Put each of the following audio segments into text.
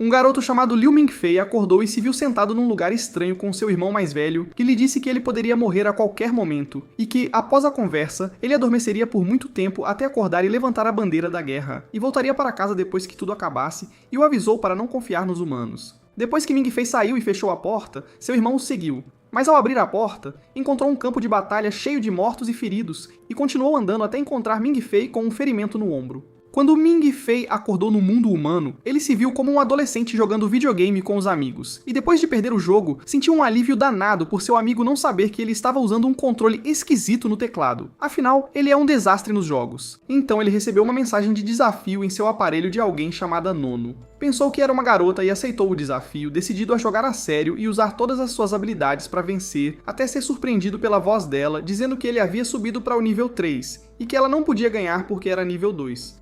Um garoto chamado Liu Mingfei acordou e se viu sentado num lugar estranho com seu irmão mais velho, que lhe disse que ele poderia morrer a qualquer momento, e que, após a conversa, ele adormeceria por muito tempo até acordar e levantar a bandeira da guerra, e voltaria para casa depois que tudo acabasse, e o avisou para não confiar nos humanos. Depois que Mingfei saiu e fechou a porta, seu irmão o seguiu. Mas ao abrir a porta, encontrou um campo de batalha cheio de mortos e feridos, e continuou andando até encontrar Mingfei com um ferimento no ombro. Quando Mingfei acordou no mundo humano, ele se viu como um adolescente jogando videogame com os amigos, e depois de perder o jogo, sentiu um alívio danado por seu amigo não saber que ele estava usando um controle esquisito no teclado. Afinal, ele é um desastre nos jogos. Então ele recebeu uma mensagem de desafio em seu aparelho de alguém chamada Nono. Pensou que era uma garota e aceitou o desafio, decidido a jogar a sério e usar todas as suas habilidades para vencer, até ser surpreendido pela voz dela, dizendo que ele havia subido para o nível 3, e que ela não podia ganhar porque era nível 2.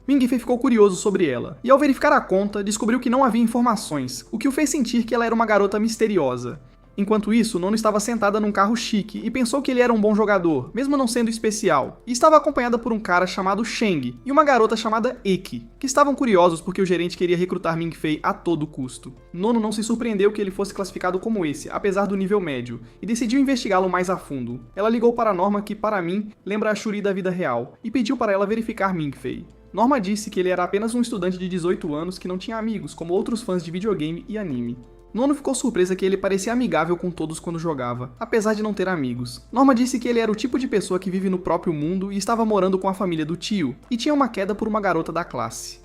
Mingfei ficou curioso sobre ela, e ao verificar a conta, descobriu que não havia informações, o que o fez sentir que ela era uma garota misteriosa. Enquanto isso, Nono estava sentada num carro chique e pensou que ele era um bom jogador, mesmo não sendo especial, e estava acompanhada por um cara chamado Sheng e uma garota chamada Eki, que estavam curiosos porque o gerente queria recrutar Mingfei a todo custo. Nono não se surpreendeu que ele fosse classificado como esse, apesar do nível médio, e decidiu investigá-lo mais a fundo. Ela ligou para Norma, que para mim lembra a Shuri da vida real, e pediu para ela verificar Mingfei. Norma disse que ele era apenas um estudante de 18 anos que não tinha amigos, como outros fãs de videogame e anime. Nono ficou surpresa que ele parecia amigável com todos quando jogava, apesar de não ter amigos. Norma disse que ele era o tipo de pessoa que vive no próprio mundo e estava morando com a família do tio, e tinha uma queda por uma garota da classe.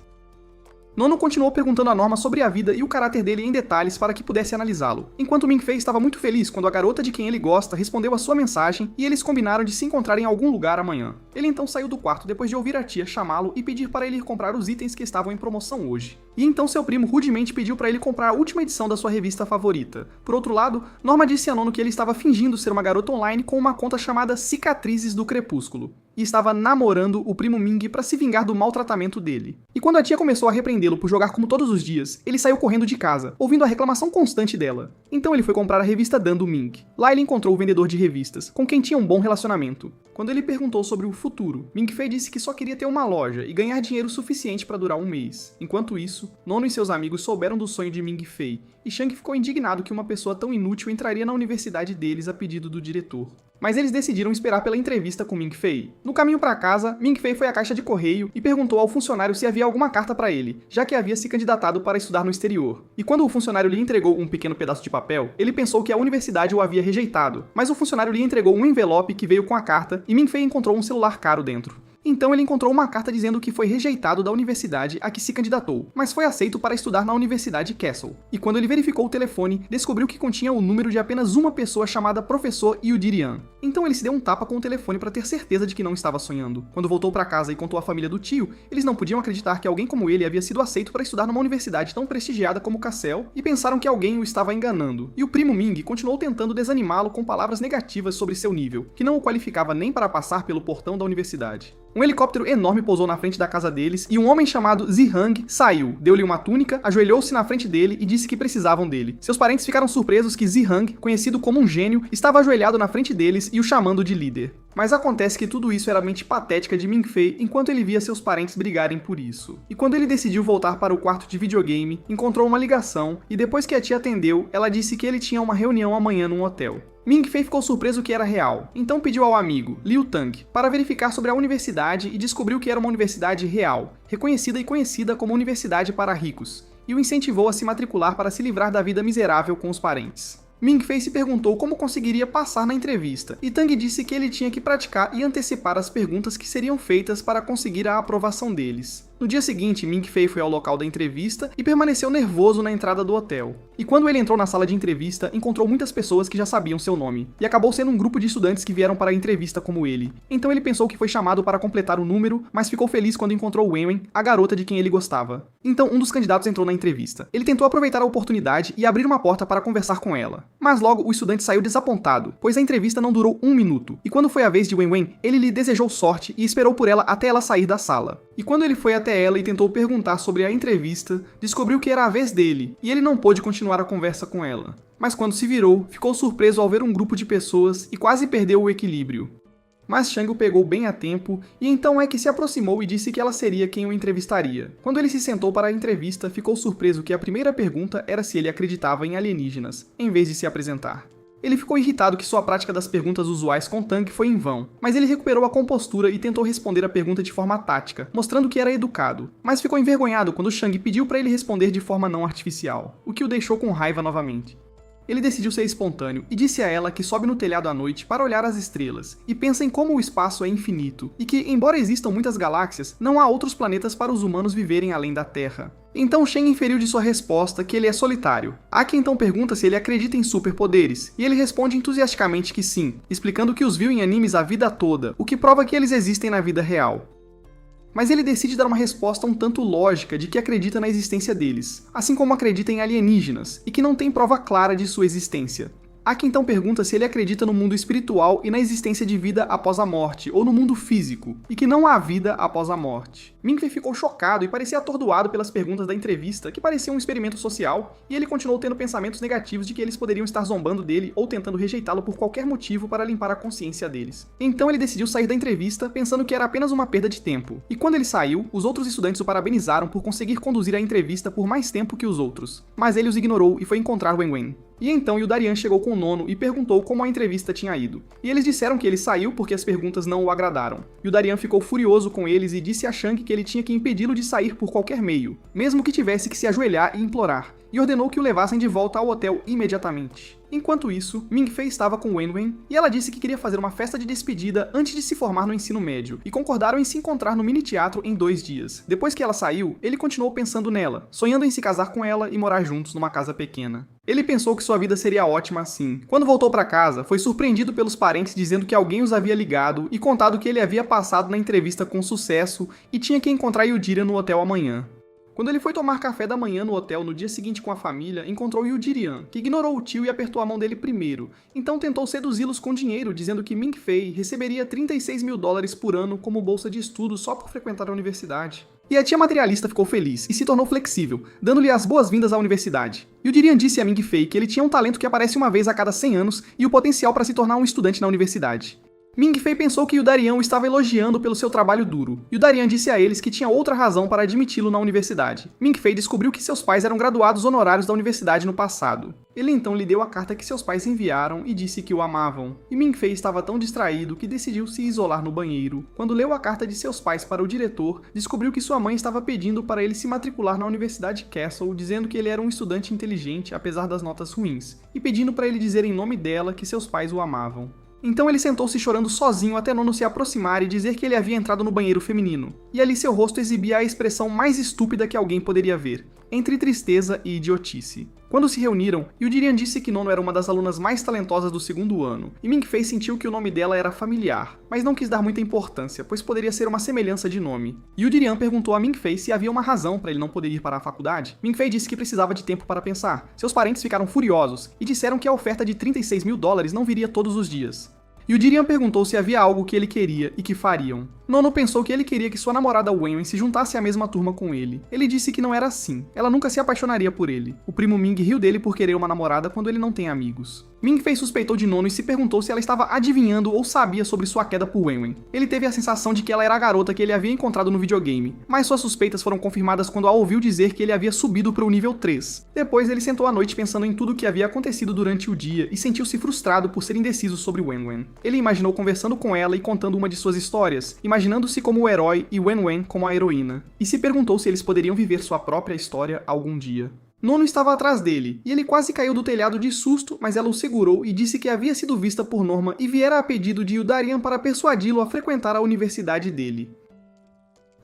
Nono continuou perguntando a Norma sobre a vida e o caráter dele em detalhes para que pudesse analisá-lo, enquanto Mingfei estava muito feliz quando a garota de quem ele gosta respondeu a sua mensagem e eles combinaram de se encontrar em algum lugar amanhã. Ele então saiu do quarto depois de ouvir a tia chamá-lo e pedir para ele ir comprar os itens que estavam em promoção hoje. E então seu primo rudemente pediu para ele comprar a última edição da sua revista favorita. Por outro lado, Norma disse a Nono que ele estava fingindo ser uma garota online com uma conta chamada Cicatrizes do Crepúsculo, e estava namorando o primo Ming para se vingar do maltratamento dele. E quando a tia começou a repreendê-lo por jogar como todos os dias, ele saiu correndo de casa, ouvindo a reclamação constante dela. Então ele foi comprar a revista Dan do Ming. Lá ele encontrou o vendedor de revistas, com quem tinha um bom relacionamento. Quando ele perguntou sobre o futuro, Mingfei disse que só queria ter uma loja e ganhar dinheiro suficiente para durar um mês. Enquanto isso, Nono e seus amigos souberam do sonho de Mingfei, e Shang ficou indignado que uma pessoa tão inútil entraria na universidade deles a pedido do diretor. Mas eles decidiram esperar pela entrevista com Mingfei. No caminho para casa, Mingfei foi à caixa de correio e perguntou ao funcionário se havia alguma carta para ele, já que havia se candidatado para estudar no exterior. E quando o funcionário lhe entregou um pequeno pedaço de papel, ele pensou que a universidade o havia rejeitado, mas o funcionário lhe entregou um envelope que veio com a carta e Mingfei encontrou um celular caro dentro. Então ele encontrou uma carta dizendo que foi rejeitado da universidade a que se candidatou, mas foi aceito para estudar na Universidade Castle. E quando ele verificou o telefone, descobriu que continha o número de apenas uma pessoa chamada Professor Yudirian. Então ele se deu um tapa com o telefone para ter certeza de que não estava sonhando. Quando voltou para casa e contou à família do tio, eles não podiam acreditar que alguém como ele havia sido aceito para estudar numa universidade tão prestigiada como Castle e pensaram que alguém o estava enganando. E o primo Ming continuou tentando desanimá-lo com palavras negativas sobre seu nível, que não o qualificava nem para passar pelo portão da universidade. Um helicóptero enorme pousou na frente da casa deles e um homem chamado Zihang saiu, deu-lhe uma túnica, ajoelhou-se na frente dele e disse que precisavam dele. Seus parentes ficaram surpresos que Zihang, conhecido como um gênio, estava ajoelhado na frente deles e o chamando de líder. Mas acontece que tudo isso era a mente patética de Mingfei enquanto ele via seus parentes brigarem por isso. E quando ele decidiu voltar para o quarto de videogame, encontrou uma ligação e depois que a tia atendeu, ela disse que ele tinha uma reunião amanhã num hotel. Mingfei ficou surpreso que era real, então pediu ao amigo, Liu Tang, para verificar sobre a universidade e descobriu que era uma universidade real, reconhecida e conhecida como Universidade para Ricos, e o incentivou a se matricular para se livrar da vida miserável com os parentes. Mingfei se perguntou como conseguiria passar na entrevista, e Tang disse que ele tinha que praticar e antecipar as perguntas que seriam feitas para conseguir a aprovação deles. No dia seguinte, Mingfei foi ao local da entrevista e permaneceu nervoso na entrada do hotel. E quando ele entrou na sala de entrevista, encontrou muitas pessoas que já sabiam seu nome, e acabou sendo um grupo de estudantes que vieram para a entrevista como ele. Então ele pensou que foi chamado para completar o número, mas ficou feliz quando encontrou Wenwen, a garota de quem ele gostava. Então um dos candidatos entrou na entrevista. Ele tentou aproveitar a oportunidade e abrir uma porta para conversar com ela. Mas logo o estudante saiu desapontado, pois a entrevista não durou 1 minuto. E quando foi a vez de Wenwen, ele lhe desejou sorte e esperou por ela até ela sair da sala. E quando ele foi até ela e tentou perguntar sobre a entrevista, descobriu que era a vez dele, e ele não pôde continuar a conversa com ela. Mas quando se virou, ficou surpreso ao ver um grupo de pessoas e quase perdeu o equilíbrio. mas Shang o pegou bem a tempo e então é que se aproximou e disse que ela seria quem o entrevistaria. Quando ele se sentou para a entrevista, ficou surpreso que a primeira pergunta era se ele acreditava em alienígenas, em vez de se apresentar. Ele ficou irritado que sua prática das perguntas usuais com Tang foi em vão, mas ele recuperou a compostura e tentou responder a pergunta de forma tática, mostrando que era educado, mas ficou envergonhado quando Shang pediu para ele responder de forma não artificial, o que o deixou com raiva novamente. Ele decidiu ser espontâneo e disse a ela que sobe no telhado à noite para olhar as estrelas e pensa em como o espaço é infinito e que, embora existam muitas galáxias, não há outros planetas para os humanos viverem além da Terra. Então Shen inferiu de sua resposta que ele é solitário. Aki então pergunta se ele acredita em superpoderes, e ele responde entusiasticamente que sim, explicando que os viu em animes a vida toda, o que prova que eles existem na vida real. Mas ele decide dar uma resposta um tanto lógica de que acredita na existência deles, assim como acredita em alienígenas, e que não tem prova clara de sua existência. Aki então pergunta se ele acredita no mundo espiritual e na existência de vida após a morte, ou no mundo físico, e que não há vida após a morte. Ming-Fei ficou chocado e parecia atordoado pelas perguntas da entrevista, que parecia um experimento social, e ele continuou tendo pensamentos negativos de que eles poderiam estar zombando dele ou tentando rejeitá-lo por qualquer motivo para limpar a consciência deles. Então ele decidiu sair da entrevista, pensando que era apenas uma perda de tempo. E quando ele saiu, os outros estudantes o parabenizaram por conseguir conduzir a entrevista por mais tempo que os outros. Mas ele os ignorou e foi encontrar Wen. E então Yudarian chegou com o nono e perguntou como a entrevista tinha ido. E eles disseram que ele saiu porque as perguntas não o agradaram. Yudarian ficou furioso com eles e disse a Shang que ele tinha que impedi-lo de sair por qualquer meio, mesmo que tivesse que se ajoelhar e implorar, e ordenou que o levassem de volta ao hotel imediatamente. Enquanto isso, Ming-Fei estava com Wen e ela disse que queria fazer uma festa de despedida antes de se formar no ensino médio, e concordaram em se encontrar no mini-teatro em 2 dias. Depois que ela saiu, ele continuou pensando nela, sonhando em se casar com ela e morar juntos numa casa pequena. Ele pensou que sua vida seria ótima assim. Quando voltou para casa, foi surpreendido pelos parentes dizendo que alguém os havia ligado e contado que ele havia passado na entrevista com sucesso e tinha que encontrar Yudirian no hotel amanhã. Quando ele foi tomar café da manhã no hotel no dia seguinte com a família, encontrou Yudirian, que ignorou o tio e apertou a mão dele primeiro, então tentou seduzi-los com dinheiro, dizendo que Ming-Fei receberia $36 mil por ano como bolsa de estudo só por frequentar a universidade. E a tia materialista ficou feliz e se tornou flexível, dando-lhe as boas-vindas à universidade. Yudirian disse a Ming-Fei que ele tinha um talento que aparece uma vez a cada 100 anos e o potencial para se tornar um estudante na universidade. Ming-Fei pensou que Yudarian o estava elogiando pelo seu trabalho duro. Yudarian disse a eles que tinha outra razão para admiti-lo na universidade. Ming-Fei descobriu que seus pais eram graduados honorários da universidade no passado. Ele então lhe deu a carta que seus pais enviaram e disse que o amavam. E Ming-Fei estava tão distraído que decidiu se isolar no banheiro. Quando leu a carta de seus pais para o diretor, descobriu que sua mãe estava pedindo para ele se matricular na Universidade Castle, dizendo que ele era um estudante inteligente apesar das notas ruins, e pedindo para ele dizer em nome dela que seus pais o amavam. Então ele sentou-se chorando sozinho até Nono se aproximar e dizer que ele havia entrado no banheiro feminino. E ali seu rosto exibia a expressão mais estúpida que alguém poderia ver, entre tristeza e idiotice. Quando se reuniram, Yudirian disse que Nono era uma das alunas mais talentosas do 2º ano, e Ming-Fei sentiu que o nome dela era familiar, mas não quis dar muita importância, pois poderia ser uma semelhança de nome. Yudirian perguntou a Ming-Fei se havia uma razão para ele não poder ir para a faculdade. Ming-Fei disse que precisava de tempo para pensar. Seus parentes ficaram furiosos e disseram que a oferta de $36 mil não viria todos os dias. Yudirian perguntou se havia algo que ele queria e que fariam. Nono pensou que ele queria que sua namorada Wen se juntasse à mesma turma com ele. Ele disse que não era assim, ela nunca se apaixonaria por ele. O primo Ming riu dele por querer uma namorada quando ele não tem amigos. Ming-Fei suspeitou de Nono e se perguntou se ela estava adivinhando ou sabia sobre sua queda por Wen. Ele teve a sensação de que ela era a garota que ele havia encontrado no videogame, mas suas suspeitas foram confirmadas quando a ouviu dizer que ele havia subido para o nível 3. Depois ele sentou à noite pensando em tudo o que havia acontecido durante o dia e sentiu-se frustrado por ser indeciso sobre Wen. Ele imaginou conversando com ela e contando uma de suas histórias, imaginando-se como o herói e Wen como a heroína, e se perguntou se eles poderiam viver sua própria história algum dia. Nono estava atrás dele, e ele quase caiu do telhado de susto, mas ela o segurou e disse que havia sido vista por Norma e viera a pedido de Yudarian para persuadi-lo a frequentar a universidade dele.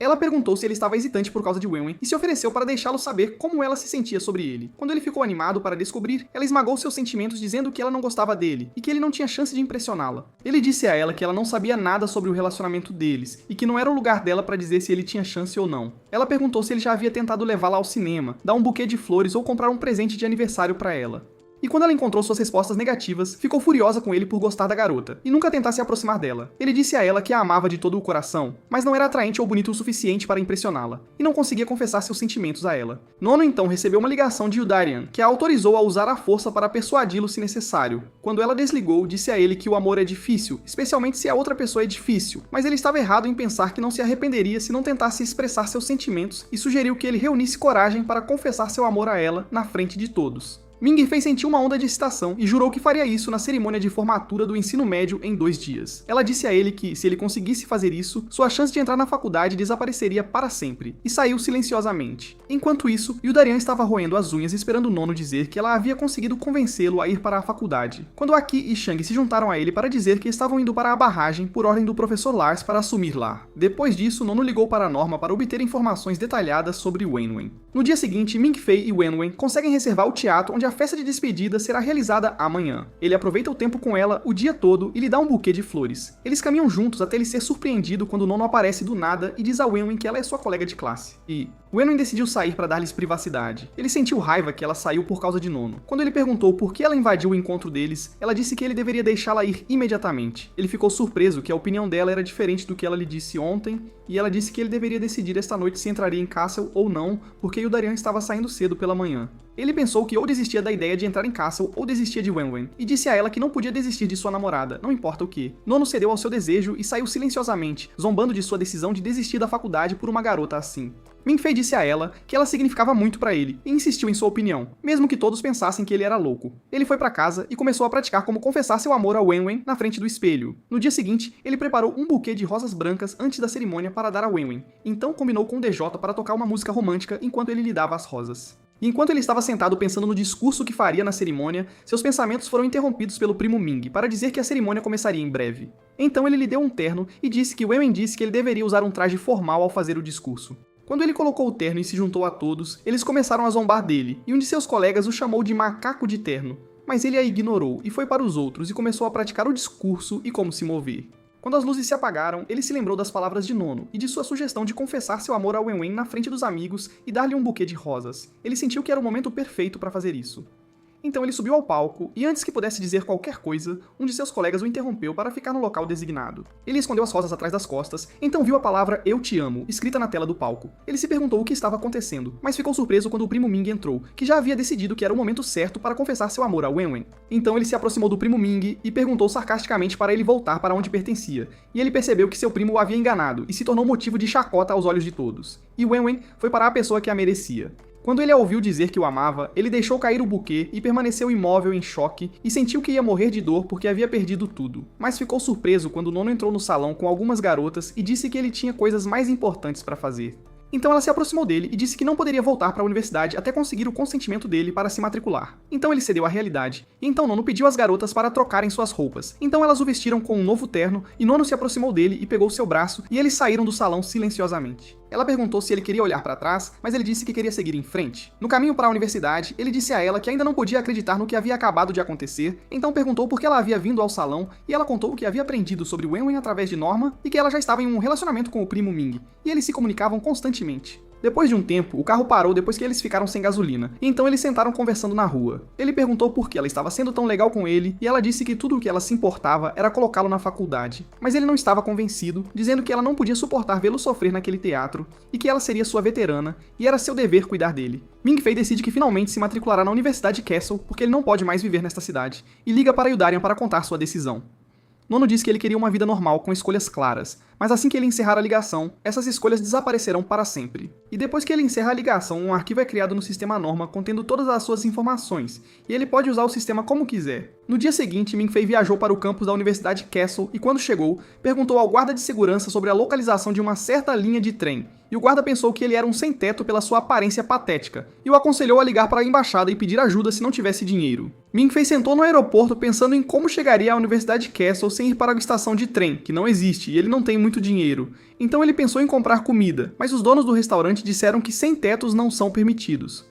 Ela perguntou se ele estava hesitante por causa de Wen e se ofereceu para deixá-lo saber como ela se sentia sobre ele. Quando ele ficou animado para descobrir, ela esmagou seus sentimentos dizendo que ela não gostava dele e que ele não tinha chance de impressioná-la. Ele disse a ela que ela não sabia nada sobre o relacionamento deles e que não era o lugar dela para dizer se ele tinha chance ou não. Ela perguntou se ele já havia tentado levá-la ao cinema, dar um buquê de flores ou comprar um presente de aniversário para ela. E quando ela encontrou suas respostas negativas, ficou furiosa com ele por gostar da garota, e nunca tentar se aproximar dela. Ele disse a ela que a amava de todo o coração, mas não era atraente ou bonito o suficiente para impressioná-la, e não conseguia confessar seus sentimentos a ela. Nono então recebeu uma ligação de Yudarian, que a autorizou a usar a força para persuadi-lo se necessário. Quando ela desligou, disse a ele que o amor é difícil, especialmente se a outra pessoa é difícil, mas ele estava errado em pensar que não se arrependeria se não tentasse expressar seus sentimentos e sugeriu que ele reunisse coragem para confessar seu amor a ela na frente de todos. Ming fez sentir uma onda de excitação e jurou que faria isso na cerimônia de formatura do ensino médio em 2 dias. Ela disse a ele que, se ele conseguisse fazer isso, sua chance de entrar na faculdade desapareceria para sempre, e saiu silenciosamente. Enquanto isso, Yudarian estava roendo as unhas esperando Nono dizer que ela havia conseguido convencê-lo a ir para a faculdade, quando Aki e Shang se juntaram a ele para dizer que estavam indo para a barragem por ordem do professor Lars para assumir lá. Depois disso, Nono ligou para Norma para obter informações detalhadas sobre Wenwen. No dia seguinte, Ming Fei e Wenwen conseguem reservar o teatro onde a festa de despedida será realizada amanhã. Ele aproveita o tempo com ela o dia todo e lhe dá um buquê de flores. Eles caminham juntos até ele ser surpreendido quando Nono aparece do nada e diz a Wenwen que ela é sua colega de classe. E Wenwen decidiu sair para dar-lhes privacidade. Ele sentiu raiva que ela saiu por causa de Nono. Quando ele perguntou por que ela invadiu o encontro deles, ela disse que ele deveria deixá-la ir imediatamente. Ele ficou surpreso que a opinião dela era diferente do que ela lhe disse ontem, e ela disse que ele deveria decidir esta noite se entraria em Castle ou não, porque Yudarian estava saindo cedo pela manhã. Ele pensou que ou desistia da ideia de entrar em Castle ou desistia de Wenwen, e disse a ela que não podia desistir de sua namorada, não importa o que. Nono cedeu ao seu desejo e saiu silenciosamente, zombando de sua decisão de desistir da faculdade por uma garota assim. Ming Fei disse a ela que ela significava muito para ele e insistiu em sua opinião, mesmo que todos pensassem que ele era louco. Ele foi para casa e começou a praticar como confessar seu amor a Wenwen na frente do espelho. No dia seguinte, ele preparou um buquê de rosas brancas antes da cerimônia para dar a Wenwen, então combinou com o DJ para tocar uma música romântica enquanto ele lhe dava as rosas. E enquanto ele estava sentado pensando no discurso que faria na cerimônia, seus pensamentos foram interrompidos pelo primo Ming para dizer que a cerimônia começaria em breve. Então ele lhe deu um terno e disse que Wenwen disse que ele deveria usar um traje formal ao fazer o discurso. Quando ele colocou o terno e se juntou a todos, eles começaram a zombar dele, e um de seus colegas o chamou de macaco de terno. Mas ele a ignorou e foi para os outros e começou a praticar o discurso e como se mover. Quando as luzes se apagaram, ele se lembrou das palavras de Nono e de sua sugestão de confessar seu amor a Wenwen na frente dos amigos e dar-lhe um buquê de rosas. Ele sentiu que era o momento perfeito para fazer isso. Então ele subiu ao palco e, antes que pudesse dizer qualquer coisa, um de seus colegas o interrompeu para ficar no local designado. Ele escondeu as rosas atrás das costas, então viu a palavra "Eu te amo" escrita na tela do palco. Ele se perguntou o que estava acontecendo, mas ficou surpreso quando o primo Ming entrou, que já havia decidido que era o momento certo para confessar seu amor a Wenwen. Então ele se aproximou do primo Ming e perguntou sarcasticamente para ele voltar para onde pertencia, e ele percebeu que seu primo o havia enganado e se tornou motivo de chacota aos olhos de todos. E Wenwen foi para a pessoa que a merecia. Quando ele a ouviu dizer que o amava, ele deixou cair o buquê e permaneceu imóvel em choque e sentiu que ia morrer de dor porque havia perdido tudo. Mas ficou surpreso quando Nono entrou no salão com algumas garotas e disse que ele tinha coisas mais importantes para fazer. Então ela se aproximou dele e disse que não poderia voltar para a universidade até conseguir o consentimento dele para se matricular. Então ele cedeu à realidade, e então Nono pediu às garotas para trocarem suas roupas. Então elas o vestiram com um novo terno, e Nono se aproximou dele e pegou seu braço, e eles saíram do salão silenciosamente. Ela perguntou se ele queria olhar para trás, mas ele disse que queria seguir em frente. No caminho para a universidade, ele disse a ela que ainda não podia acreditar no que havia acabado de acontecer, então perguntou por que ela havia vindo ao salão, e ela contou o que havia aprendido sobre Wenwen através de Norma, e que ela já estava em um relacionamento com o primo Ming, e eles se comunicavam constantemente. Depois de um tempo, o carro parou depois que eles ficaram sem gasolina, e então eles sentaram conversando na rua. Ele perguntou por que ela estava sendo tão legal com ele, e ela disse que tudo o que ela se importava era colocá-lo na faculdade. Mas ele não estava convencido, dizendo que ela não podia suportar vê-lo sofrer naquele teatro, e que ela seria sua veterana, e era seu dever cuidar dele. Ming Fei decide que finalmente se matriculará na Universidade Castle, porque ele não pode mais viver nesta cidade, e liga para Yudarian para contar sua decisão. Nono diz que ele queria uma vida normal com escolhas claras, mas assim que ele encerrar a ligação, essas escolhas desaparecerão para sempre. E depois que ele encerra a ligação, um arquivo é criado no sistema Norma contendo todas as suas informações, e ele pode usar o sistema como quiser. No dia seguinte, Ming Fei viajou para o campus da Universidade Castle e quando chegou, perguntou ao guarda de segurança sobre a localização de uma certa linha de trem. E o guarda pensou que ele era um sem-teto pela sua aparência patética, e o aconselhou a ligar para a embaixada e pedir ajuda se não tivesse dinheiro. Ming Fei sentou no aeroporto pensando em como chegaria à Universidade Castle sem ir para a estação de trem, que não existe, e ele não tem muito dinheiro. Então ele pensou em comprar comida, mas os donos do restaurante disseram que sem-tetos não são permitidos.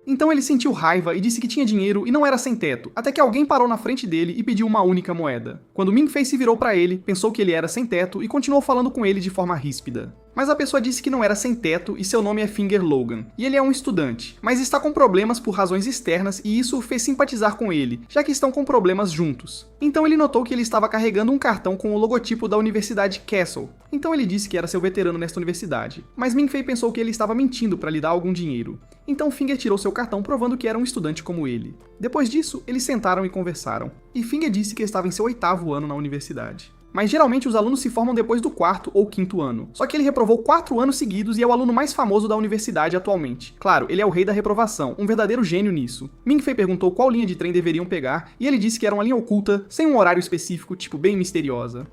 Então ele sentiu raiva e disse que tinha dinheiro e não era sem teto, até que alguém parou na frente dele e pediu uma única moeda. Quando Ming Fei se virou para ele, pensou que ele era sem teto e continuou falando com ele de forma ríspida. Mas a pessoa disse que não era sem teto e seu nome é Finger Logan, e ele é um estudante, mas está com problemas por razões externas e isso o fez simpatizar com ele, já que estão com problemas juntos. Então ele notou que ele estava carregando um cartão com o logotipo da Universidade Castle, então ele disse que era seu veterano nesta universidade, mas Ming-Fei pensou que ele estava mentindo para lhe dar algum dinheiro. Então Finger tirou seu cartão provando que era um estudante como ele. Depois disso, eles sentaram e conversaram, e Finger disse que estava em seu 8º ano na universidade. Mas geralmente os alunos se formam depois do 4º ou 5º ano. Só que ele reprovou 4 anos seguidos e é o aluno mais famoso da universidade atualmente. Claro, ele é o rei da reprovação, um verdadeiro gênio nisso. Ming-Fei perguntou qual linha de trem deveriam pegar, e ele disse que era uma linha oculta, sem um horário específico, tipo bem misteriosa.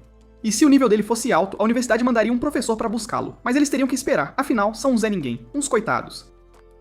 E se o nível dele fosse alto, a universidade mandaria um professor para buscá-lo. Mas eles teriam que esperar, afinal, são um Zé Ninguém, uns coitados.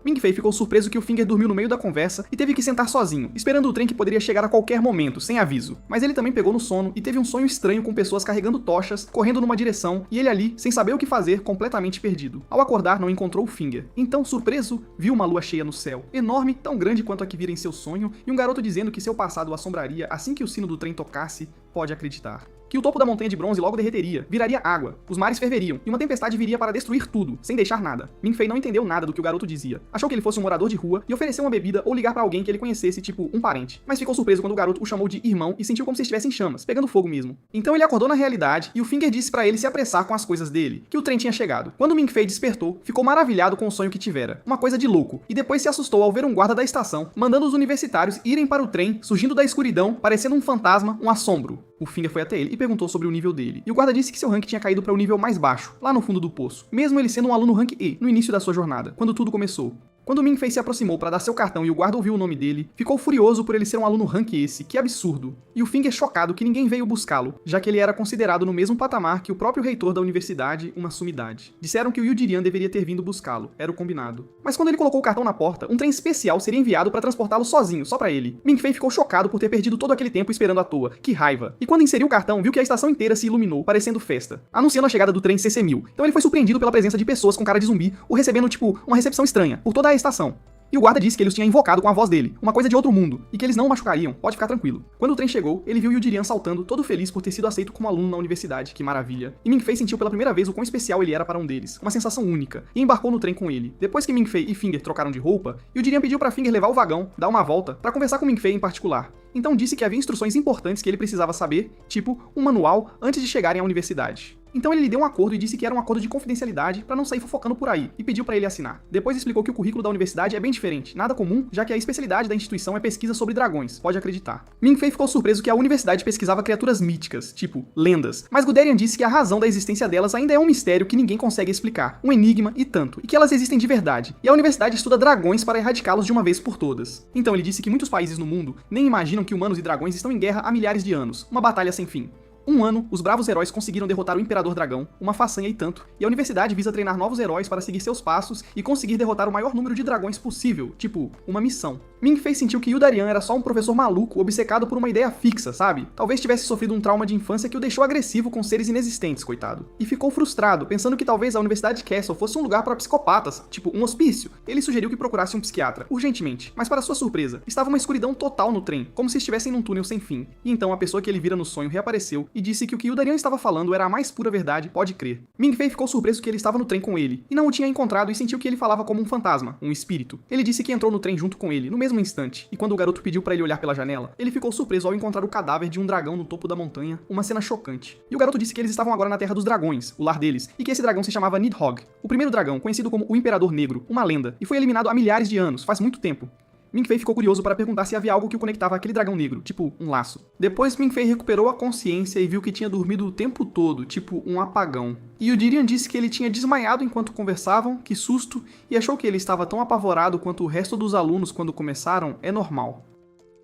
Ming-Fei ficou surpreso que o Finger dormiu no meio da conversa e teve que sentar sozinho, esperando o trem que poderia chegar a qualquer momento, sem aviso. Mas ele também pegou no sono e teve um sonho estranho com pessoas carregando tochas, correndo numa direção, e ele ali, sem saber o que fazer, completamente perdido. Ao acordar, não encontrou o Finger. Então, surpreso, viu uma lua cheia no céu, enorme, tão grande quanto a que vira em seu sonho, e um garoto dizendo que seu passado o assombraria assim que o sino do trem tocasse. Pode acreditar. Que o topo da montanha de bronze logo derreteria, viraria água, os mares ferveriam, e uma tempestade viria para destruir tudo, sem deixar nada. Ming-Fei não entendeu nada do que o garoto dizia. Achou que ele fosse um morador de rua e ofereceu uma bebida ou ligar para alguém que ele conhecesse, tipo um parente. Mas ficou surpreso quando o garoto o chamou de irmão e sentiu como se estivesse em chamas, pegando fogo mesmo. Então ele acordou na realidade e o Finger disse para ele se apressar com as coisas dele, que o trem tinha chegado. Quando Ming-Fei despertou, ficou maravilhado com o sonho que tivera. Uma coisa de louco. E depois se assustou ao ver um guarda da estação, mandando os universitários irem para o trem, surgindo da escuridão, parecendo um fantasma, um assombro. O Finger foi até ele e perguntou sobre o nível dele. E o guarda disse que seu rank tinha caído para o nível mais baixo, lá no fundo do poço, mesmo ele sendo um aluno rank E, no início da sua jornada, quando tudo começou. Quando Ming-Fei se aproximou para dar seu cartão e o guarda ouviu o nome dele, ficou furioso por ele ser um aluno rank esse, que absurdo. E o Finger chocado que ninguém veio buscá-lo, já que ele era considerado no mesmo patamar que o próprio reitor da universidade, uma sumidade. Disseram que o Yudirian deveria ter vindo buscá-lo, era o combinado. Mas quando ele colocou o cartão na porta, um trem especial seria enviado para transportá-lo sozinho, só para ele. Ming-Fei ficou chocado por ter perdido todo aquele tempo esperando à toa, que raiva. E quando inseriu o cartão, viu que a estação inteira se iluminou, parecendo festa, anunciando a chegada do trem CC-1000. Então ele foi surpreendido pela presença de pessoas com cara de zumbi, o recebendo tipo uma recepção estranha, por toda a estação. E o guarda disse que ele os tinha invocado com a voz dele, uma coisa de outro mundo, e que eles não o machucariam, pode ficar tranquilo. Quando o trem chegou, ele viu Yudirian saltando, todo feliz por ter sido aceito como aluno na universidade, que maravilha. E Ming-Fei sentiu pela primeira vez o quão especial ele era para um deles, uma sensação única, e embarcou no trem com ele. Depois que Ming-Fei e Finger trocaram de roupa, Yudirian pediu para Finger levar o vagão, dar uma volta, para conversar com Ming-Fei em particular. Então disse que havia instruções importantes que ele precisava saber, tipo um manual, antes de chegarem à universidade. Então ele lhe deu um acordo e disse que era um acordo de confidencialidade para não sair fofocando por aí, e pediu para ele assinar. Depois explicou que o currículo da universidade é bem diferente, nada comum, já que a especialidade da instituição é pesquisa sobre dragões, pode acreditar. Ming-Fei ficou surpreso que a universidade pesquisava criaturas míticas, tipo lendas, mas Guderian disse que a razão da existência delas ainda é um mistério que ninguém consegue explicar, um enigma e tanto, e que elas existem de verdade, e a universidade estuda dragões para erradicá-los de uma vez por todas. Então ele disse que muitos países no mundo nem imaginam que humanos e dragões estão em guerra há milhares de anos, uma batalha sem fim. Um ano, os bravos heróis conseguiram derrotar o Imperador Dragão, uma façanha e tanto, e a universidade visa treinar novos heróis para seguir seus passos e conseguir derrotar o maior número de dragões possível, tipo, uma missão. Ming-Fei sentiu que Yudarian era só um professor maluco, obcecado por uma ideia fixa, sabe? Talvez tivesse sofrido um trauma de infância que o deixou agressivo com seres inexistentes, coitado. E ficou frustrado, pensando que talvez a Universidade Castle fosse um lugar para psicopatas, tipo um hospício. Ele sugeriu que procurasse um psiquiatra, urgentemente, mas para sua surpresa, estava uma escuridão total no trem, como se estivessem num túnel sem fim. E então a pessoa que ele vira no sonho reapareceu e disse que o Yudarian estava falando era a mais pura verdade, pode crer. Ming-Fei ficou surpreso que ele estava no trem com ele, e não o tinha encontrado e sentiu que ele falava como um fantasma, um espírito. Ele disse que entrou no trem junto com ele, no mesmo instante, e quando o garoto pediu para ele olhar pela janela, ele ficou surpreso ao encontrar o cadáver de um dragão no topo da montanha, uma cena chocante. E o garoto disse que eles estavam agora na Terra dos Dragões, o lar deles, e que esse dragão se chamava Nidhogg, o primeiro dragão, conhecido como o Imperador Negro, uma lenda, e foi eliminado há milhares de anos, faz muito tempo. Ming-Fei ficou curioso para perguntar se havia algo que o conectava àquele dragão negro, tipo um laço. Depois Ming-Fei recuperou a consciência e viu que tinha dormido o tempo todo, tipo um apagão. E Yudirian disse que ele tinha desmaiado enquanto conversavam, que susto, e achou que ele estava tão apavorado quanto o resto dos alunos quando começaram, é normal.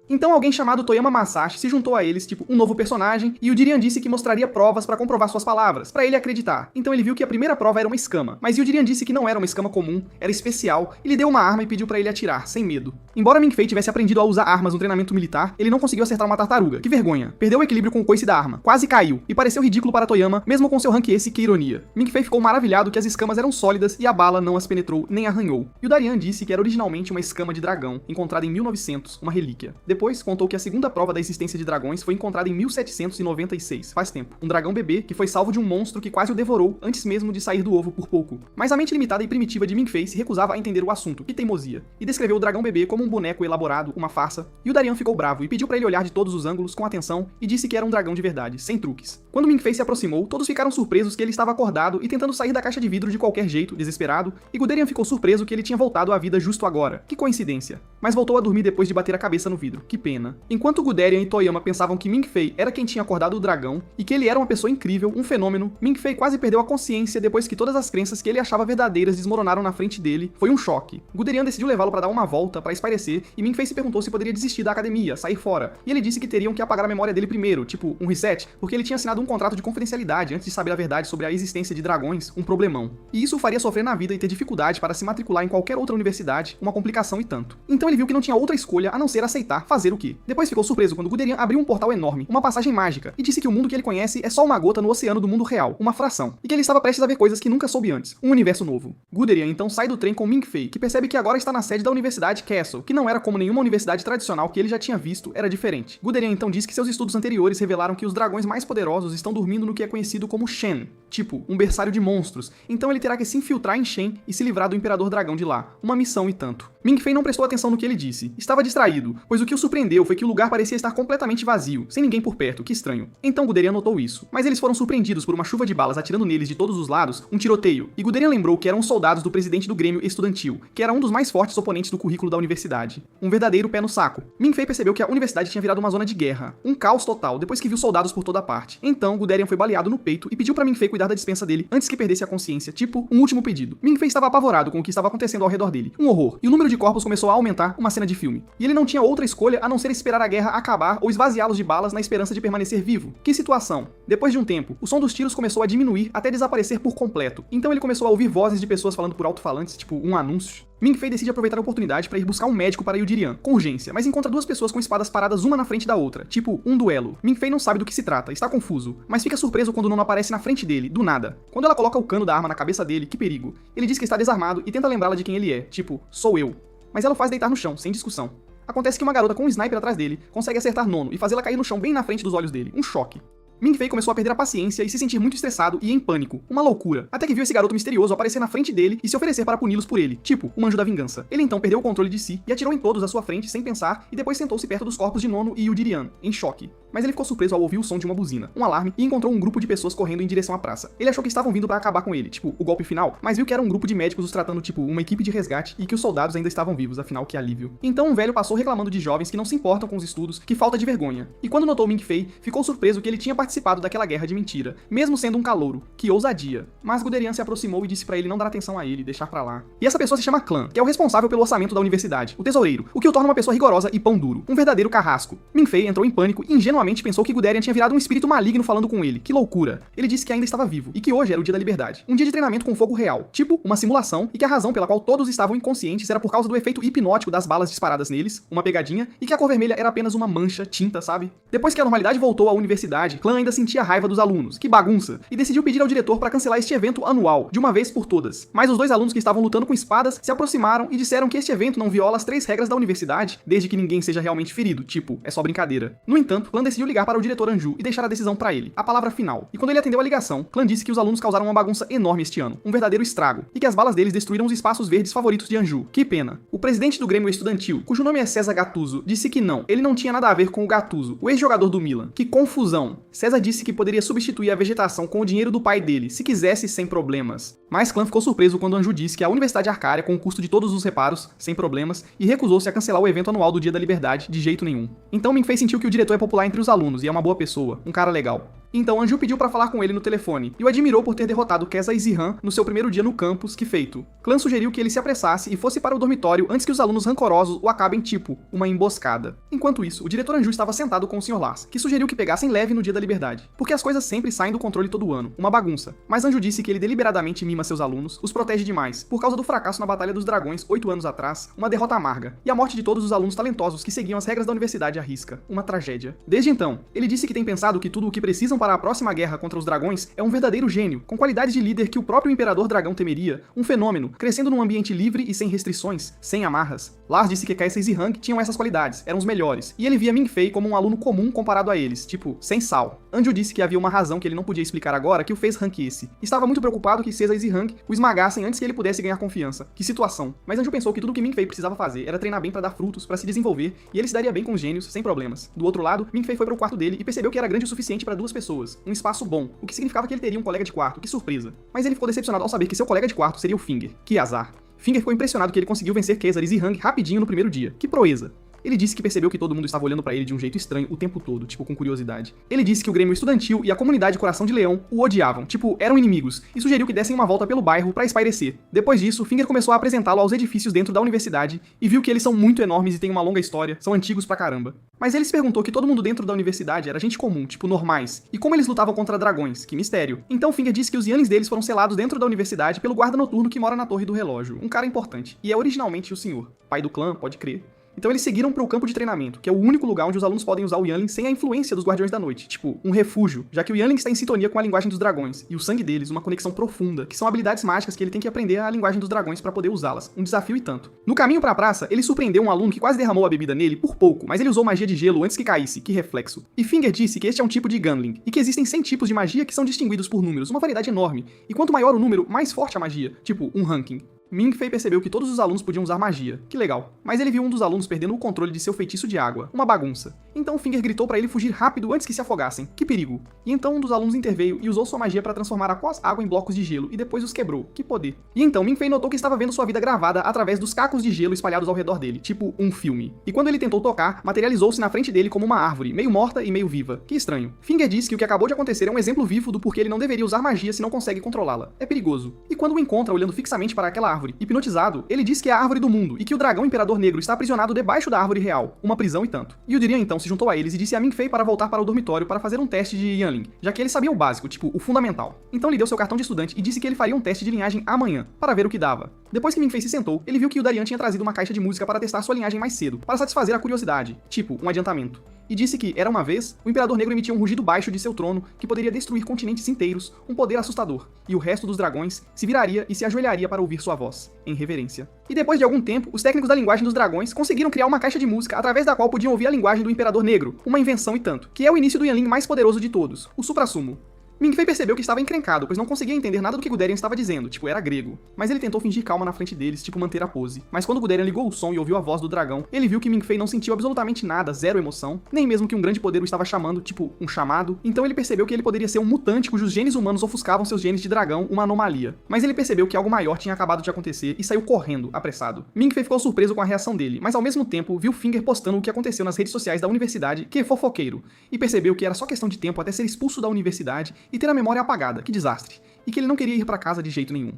Então alguém chamado Toyama Masashi se juntou a eles, tipo um novo personagem, e Yudirian disse que mostraria provas para comprovar suas palavras, para ele acreditar. Então ele viu que a primeira prova era uma escama, mas Yudirian disse que não era uma escama comum, era especial, e lhe deu uma arma e pediu para ele atirar, sem medo. Embora Ming-Fei tivesse aprendido a usar armas no treinamento militar, ele não conseguiu acertar uma tartaruga, que vergonha. Perdeu o equilíbrio com o coice da arma, quase caiu, e pareceu ridículo para Toyama, mesmo com seu rank esse, que ironia. Ming-Fei ficou maravilhado que as escamas eram sólidas e a bala não as penetrou nem arranhou. Yudarian disse que era originalmente uma escama de dragão, encontrada em 1900, uma relíquia. Depois depois, contou que a segunda prova da existência de dragões foi encontrada em 1796, faz tempo. Um dragão bebê que foi salvo de um monstro que quase o devorou antes mesmo de sair do ovo por pouco. Mas a mente limitada e primitiva de Ming-Fei se recusava a entender o assunto, que teimosia, e descreveu o dragão bebê como um boneco elaborado, uma farsa, e o Darian ficou bravo e pediu pra ele olhar de todos os ângulos com atenção e disse que era um dragão de verdade, sem truques. Quando Ming-Fei se aproximou, todos ficaram surpresos que ele estava acordado e tentando sair da caixa de vidro de qualquer jeito, desesperado, e Guderian ficou surpreso que ele tinha voltado à vida justo agora. Que coincidência. Mas voltou a dormir depois de bater a cabeça no vidro. Que pena. Enquanto Guderian e Toyama pensavam que Ming-Fei era quem tinha acordado o dragão e que ele era uma pessoa incrível, um fenômeno, Ming-Fei quase perdeu a consciência depois que todas as crenças que ele achava verdadeiras desmoronaram na frente dele. Foi um choque. Guderian decidiu levá-lo para dar uma volta, para espairecer, e Ming-Fei se perguntou se poderia desistir da academia, sair fora. E ele disse que teriam que apagar a memória dele primeiro, tipo um reset, porque ele tinha assinado um contrato de confidencialidade antes de saber a verdade sobre a existência de dragões, um problemão. E isso o faria sofrer na vida e ter dificuldade para se matricular em qualquer outra universidade, uma complicação e tanto. Então ele viu que não tinha outra escolha a não ser aceitar fazer o quê? Depois ficou surpreso quando Guderian abriu um portal enorme, uma passagem mágica, e disse que o mundo que ele conhece é só uma gota no oceano do mundo real, uma fração, e que ele estava prestes a ver coisas que nunca soube antes, um universo novo. Guderian então sai do trem com Ming-Fei, que percebe que agora está na sede da Universidade Castle, que não era como nenhuma universidade tradicional que ele já tinha visto, era diferente. Guderian então diz que seus estudos anteriores revelaram que os dragões mais poderosos estão dormindo no que é conhecido como Shen, tipo, um berçário de monstros, então ele terá que se infiltrar em Shen e se livrar do Imperador Dragão de lá, uma missão e tanto. Ming-Fei não prestou atenção no que ele disse, estava distraído, pois o que o surpreendeu foi que o lugar parecia estar completamente vazio, sem ninguém por perto, que estranho. Então Guderian notou isso, mas eles foram surpreendidos por uma chuva de balas atirando neles de todos os lados, um tiroteio, e Guderian lembrou que eram soldados do presidente do Grêmio Estudantil, que era um dos mais fortes oponentes do currículo da universidade. Um verdadeiro pé no saco. Ming-Fei percebeu que a universidade tinha virado uma zona de guerra, um caos total, depois que viu soldados por toda parte. Então Guderian foi baleado no peito e pediu pra Ming-Fei cuidar da dispensa dele antes que perdesse a consciência, tipo, um último pedido. Ming-Fei estava apavorado com o que estava acontecendo ao redor dele, um horror, e o número de corpos começou a aumentar, uma cena de filme. E ele não tinha outra escolha a não ser esperar a guerra acabar ou esvaziá-los de balas na esperança de permanecer vivo. Que situação! Depois de um tempo, o som dos tiros começou a diminuir até desaparecer por completo. Então ele começou a ouvir vozes de pessoas falando por alto-falantes, tipo um anúncio. Ming-Fei decide aproveitar a oportunidade para ir buscar um médico para Yudirian, com urgência, mas encontra duas pessoas com espadas paradas uma na frente da outra, tipo um duelo. Ming-Fei não sabe do que se trata, está confuso, mas fica surpreso quando o Nono aparece na frente dele, do nada. Quando ela coloca o cano da arma na cabeça dele, que perigo. Ele diz que está desarmado e tenta lembrá-la de quem ele é, tipo, sou eu. Mas ela o faz deitar no chão, sem discussão. Acontece que uma garota com um sniper atrás dele consegue acertar Nono e fazê-la cair no chão bem na frente dos olhos dele, um choque. Ming-Fei começou a perder a paciência e se sentir muito estressado e em pânico. Uma loucura. Até que viu esse garoto misterioso aparecer na frente dele e se oferecer para puni-los por ele. Tipo, um anjo da vingança. Ele então perdeu o controle de si e atirou em todos à sua frente sem pensar e depois sentou-se perto dos corpos de Nono e Yudirian, em choque. Mas ele ficou surpreso ao ouvir o som de uma buzina, um alarme, e encontrou um grupo de pessoas correndo em direção à praça. Ele achou que estavam vindo para acabar com ele, tipo, o golpe final, mas viu que era um grupo de médicos os tratando tipo uma equipe de resgate e que os soldados ainda estavam vivos, afinal que alívio. Então um velho passou reclamando de jovens que não se importam com os estudos, que falta de vergonha. E quando notou Ming-Fei, ficou surpreso que ele tinha participado daquela guerra de mentira, mesmo sendo um calouro. Que ousadia. Mas Guderian se aproximou e disse pra ele não dar atenção a ele, deixar pra lá. E essa pessoa se chama Clan, que é o responsável pelo orçamento da universidade, o tesoureiro, o que o torna uma pessoa rigorosa e pão duro, um verdadeiro carrasco. Ming-Fei entrou em pânico e ingenuamente pensou que Guderian tinha virado um espírito maligno falando com ele. Que loucura. Ele disse que ainda estava vivo e que hoje era o dia da liberdade. Um dia de treinamento com fogo real, tipo uma simulação, e que a razão pela qual todos estavam inconscientes era por causa do efeito hipnótico das balas disparadas neles, uma pegadinha, e que a cor vermelha era apenas uma mancha, tinta, sabe? Depois que a normalidade voltou à universidade, Clan ainda sentia raiva dos alunos. Que bagunça. E decidiu pedir ao diretor para cancelar este evento anual, de uma vez por todas. Mas os dois alunos que estavam lutando com espadas se aproximaram e disseram que este evento não viola as 3 regras da universidade, desde que ninguém seja realmente ferido, tipo, é só brincadeira. No entanto, Clan decidiu ligar para o diretor Anju e deixar a decisão para ele, a palavra final. E quando ele atendeu a ligação, Clan disse que os alunos causaram uma bagunça enorme este ano, um verdadeiro estrago, e que as balas deles destruíram os espaços verdes favoritos de Anju. Que pena. O presidente do Grêmio Estudantil, cujo nome é César Gattuso, disse que não, ele não tinha nada a ver com o Gattuso, o ex-jogador do Milan. Que confusão. César disse que poderia substituir a vegetação com o dinheiro do pai dele, se quisesse sem problemas. Mas Clan ficou surpreso quando Anju disse que a Universidade Arcária, com o custo de todos os reparos, sem problemas, e recusou-se a cancelar o evento anual do Dia da Liberdade de jeito nenhum. Então Ming-Fei sentiu que o diretor é popular entre os alunos e é uma boa pessoa, um cara legal. Então Anju pediu pra falar com ele no telefone, e o admirou por ter derrotado Keza e Zihan no seu primeiro dia no campus, que feito. Clan sugeriu que ele se apressasse e fosse para o dormitório antes que os alunos rancorosos o acabem tipo, uma emboscada. Enquanto isso, o diretor Anju estava sentado com o Sr. Lars, que sugeriu que pegassem leve no Dia da Liberdade, porque as coisas sempre saem do controle todo ano, uma bagunça. Mas Anju disse que ele deliberadamente mima seus alunos, os protege demais, por causa do fracasso na Batalha dos Dragões 8 anos atrás, uma derrota amarga, e a morte de todos os alunos talentosos que seguiam as regras da universidade à risca, uma tragédia. Desde então, ele disse que tem pensado que tudo o que precisam para para a próxima guerra contra os dragões é um verdadeiro gênio, com qualidades de líder que o próprio Imperador Dragão temeria, um fenômeno, crescendo num ambiente livre e sem restrições, sem amarras. Lars disse que Cassius e Hank tinham essas qualidades, eram os melhores, e ele via Ming Fei como um aluno comum comparado a eles, tipo, sem sal. Anju disse que havia uma razão que ele não podia explicar agora que o fez Hank esse. Estava muito preocupado que Caesar e Hank o esmagassem antes que ele pudesse ganhar confiança. Que situação. Mas Anju pensou que tudo que Ming Fei precisava fazer era treinar bem para dar frutos, para se desenvolver, e ele se daria bem com os gênios, sem problemas. Do outro lado, Ming Fei foi pro quarto dele e percebeu que era grande o suficiente para 2 pessoas, um espaço bom, o que significava que ele teria um colega de quarto, que surpresa. Mas ele ficou decepcionado ao saber que seu colega de quarto seria o Finger. Que azar. Finger ficou impressionado que ele conseguiu vencer Caesar e Hank rapidinho no primeiro dia. Que proeza. Ele disse que percebeu que todo mundo estava olhando pra ele de um jeito estranho o tempo todo, tipo, com curiosidade. Ele disse que o Grêmio Estudantil e a comunidade Coração de Leão o odiavam, tipo, eram inimigos, e sugeriu que dessem uma volta pelo bairro pra espairecer. Depois disso, Finger começou a apresentá-lo aos edifícios dentro da universidade e viu que eles são muito enormes e têm uma longa história, são antigos pra caramba. Mas ele se perguntou que todo mundo dentro da universidade era gente comum, tipo, normais, e como eles lutavam contra dragões, que mistério. Então Finger disse que os Younglings deles foram selados dentro da universidade pelo guarda noturno que mora na Torre do Relógio, um cara importante, e é originalmente o senhor, pai do clã, pode crer. Então eles seguiram para o campo de treinamento, que é o único lugar onde os alunos podem usar o Youngling sem a influência dos Guardiões da Noite, tipo, um refúgio, já que o Youngling está em sintonia com a linguagem dos dragões, e o sangue deles uma conexão profunda, que são habilidades mágicas que ele tem que aprender a linguagem dos dragões para poder usá-las, um desafio e tanto. No caminho para a praça, ele surpreendeu um aluno que quase derramou a bebida nele por pouco, mas ele usou magia de gelo antes que caísse, que reflexo. E Finger disse que este é um tipo de Gunling, e que existem 100 tipos de magia que são distinguidos por números, uma variedade enorme, e quanto maior o número, mais forte a magia, tipo, um ranking. Ming Fei percebeu que todos os alunos podiam usar magia, que legal, mas ele viu um dos alunos perdendo o controle de seu feitiço de água, uma bagunça. Então Finger gritou pra ele fugir rápido antes que se afogassem, que perigo. E então um dos alunos interveio e usou sua magia para transformar aquosa água em blocos de gelo e depois os quebrou, que poder. E então Ming Fei notou que estava vendo sua vida gravada através dos cacos de gelo espalhados ao redor dele, tipo um filme. E quando ele tentou tocar, materializou-se na frente dele como uma árvore, meio morta e meio viva, que estranho. Finger disse que o que acabou de acontecer é um exemplo vivo do porquê ele não deveria usar magia se não consegue controlá-la, é perigoso. E quando o encontra olhando fixamente para aquela árvore, hipnotizado, ele diz que é a árvore do mundo e que o dragão Imperador Negro está aprisionado debaixo da árvore real, uma prisão e tanto. E o Dirian então se juntou a eles e disse a Ming Fei para voltar para o dormitório para fazer um teste de Youngling, já que ele sabia o básico, tipo, o fundamental. Então lhe deu seu cartão de estudante e disse que ele faria um teste de linhagem amanhã, para ver o que dava. Depois que Ming Fei se sentou, ele viu que o Darian tinha trazido uma caixa de música para testar sua linhagem mais cedo, para satisfazer a curiosidade, tipo, um adiantamento. E disse que, era uma vez, o Imperador Negro emitia um rugido baixo de seu trono que poderia destruir continentes inteiros, um poder assustador, e o resto dos dragões se viraria e se ajoelharia para ouvir sua voz, em reverência. E depois de algum tempo, os técnicos da linguagem dos dragões conseguiram criar uma caixa de música através da qual podiam ouvir a linguagem do Imperador Negro, uma invenção e tanto, que é o início do Youngling mais poderoso de todos, o Suprassumo. Ming Fei percebeu que estava encrencado, pois não conseguia entender nada do que Guderian estava dizendo, tipo, era grego. Mas ele tentou fingir calma na frente deles, tipo, manter a pose. Mas quando Guderian ligou o som e ouviu a voz do dragão, ele viu que Ming Fei não sentiu absolutamente nada, zero emoção, nem mesmo que um grande poder o estava chamando, tipo, um chamado. Então ele percebeu que ele poderia ser um mutante cujos genes humanos ofuscavam seus genes de dragão, uma anomalia. Mas ele percebeu que algo maior tinha acabado de acontecer e saiu correndo, apressado. Ming Fei ficou surpreso com a reação dele, mas ao mesmo tempo viu Finger postando o que aconteceu nas redes sociais da universidade, que é fofoqueiro, e percebeu que era só questão de tempo até ser expulso da universidade e ter a memória apagada. Que desastre, e que ele não queria ir pra casa de jeito nenhum.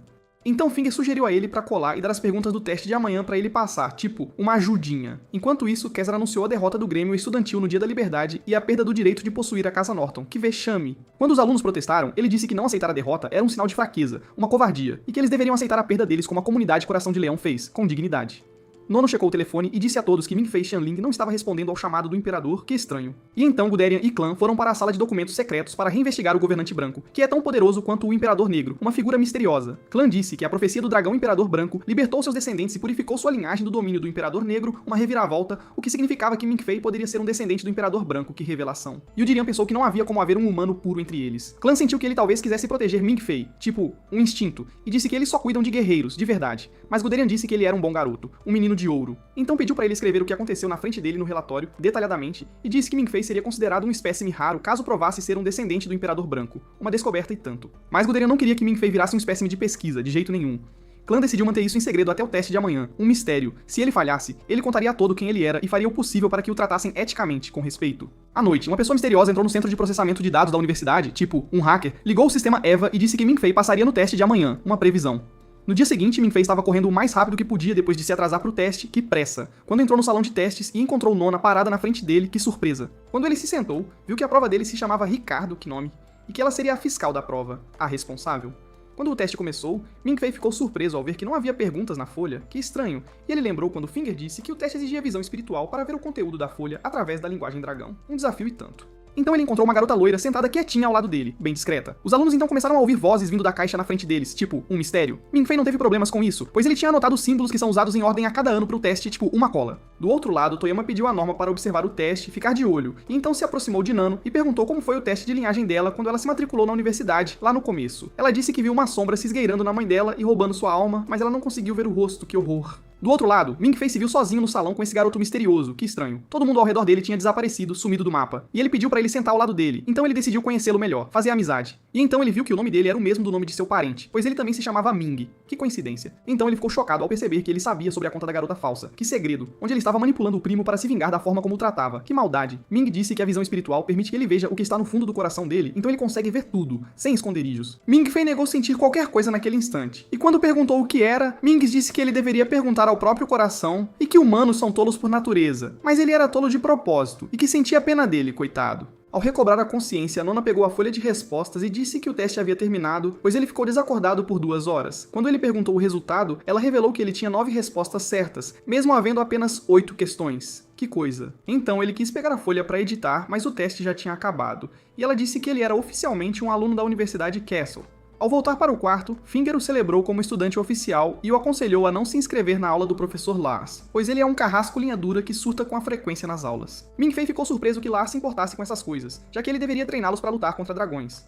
Então Finger sugeriu a ele pra colar e dar as perguntas do teste de amanhã pra ele passar, tipo, uma ajudinha. Enquanto isso, Caesar anunciou a derrota do Grêmio Estudantil no Dia da Liberdade e a perda do direito de possuir a Casa Norton, que vexame. Quando os alunos protestaram, ele disse que não aceitar a derrota era um sinal de fraqueza, uma covardia, e que eles deveriam aceitar a perda deles como a comunidade Coração de Leão fez, com dignidade. Nono checou o telefone e disse a todos que Ming Fei Xianling não estava respondendo ao chamado do Imperador, que estranho. E então Guderian e Clã foram para a sala de documentos secretos para reinvestigar o governante branco, que é tão poderoso quanto o Imperador Negro, uma figura misteriosa. Clã disse que a profecia do dragão Imperador Branco libertou seus descendentes e purificou sua linhagem do domínio do Imperador Negro, uma reviravolta, o que significava que Ming Fei poderia ser um descendente do Imperador Branco, que revelação. E o Dirian pensou que não havia como haver um humano puro entre eles. Clã sentiu que ele talvez quisesse proteger Ming Fei, tipo, um instinto, e disse que eles só cuidam de guerreiros, de verdade. Mas Guderian disse que ele era um bom garoto, um menino de ouro. Então pediu para ele escrever o que aconteceu na frente dele no relatório, detalhadamente, e disse que Ming Fei seria considerado um espécime raro caso provasse ser um descendente do Imperador Branco, uma descoberta e tanto. Mas Guderian não queria que Ming Fei virasse um espécime de pesquisa, de jeito nenhum. Clã decidiu manter isso em segredo até o teste de amanhã, um mistério. Se ele falhasse, ele contaria a todo quem ele era e faria o possível para que o tratassem eticamente, com respeito. À noite, uma pessoa misteriosa entrou no centro de processamento de dados da universidade, tipo, um hacker, ligou o sistema EVA e disse que Ming Fei passaria no teste de amanhã, uma previsão. No dia seguinte, Ming Fei estava correndo o mais rápido que podia depois de se atrasar para o teste, que pressa, quando entrou no salão de testes e encontrou Nona parada na frente dele, que surpresa. Quando ele se sentou, viu que a prova dele se chamava Ricardo, que nome, e que ela seria a fiscal da prova, a responsável. Quando o teste começou, Ming Fei ficou surpreso ao ver que não havia perguntas na folha, que estranho, e ele lembrou quando Finger disse que o teste exigia visão espiritual para ver o conteúdo da folha através da linguagem dragão, um desafio e tanto. Então ele encontrou uma garota loira sentada quietinha ao lado dele, bem discreta. Os alunos então começaram a ouvir vozes vindo da caixa na frente deles, tipo, um mistério. Ming Fei não teve problemas com isso, pois ele tinha anotado os símbolos que são usados em ordem a cada ano pro teste, tipo uma cola. Do outro lado, Toyama pediu a Norma para observar o teste e ficar de olho, e então se aproximou de Nano e perguntou como foi o teste de linhagem dela quando ela se matriculou na universidade, lá no começo. Ela disse que viu uma sombra se esgueirando na mãe dela e roubando sua alma, mas ela não conseguiu ver o rosto, que horror. Do outro lado, Ming Fei se viu sozinho no salão com esse garoto misterioso, que estranho. Todo mundo ao redor dele tinha desaparecido, sumido do mapa. E ele pediu pra ele sentar ao lado dele, então ele decidiu conhecê-lo melhor, fazer amizade. E então ele viu que o nome dele era o mesmo do nome de seu parente, pois ele também se chamava Ming. Que coincidência. Então ele ficou chocado ao perceber que ele sabia sobre a conta da garota falsa. Que segredo. Onde ele estava manipulando o primo para se vingar da forma como o tratava. Que maldade. Ming disse que a visão espiritual permite que ele veja o que está no fundo do coração dele, então ele consegue ver tudo, sem esconderijos. Ming Fei negou sentir qualquer coisa naquele instante. E quando perguntou o que era, Ming disse que ele deveria perguntar ao próprio coração e que humanos são tolos por natureza, mas ele era tolo de propósito e que sentia pena dele, coitado. Ao recobrar a consciência, Nona pegou a folha de respostas e disse que o teste havia terminado, pois ele ficou desacordado por 2 horas. Quando ele perguntou o resultado, ela revelou que ele tinha 9 respostas certas, mesmo havendo apenas 8 questões. Que coisa. Então ele quis pegar a folha para editar, mas o teste já tinha acabado, e ela disse que ele era oficialmente um aluno da Universidade Castle. Ao voltar para o quarto, Finger o celebrou como estudante oficial e o aconselhou a não se inscrever na aula do professor Lars, pois ele é um carrasco linha dura que surta com a frequência nas aulas. Ming Fei ficou surpreso que Lars se importasse com essas coisas, já que ele deveria treiná-los para lutar contra dragões.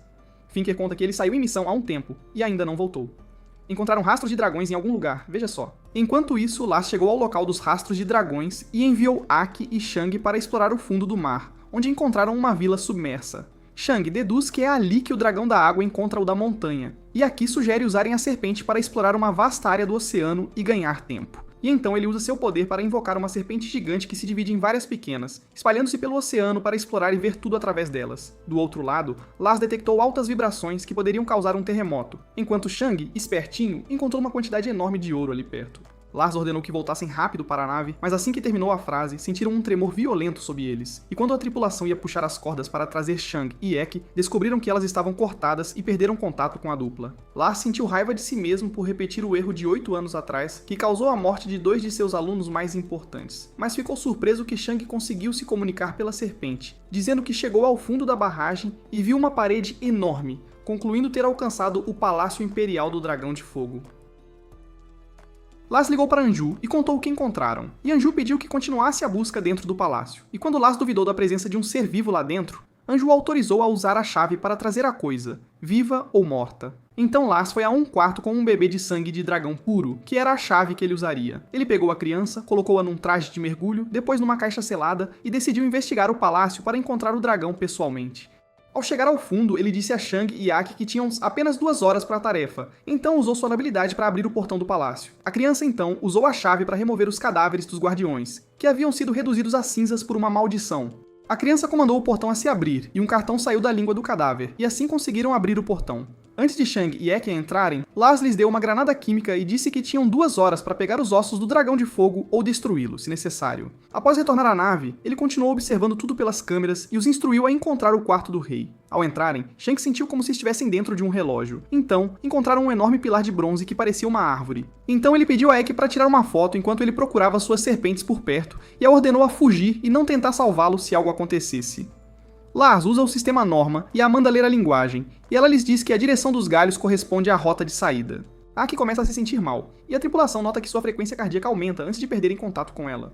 Finger conta que ele saiu em missão há um tempo e ainda não voltou. Encontraram rastros de dragões em algum lugar, veja só. Enquanto isso, Lars chegou ao local dos rastros de dragões e enviou Aki e Shang para explorar o fundo do mar, onde encontraram uma vila submersa. Shang deduz que é ali que o dragão da água encontra o da montanha, e aqui sugere usarem a serpente para explorar uma vasta área do oceano e ganhar tempo. E então ele usa seu poder para invocar uma serpente gigante que se divide em várias pequenas, espalhando-se pelo oceano para explorar e ver tudo através delas. Do outro lado, Lars detectou altas vibrações que poderiam causar um terremoto, enquanto Shang, espertinho, encontrou uma quantidade enorme de ouro ali perto. Lars ordenou que voltassem rápido para a nave, mas assim que terminou a frase, sentiram um tremor violento sob eles. E quando a tripulação ia puxar as cordas para trazer Shang e Ek, descobriram que elas estavam cortadas e perderam contato com a dupla. Lars sentiu raiva de si mesmo por repetir o erro de 8 anos atrás, que causou a morte de 2 de seus alunos mais importantes. Mas ficou surpreso que Shang conseguiu se comunicar pela serpente, dizendo que chegou ao fundo da barragem e viu uma parede enorme, concluindo ter alcançado o Palácio Imperial do Dragão de Fogo. Lars ligou para Anju e contou o que encontraram, e Anju pediu que continuasse a busca dentro do palácio. E quando Lars duvidou da presença de um ser vivo lá dentro, Anju o autorizou a usar a chave para trazer a coisa, viva ou morta. Então Lars foi a um quarto com um bebê de sangue de dragão puro, que era a chave que ele usaria. Ele pegou a criança, colocou-a num traje de mergulho, depois numa caixa selada e decidiu investigar o palácio para encontrar o dragão pessoalmente. Ao chegar ao fundo, ele disse a Shang e Aki que tinham apenas 2 horas para a tarefa, então usou sua habilidade para abrir o portão do palácio. A criança então usou a chave para remover os cadáveres dos guardiões, que haviam sido reduzidos a cinzas por uma maldição. A criança comandou o portão a se abrir, e um cartão saiu da língua do cadáver, e assim conseguiram abrir o portão. Antes de Shang e Ek entrarem, Lars lhes deu uma granada química e disse que tinham 2 horas para pegar os ossos do dragão de fogo ou destruí-lo, se necessário. Após retornar à nave, ele continuou observando tudo pelas câmeras e os instruiu a encontrar o quarto do rei. Ao entrarem, Shang sentiu como se estivessem dentro de um relógio. Então, encontraram um enorme pilar de bronze que parecia uma árvore. Então ele pediu a Ek para tirar uma foto enquanto ele procurava suas serpentes por perto e a ordenou a fugir e não tentar salvá-lo se algo acontecesse. Lars usa o sistema Norma e a manda ler a linguagem, e ela lhes diz que a direção dos galhos corresponde à rota de saída. Aki começa a se sentir mal, e a tripulação nota que sua frequência cardíaca aumenta antes de perderem contato com ela.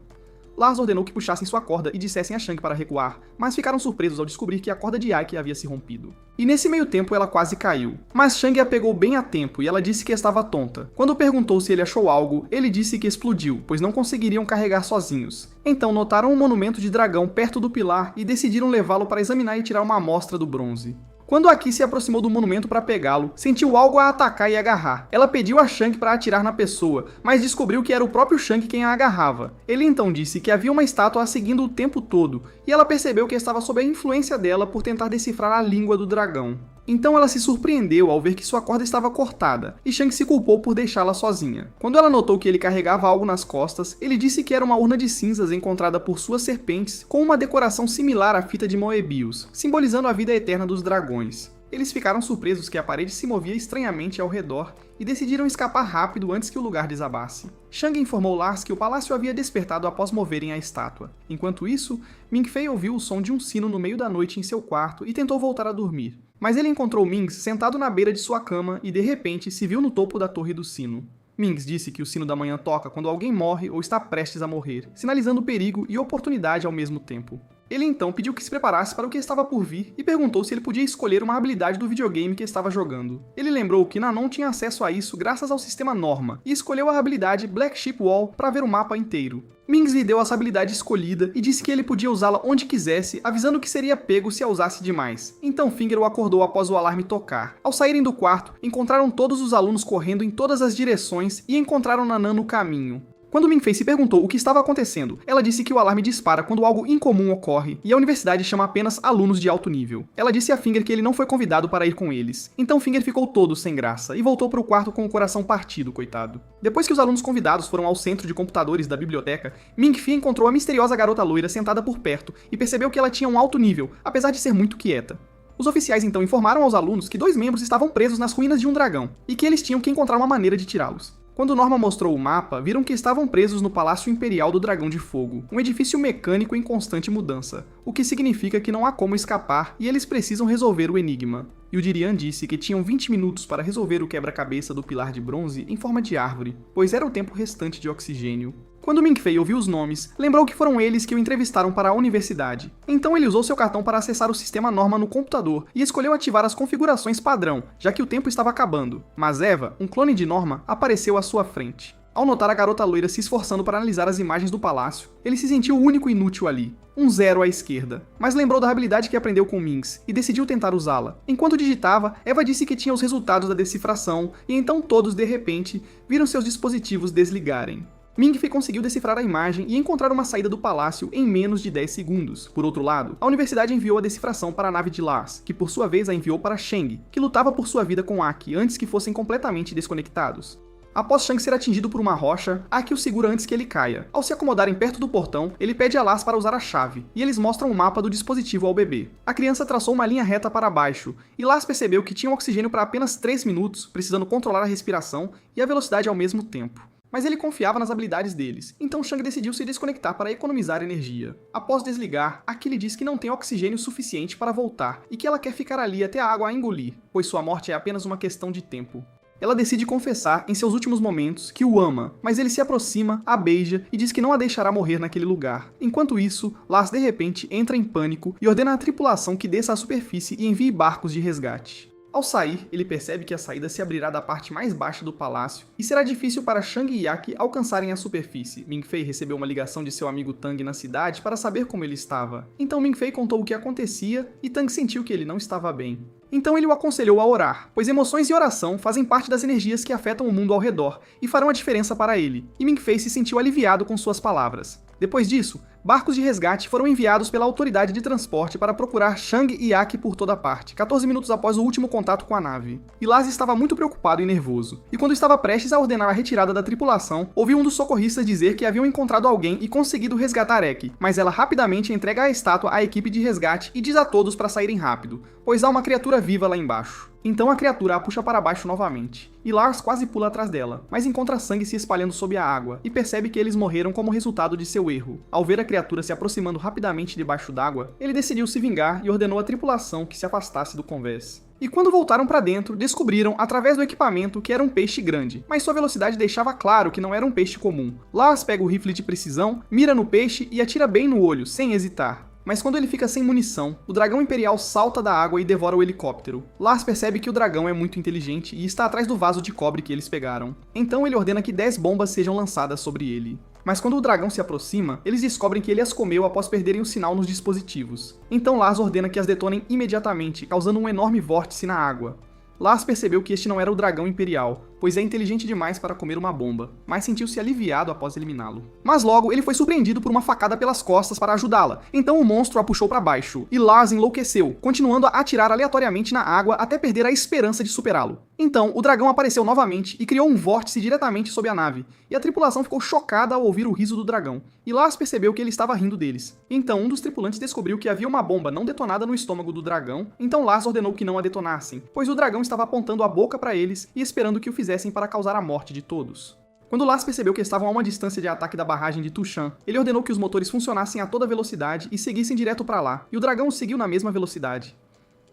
Lars ordenou que puxassem sua corda e dissessem a Shang para recuar, mas ficaram surpresos ao descobrir que a corda de Aki havia se rompido. E nesse meio tempo ela quase caiu, mas Shang a pegou bem a tempo e ela disse que estava tonta. Quando perguntou se ele achou algo, ele disse que explodiu, pois não conseguiriam carregar sozinhos. Então notaram um monumento de dragão perto do pilar e decidiram levá-lo para examinar e tirar uma amostra do bronze. Quando Aki se aproximou do monumento para pegá-lo, sentiu algo a atacar e agarrar. Ela pediu a Shang para atirar na pessoa, mas descobriu que era o próprio Shang quem a agarrava. Ele então disse que havia uma estátua a seguindo o tempo todo, e ela percebeu que estava sob a influência dela por tentar decifrar a língua do dragão. Então ela se surpreendeu ao ver que sua corda estava cortada, e Shang se culpou por deixá-la sozinha. Quando ela notou que ele carregava algo nas costas, ele disse que era uma urna de cinzas encontrada por suas serpentes, com uma decoração similar à fita de Moebius, simbolizando a vida eterna dos dragões. Eles ficaram surpresos que a parede se movia estranhamente ao redor e decidiram escapar rápido antes que o lugar desabasse. Shang informou Lars que o palácio havia despertado após moverem a estátua. Enquanto isso, Ming Fei ouviu o som de um sino no meio da noite em seu quarto e tentou voltar a dormir. Mas ele encontrou Mings sentado na beira de sua cama e de repente se viu no topo da torre do sino. Mings disse que o sino da manhã toca quando alguém morre ou está prestes a morrer, sinalizando perigo e oportunidade ao mesmo tempo. Ele então pediu que se preparasse para o que estava por vir e perguntou se ele podia escolher uma habilidade do videogame que estava jogando. Ele lembrou que Nanon tinha acesso a isso graças ao sistema Norma, e escolheu a habilidade Black Sheep Wall para ver o mapa inteiro. Mings lhe deu essa habilidade escolhida e disse que ele podia usá-la onde quisesse, avisando que seria pego se a usasse demais. Então Finger o acordou após o alarme tocar. Ao saírem do quarto, encontraram todos os alunos correndo em todas as direções e encontraram Nanan no caminho. Quando Ming Fei se perguntou o que estava acontecendo, ela disse que o alarme dispara quando algo incomum ocorre e a universidade chama apenas alunos de alto nível. Ela disse a Finger que ele não foi convidado para ir com eles. Então Finger ficou todo sem graça e voltou para o quarto com o coração partido, coitado. Depois que os alunos convidados foram ao centro de computadores da biblioteca, Ming Fei encontrou a misteriosa garota loira sentada por perto e percebeu que ela tinha um alto nível, apesar de ser muito quieta. Os oficiais então informaram aos alunos que 2 membros estavam presos nas ruínas de um dragão e que eles tinham que encontrar uma maneira de tirá-los. Quando Norma mostrou o mapa, viram que estavam presos no Palácio Imperial do Dragão de Fogo, um edifício mecânico em constante mudança, o que significa que não há como escapar e eles precisam resolver o enigma. Yudirian disse que tinham 20 minutos para resolver o quebra-cabeça do pilar de bronze em forma de árvore, pois era o tempo restante de oxigênio. Quando Ming Fei ouviu os nomes, lembrou que foram eles que o entrevistaram para a universidade. Então ele usou seu cartão para acessar o sistema Norma no computador e escolheu ativar as configurações padrão, já que o tempo estava acabando. Mas Eva, um clone de Norma, apareceu à sua frente. Ao notar a garota loira se esforçando para analisar as imagens do palácio, ele se sentiu o único inútil ali, um 0 à esquerda. Mas lembrou da habilidade que aprendeu com Mings e decidiu tentar usá-la. Enquanto digitava, Eva disse que tinha os resultados da decifração e então todos, de repente, viram seus dispositivos desligarem. Ming Fei conseguiu decifrar a imagem e encontrar uma saída do palácio em menos de 10 segundos. Por outro lado, a universidade enviou a decifração para a nave de Lars, que por sua vez a enviou para Shang, que lutava por sua vida com Aki antes que fossem completamente desconectados. Após Shang ser atingido por uma rocha, Aki o segura antes que ele caia. Ao se acomodarem perto do portão, ele pede a Lars para usar a chave, e eles mostram o mapa do dispositivo ao bebê. A criança traçou uma linha reta para baixo, e Lars percebeu que tinha oxigênio para apenas 3 minutos, precisando controlar a respiração e a velocidade ao mesmo tempo. Mas ele confiava nas habilidades deles, então Shang decidiu se desconectar para economizar energia. Após desligar, Aki lhe diz que não tem oxigênio suficiente para voltar e que ela quer ficar ali até a água a engolir, pois sua morte é apenas uma questão de tempo. Ela decide confessar em seus últimos momentos que o ama, mas ele se aproxima, a beija e diz que não a deixará morrer naquele lugar. Enquanto isso, Lars de repente entra em pânico e ordena à tripulação que desça à superfície e envie barcos de resgate. Ao sair, ele percebe que a saída se abrirá da parte mais baixa do palácio e será difícil para Shang e Aki alcançarem a superfície. Ming Fei recebeu uma ligação de seu amigo Tang na cidade para saber como ele estava. Então Ming Fei contou o que acontecia e Tang sentiu que ele não estava bem. Então ele o aconselhou a orar, pois emoções e oração fazem parte das energias que afetam o mundo ao redor e farão a diferença para ele, e Ming Fei se sentiu aliviado com suas palavras. Depois disso, barcos de resgate foram enviados pela autoridade de transporte para procurar Shang e Aki por toda parte, 14 minutos após o último contato com a nave. E Lars estava muito preocupado e nervoso, e quando estava prestes a ordenar a retirada da tripulação, ouviu um dos socorristas dizer que haviam encontrado alguém e conseguido resgatar Eki, mas ela rapidamente entrega a estátua à equipe de resgate e diz a todos para saírem rápido, pois há uma criatura viva lá embaixo. Então a criatura a puxa para baixo novamente, e Lars quase pula atrás dela, mas encontra sangue se espalhando sob a água, e percebe que eles morreram como resultado de seu erro. Ao ver a criatura se aproximando rapidamente debaixo d'água, ele decidiu se vingar e ordenou à tripulação que se afastasse do convés. E quando voltaram para dentro, descobriram, através do equipamento, que era um peixe grande, mas sua velocidade deixava claro que não era um peixe comum. Lars pega o rifle de precisão, mira no peixe e atira bem no olho, sem hesitar. Mas quando ele fica sem munição, o dragão imperial salta da água e devora o helicóptero. Lars percebe que o dragão é muito inteligente e está atrás do vaso de cobre que eles pegaram. Então ele ordena que 10 bombas sejam lançadas sobre ele. Mas quando o dragão se aproxima, eles descobrem que ele as comeu após perderem o sinal nos dispositivos. Então Lars ordena que as detonem imediatamente, causando um enorme vórtice na água. Lars percebeu que este não era o dragão imperial, pois é inteligente demais para comer uma bomba, mas sentiu-se aliviado após eliminá-lo. Mas logo, ele foi surpreendido por uma facada pelas costas para ajudá-la, então o monstro a puxou para baixo, e Lars enlouqueceu, continuando a atirar aleatoriamente na água até perder a esperança de superá-lo. Então, o dragão apareceu novamente e criou um vórtice diretamente sob a nave, e a tripulação ficou chocada ao ouvir o riso do dragão, e Lars percebeu que ele estava rindo deles. Então, um dos tripulantes descobriu que havia uma bomba não detonada no estômago do dragão, então Lars ordenou que não a detonassem, pois o dragão estava apontando a boca para eles e esperando que o fizessem para causar a morte de todos. Quando Lars percebeu que estavam a uma distância de ataque da barragem de Tushan, ele ordenou que os motores funcionassem a toda velocidade e seguissem direto para lá, e o dragão seguiu na mesma velocidade.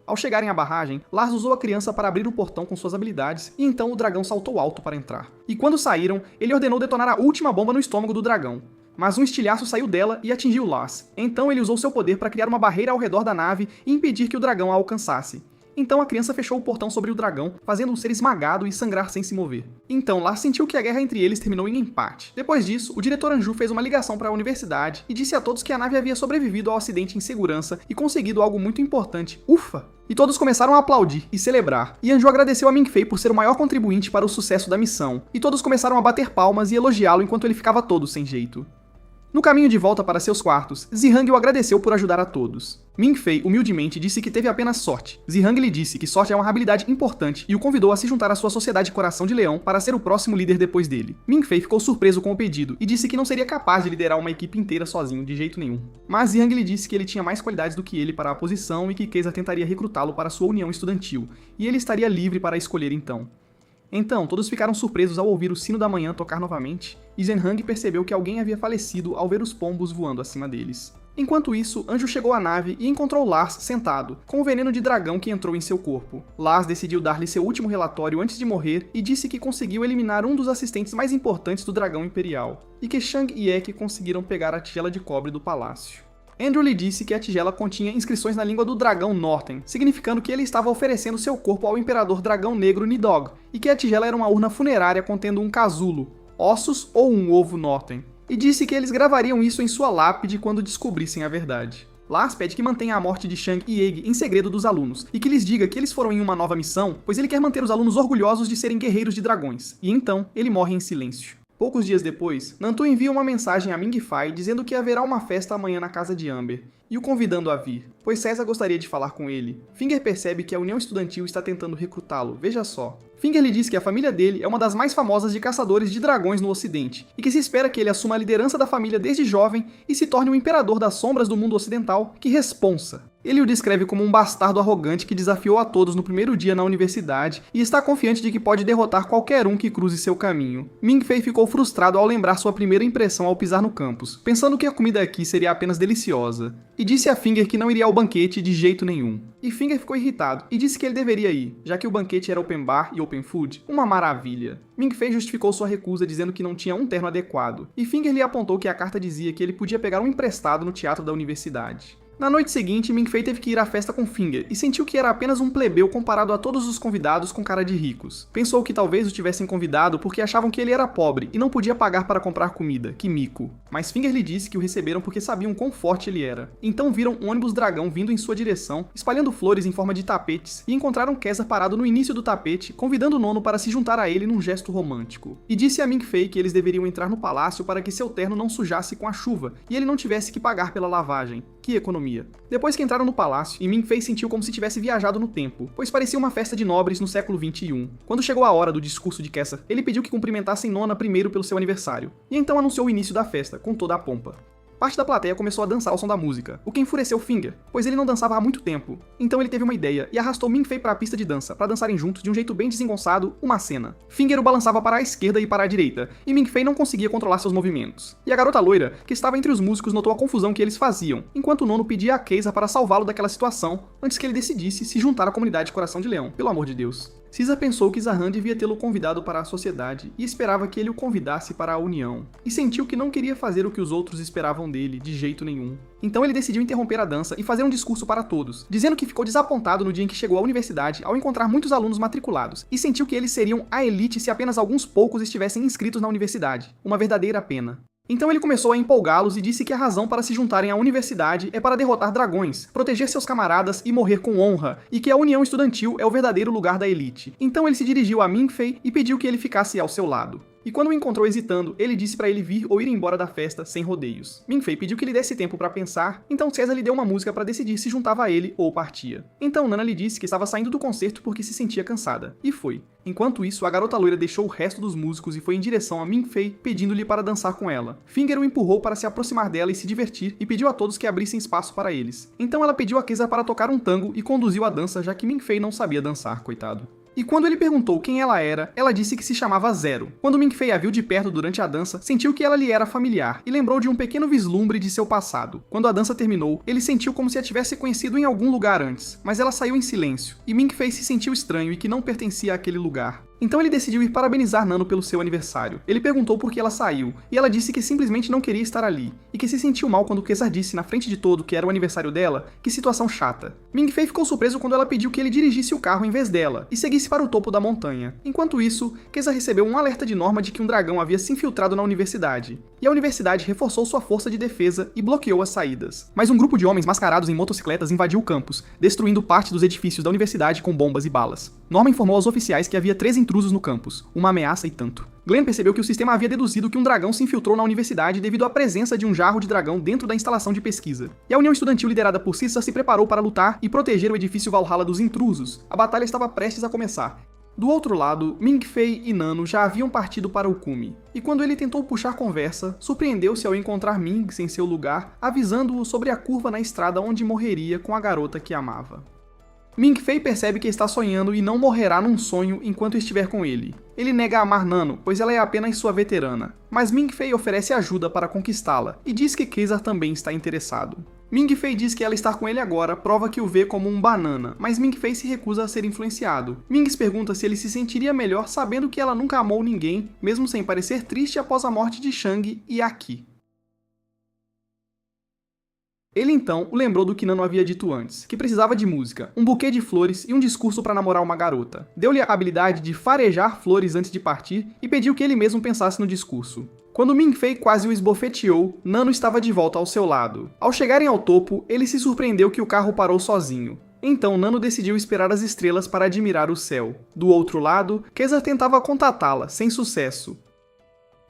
Ao chegarem à barragem, Lars usou a criança para abrir o portão com suas habilidades, e então o dragão saltou alto para entrar. E quando saíram, ele ordenou detonar a última bomba no estômago do dragão. Mas um estilhaço saiu dela e atingiu Lars. Então ele usou seu poder para criar uma barreira ao redor da nave e impedir que o dragão a alcançasse. Então a criança fechou o portão sobre o dragão, fazendo o ser esmagado e sangrar sem se mover. Então Lars sentiu que a guerra entre eles terminou em empate. Depois disso, o diretor Anju fez uma ligação para a universidade e disse a todos que a nave havia sobrevivido ao acidente em segurança e conseguido algo muito importante. Ufa! E todos começaram a aplaudir e celebrar. E Anju agradeceu a Ming Fei por ser o maior contribuinte para o sucesso da missão. E todos começaram a bater palmas e elogiá-lo enquanto ele ficava todo sem jeito. No caminho de volta para seus quartos, Zihang o agradeceu por ajudar a todos. Ming Fei humildemente disse que teve apenas sorte. Zihang lhe disse que sorte é uma habilidade importante e o convidou a se juntar à sua Sociedade Coração de Leão para ser o próximo líder depois dele. Ming Fei ficou surpreso com o pedido e disse que não seria capaz de liderar uma equipe inteira sozinho de jeito nenhum. Mas Zihang lhe disse que ele tinha mais qualidades do que ele para a posição e que Keza tentaria recrutá-lo para sua união estudantil, e ele estaria livre para escolher então. Então, todos ficaram surpresos ao ouvir o sino da manhã tocar novamente, e Zhenhang percebeu que alguém havia falecido ao ver os pombos voando acima deles. Enquanto isso, Anju chegou à nave e encontrou Lars sentado, com o veneno de dragão que entrou em seu corpo. Lars decidiu dar-lhe seu último relatório antes de morrer e disse que conseguiu eliminar um dos assistentes mais importantes do dragão imperial, e que Shang e Ek conseguiram pegar a tigela de cobre do palácio. Andrew lhe disse que a tigela continha inscrições na língua do dragão Norten, significando que ele estava oferecendo seu corpo ao imperador dragão negro Nidog, e que a tigela era uma urna funerária contendo um casulo, ossos ou um ovo Norten, e disse que eles gravariam isso em sua lápide quando descobrissem a verdade. Lars pede que mantenha a morte de Shang e Egg em segredo dos alunos, e que lhes diga que eles foram em uma nova missão, pois ele quer manter os alunos orgulhosos de serem guerreiros de dragões, e então ele morre em silêncio. Poucos dias depois, Nantu envia uma mensagem a Ming Fai dizendo que haverá uma festa amanhã na casa de Amber, e o convidando a vir, pois Caesar gostaria de falar com ele. Finger percebe que a União Estudantil está tentando recrutá-lo, veja só. Finger lhe diz que a família dele é uma das mais famosas de caçadores de dragões no ocidente, e que se espera que ele assuma a liderança da família desde jovem e se torne o imperador das sombras do mundo ocidental que responsa. Ele o descreve como um bastardo arrogante que desafiou a todos no primeiro dia na universidade e está confiante de que pode derrotar qualquer um que cruze seu caminho. Ming Fei ficou frustrado ao lembrar sua primeira impressão ao pisar no campus, pensando que a comida aqui seria apenas deliciosa, e disse a Finger que não iria ao banquete de jeito nenhum. E Finger ficou irritado e disse que ele deveria ir, já que o banquete era open bar e open food, uma maravilha. Ming Fei justificou sua recusa dizendo que não tinha um terno adequado, e Finger lhe apontou que a carta dizia que ele podia pegar um emprestado no teatro da universidade. Na noite seguinte, Ming Fei teve que ir à festa com Finger e sentiu que era apenas um plebeu comparado a todos os convidados com cara de ricos. Pensou que talvez o tivessem convidado porque achavam que ele era pobre e não podia pagar para comprar comida, que mico. Mas Finger lhe disse que o receberam porque sabiam quão forte ele era. Então viram um ônibus dragão vindo em sua direção, espalhando flores em forma de tapetes, e encontraram Caesar parado no início do tapete, convidando o nono para se juntar a ele num gesto romântico. E disse a Ming Fei que eles deveriam entrar no palácio para que seu terno não sujasse com a chuva e ele não tivesse que pagar pela lavagem. Que economia. Depois que entraram no palácio, Ming Fei sentiu como se tivesse viajado no tempo, pois parecia uma festa de nobres no século XXI. Quando chegou a hora do discurso de Caesar, ele pediu que cumprimentassem Nona primeiro pelo seu aniversário, e então anunciou o início da festa, com toda a pompa. Parte da plateia começou a dançar ao som da música, o que enfureceu Finger, pois ele não dançava há muito tempo. Então ele teve uma ideia e arrastou Ming Fei para a pista de dança, para dançarem juntos de um jeito bem desengonçado, uma cena. Finger o balançava para a esquerda e para a direita, e Ming Fei não conseguia controlar seus movimentos. E a garota loira, que estava entre os músicos, notou a confusão que eles faziam, enquanto o nono pedia a Caesar para salvá-lo daquela situação, antes que ele decidisse se juntar à comunidade Coração de Leão, pelo amor de Deus. Caesar pensou que Zahan devia tê-lo convidado para a sociedade e esperava que ele o convidasse para a união, e sentiu que não queria fazer o que os outros esperavam dele de jeito nenhum. Então ele decidiu interromper a dança e fazer um discurso para todos, dizendo que ficou desapontado no dia em que chegou à universidade ao encontrar muitos alunos matriculados, e sentiu que eles seriam a elite se apenas alguns poucos estivessem inscritos na universidade. Uma verdadeira pena. Então ele começou a empolgá-los e disse que a razão para se juntarem à universidade é para derrotar dragões, proteger seus camaradas e morrer com honra, e que a união estudantil é o verdadeiro lugar da elite. Então ele se dirigiu a Ming-Fei e pediu que ele ficasse ao seu lado. E quando o encontrou hesitando, ele disse para ele vir ou ir embora da festa sem rodeios. Ming-Fei pediu que lhe desse tempo para pensar, então Caesar lhe deu uma música para decidir se juntava a ele ou partia. Então Nana lhe disse que estava saindo do concerto porque se sentia cansada, e foi. Enquanto isso, a garota loira deixou o resto dos músicos e foi em direção a Ming-Fei, pedindo-lhe para dançar com ela. Finger o empurrou para se aproximar dela e se divertir, e pediu a todos que abrissem espaço para eles. Então ela pediu a Caesar para tocar um tango e conduziu a dança, já que Ming-Fei não sabia dançar, coitado. E quando ele perguntou quem ela era, ela disse que se chamava Zero. Quando Ming-Fei a viu de perto durante a dança, sentiu que ela lhe era familiar e lembrou de um pequeno vislumbre de seu passado. Quando a dança terminou, ele sentiu como se a tivesse conhecido em algum lugar antes, mas ela saiu em silêncio, e Ming-Fei se sentiu estranho e que não pertencia àquele lugar. Então ele decidiu ir parabenizar Nano pelo seu aniversário. Ele perguntou por que ela saiu, e ela disse que simplesmente não queria estar ali, e que se sentiu mal quando Caesar disse na frente de todo que era o aniversário dela. Que situação chata. Ming-Fei ficou surpreso quando ela pediu que ele dirigisse o carro em vez dela, e seguisse para o topo da montanha. Enquanto isso, Caesar recebeu um alerta de Norma de que um dragão havia se infiltrado na universidade, e a universidade reforçou sua força de defesa e bloqueou as saídas. Mas um grupo de homens mascarados em motocicletas invadiu o campus, destruindo parte dos edifícios da universidade com bombas e balas. Norma informou aos oficiais que havia 3 intrusos no campus, uma ameaça e tanto. Glenn percebeu que o sistema havia deduzido que um dragão se infiltrou na universidade devido à presença de um jarro de dragão dentro da instalação de pesquisa. E a união estudantil liderada por Caesar se preparou para lutar e proteger o edifício Valhalla dos intrusos. A batalha estava prestes a começar. Do outro lado, Ming-Fei e Nano já haviam partido para o cume, e quando ele tentou puxar conversa, surpreendeu-se ao encontrar Ming em seu lugar, avisando-o sobre a curva na estrada onde morreria com a garota que amava. Ming-Fei percebe que está sonhando e não morrerá num sonho enquanto estiver com ele. Ele nega amar Nano, pois ela é apenas sua veterana, mas Ming-Fei oferece ajuda para conquistá-la e diz que Caesar também está interessado. Ming-Fei diz que ela estar com ele agora prova que o vê como um banana, mas Ming-Fei se recusa a ser influenciado. Ming pergunta se ele se sentiria melhor sabendo que ela nunca amou ninguém, mesmo sem parecer triste após a morte de Shang e Aki. Ele então o lembrou do que Nano havia dito antes, que precisava de música, um buquê de flores e um discurso para namorar uma garota. Deu-lhe a habilidade de farejar flores antes de partir e pediu que ele mesmo pensasse no discurso. Quando Ming-Fei quase o esbofeteou, Nano estava de volta ao seu lado. Ao chegarem ao topo, ele se surpreendeu que o carro parou sozinho. Então Nano decidiu esperar as estrelas para admirar o céu. Do outro lado, Caesar tentava contatá-la, sem sucesso.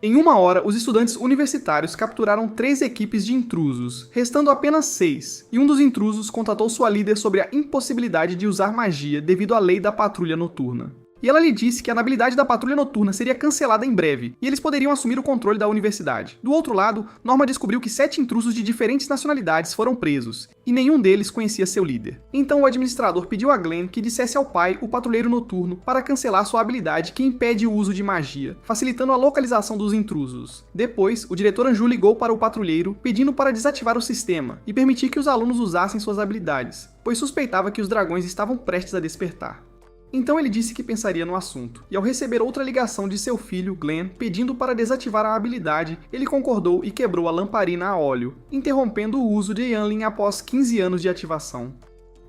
Em 1 hora, os estudantes universitários capturaram 3 equipes de intrusos, restando apenas 6, e um dos intrusos contatou sua líder sobre a impossibilidade de usar magia devido à lei da patrulha noturna. E ela lhe disse que a habilidade da patrulha noturna seria cancelada em breve, e eles poderiam assumir o controle da universidade. Do outro lado, Norma descobriu que 7 intrusos de diferentes nacionalidades foram presos, e nenhum deles conhecia seu líder. Então o administrador pediu a Glenn que dissesse ao pai, o patrulheiro noturno, para cancelar sua habilidade que impede o uso de magia, facilitando a localização dos intrusos. Depois, o diretor Anju ligou para o patrulheiro, pedindo para desativar o sistema e permitir que os alunos usassem suas habilidades, pois suspeitava que os dragões estavam prestes a despertar. Então ele disse que pensaria no assunto, e ao receber outra ligação de seu filho, Glenn, pedindo para desativar a habilidade, ele concordou e quebrou a lamparina a óleo, interrompendo o uso de Yanlin após 15 anos de ativação.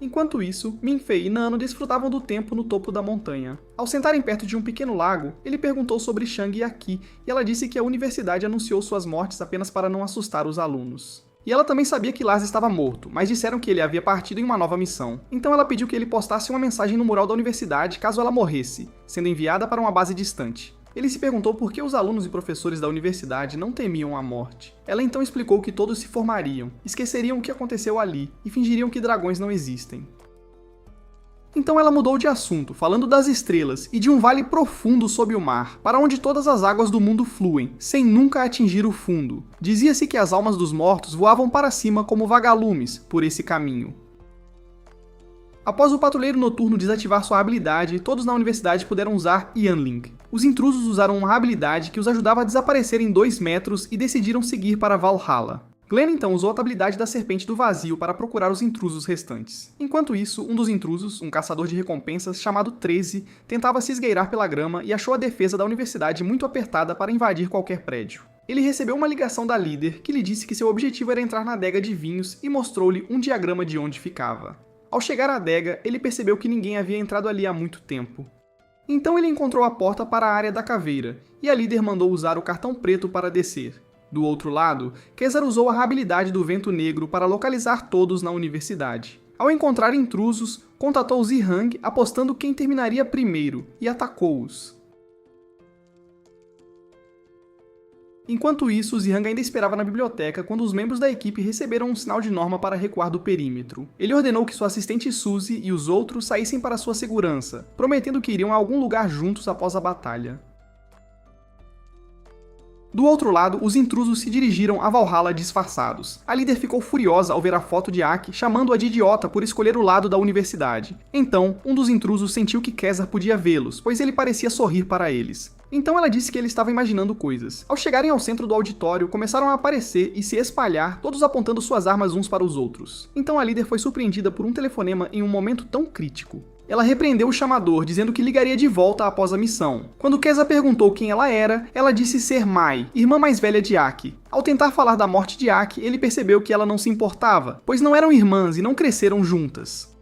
Enquanto isso, Ming-Fei e Nano desfrutavam do tempo no topo da montanha. Ao sentarem perto de um pequeno lago, ele perguntou sobre Shang e Aki, e ela disse que a universidade anunciou suas mortes apenas para não assustar os alunos. E ela também sabia que Lars estava morto, mas disseram que ele havia partido em uma nova missão. Então ela pediu que ele postasse uma mensagem no mural da universidade caso ela morresse, sendo enviada para uma base distante. Ele se perguntou por que os alunos e professores da universidade não temiam a morte. Ela então explicou que todos se formariam, esqueceriam o que aconteceu ali e fingiriam que dragões não existem. Então ela mudou de assunto, falando das estrelas e de um vale profundo sob o mar, para onde todas as águas do mundo fluem, sem nunca atingir o fundo. Dizia-se que as almas dos mortos voavam para cima como vagalumes por esse caminho. Após o patrulheiro noturno desativar sua habilidade, todos na universidade puderam usar Yanling. Os intrusos usaram uma habilidade que os ajudava a desaparecer em 2 metros e decidiram seguir para Valhalla. Glenn então usou a habilidade da Serpente do Vazio para procurar os intrusos restantes. Enquanto isso, um dos intrusos, um caçador de recompensas chamado 13, tentava se esgueirar pela grama e achou a defesa da universidade muito apertada para invadir qualquer prédio. Ele recebeu uma ligação da líder, que lhe disse que seu objetivo era entrar na adega de vinhos e mostrou-lhe um diagrama de onde ficava. Ao chegar à adega, ele percebeu que ninguém havia entrado ali há muito tempo. Então ele encontrou a porta para a área da caveira, e a líder mandou usar o cartão preto para descer. Do outro lado, Kesar usou a habilidade do Vento Negro para localizar todos na universidade. Ao encontrar intrusos, contatou Zihang apostando quem terminaria primeiro e atacou-os. Enquanto isso, Zihang ainda esperava na biblioteca quando os membros da equipe receberam um sinal de Norma para recuar do perímetro. Ele ordenou que sua assistente Suzy e os outros saíssem para sua segurança, prometendo que iriam a algum lugar juntos após a batalha. Do outro lado, os intrusos se dirigiram a Valhalla disfarçados. A líder ficou furiosa ao ver a foto de Aki, chamando-a de idiota por escolher o lado da universidade. Então, um dos intrusos sentiu que Kesar podia vê-los, pois ele parecia sorrir para eles. Então ela disse que ele estava imaginando coisas. Ao chegarem ao centro do auditório, começaram a aparecer e se espalhar, todos apontando suas armas uns para os outros. Então a líder foi surpreendida por um telefonema em um momento tão crítico. Ela repreendeu o chamador, dizendo que ligaria de volta após a missão. Quando Kesar perguntou quem ela era, ela disse ser Mai, irmã mais velha de Aki. Ao tentar falar da morte de Aki, ele percebeu que ela não se importava, pois não eram irmãs e não cresceram juntas.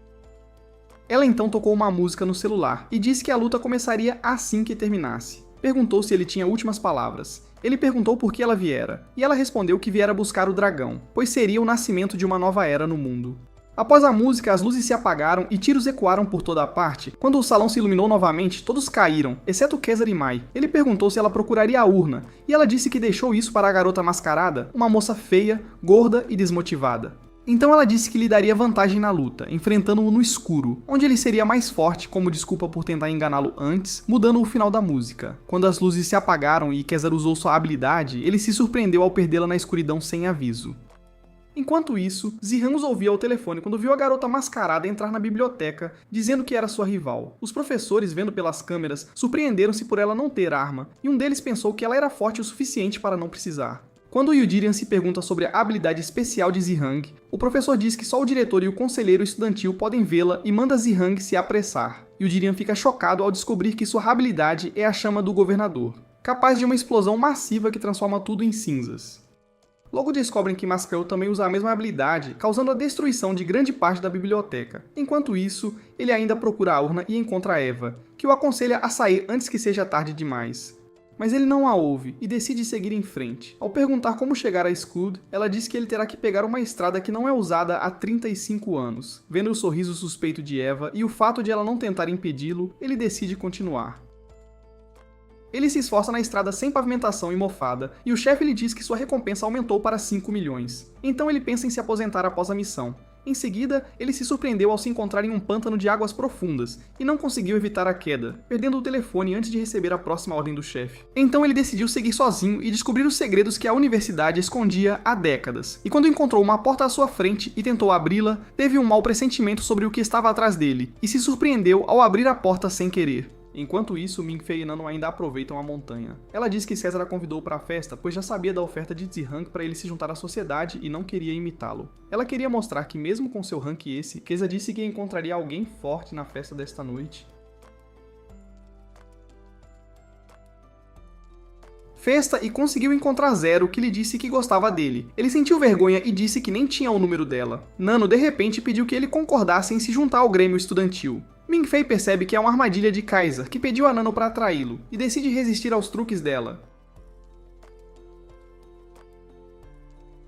Ela então tocou uma música no celular e disse que a luta começaria assim que terminasse. Perguntou se ele tinha últimas palavras. Ele perguntou por que ela viera, e ela respondeu que viera buscar o dragão, pois seria o nascimento de uma nova era no mundo. Após a música, as luzes se apagaram e tiros ecoaram por toda a parte. Quando o salão se iluminou novamente, todos caíram, exceto Kesar e Mai. Ele perguntou se ela procuraria a urna, e ela disse que deixou isso para a garota mascarada, uma moça feia, gorda e desmotivada. Então ela disse que lhe daria vantagem na luta, enfrentando-o no escuro, onde ele seria mais forte como desculpa por tentar enganá-lo antes, mudando o final da música. Quando as luzes se apagaram e Kesar usou sua habilidade, ele se surpreendeu ao perdê-la na escuridão sem aviso. Enquanto isso, Zihang os ouvia ao telefone quando viu a garota mascarada entrar na biblioteca, dizendo que era sua rival. Os professores, vendo pelas câmeras, surpreenderam-se por ela não ter arma, e um deles pensou que ela era forte o suficiente para não precisar. Quando Yudirian se pergunta sobre a habilidade especial de Zihang, o professor diz que só o diretor e o conselheiro estudantil podem vê-la e manda Zihang se apressar. Yudirian fica chocado ao descobrir que sua habilidade é a chama do governador, capaz de uma explosão massiva que transforma tudo em cinzas. Logo descobrem que Masquerade também usa a mesma habilidade, causando a destruição de grande parte da biblioteca. Enquanto isso, ele ainda procura a urna e encontra Eva, que o aconselha a sair antes que seja tarde demais. Mas ele não a ouve e decide seguir em frente. Ao perguntar como chegar a Scud, ela diz que ele terá que pegar uma estrada que não é usada há 35 anos. Vendo o sorriso suspeito de Eva e o fato de ela não tentar impedi-lo, ele decide continuar. Ele se esforça na estrada sem pavimentação e mofada, e o chefe lhe diz que sua recompensa aumentou para 5 milhões. Então ele pensa em se aposentar após a missão. Em seguida, ele se surpreendeu ao se encontrar em um pântano de águas profundas, e não conseguiu evitar a queda, perdendo o telefone antes de receber a próxima ordem do chefe. Então ele decidiu seguir sozinho e descobrir os segredos que a universidade escondia há décadas. E quando encontrou uma porta à sua frente e tentou abri-la, teve um mau pressentimento sobre o que estava atrás dele, e se surpreendeu ao abrir a porta sem querer. Enquanto isso, Ming-Fei e Nano ainda aproveitam a montanha. Ela diz que César a convidou para a festa, pois já sabia da oferta de Zihang para ele se juntar à sociedade e não queria imitá-lo. Ela queria mostrar que mesmo com seu rank esse, Keza disse que encontraria alguém forte na festa desta noite. Festa e conseguiu encontrar Zero, que lhe disse que gostava dele. Ele sentiu vergonha e disse que nem tinha o número dela. Nano de repente pediu que ele concordasse em se juntar ao grêmio estudantil. Ming-Fei percebe que é uma armadilha de Kaiser, que pediu a Nano para atraí-lo, e decide resistir aos truques dela.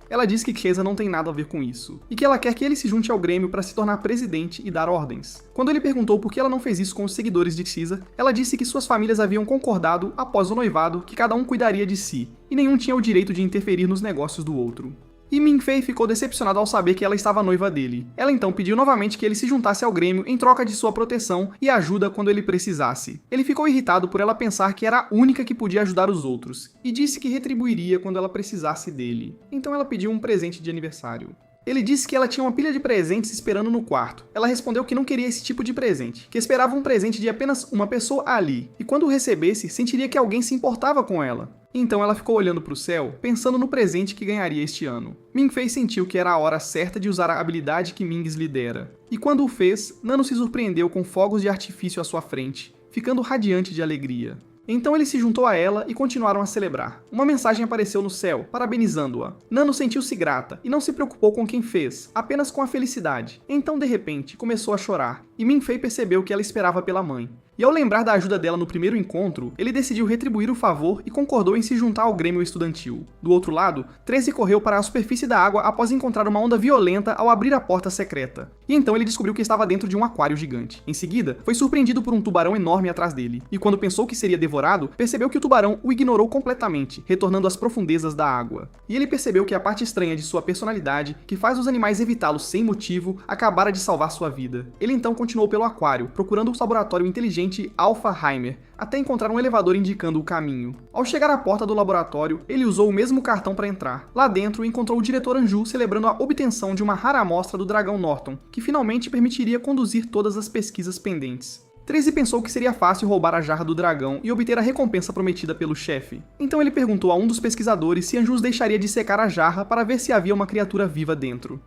Ela diz que Keza não tem nada a ver com isso, e que ela quer que ele se junte ao grêmio para se tornar presidente e dar ordens. Quando ele perguntou por que ela não fez isso com os seguidores de Caesar, ela disse que suas famílias haviam concordado, após o noivado, que cada um cuidaria de si, e nenhum tinha o direito de interferir nos negócios do outro. E Ming-Fei ficou decepcionado ao saber que ela estava noiva dele. Ela então pediu novamente que ele se juntasse ao grêmio em troca de sua proteção e ajuda quando ele precisasse. Ele ficou irritado por ela pensar que era a única que podia ajudar os outros, e disse que retribuiria quando ela precisasse dele. Então ela pediu um presente de aniversário. Ele disse que ela tinha uma pilha de presentes esperando no quarto. Ela respondeu que não queria esse tipo de presente, que esperava um presente de apenas uma pessoa ali, e quando o recebesse, sentiria que alguém se importava com ela. Então ela ficou olhando para o céu, pensando no presente que ganharia este ano. Ming-Fei sentiu que era a hora certa de usar a habilidade que Mings lhe dera. E quando o fez, Nano se surpreendeu com fogos de artifício à sua frente, ficando radiante de alegria. Então ele se juntou a ela e continuaram a celebrar. Uma mensagem apareceu no céu, parabenizando-a. Nano sentiu-se grata e não se preocupou com quem fez, apenas com a felicidade. Então, de repente, começou a chorar, e Ming-Fei percebeu que ela esperava pela mãe. E ao lembrar da ajuda dela no primeiro encontro, ele decidiu retribuir o favor e concordou em se juntar ao Grêmio Estudantil. Do outro lado, 13 correu para a superfície da água após encontrar uma onda violenta ao abrir a porta secreta. E então ele descobriu que estava dentro de um aquário gigante. Em seguida, foi surpreendido por um tubarão enorme atrás dele, e quando pensou que seria devorado, percebeu que o tubarão o ignorou completamente, retornando às profundezas da água. E ele percebeu que a parte estranha de sua personalidade, que faz os animais evitá-lo sem motivo, acabara de salvar sua vida. Ele então continuou pelo aquário, procurando o laboratório inteligente Alpha-Heimer, até encontrar um elevador indicando o caminho. Ao chegar à porta do laboratório, ele usou o mesmo cartão para entrar. Lá dentro, encontrou o diretor Anju celebrando a obtenção de uma rara amostra do dragão Norton, que finalmente permitiria conduzir todas as pesquisas pendentes. 13 pensou que seria fácil roubar a jarra do dragão e obter a recompensa prometida pelo chefe. Então ele perguntou a um dos pesquisadores se Anjus deixaria de secar a jarra para ver se havia uma criatura viva dentro.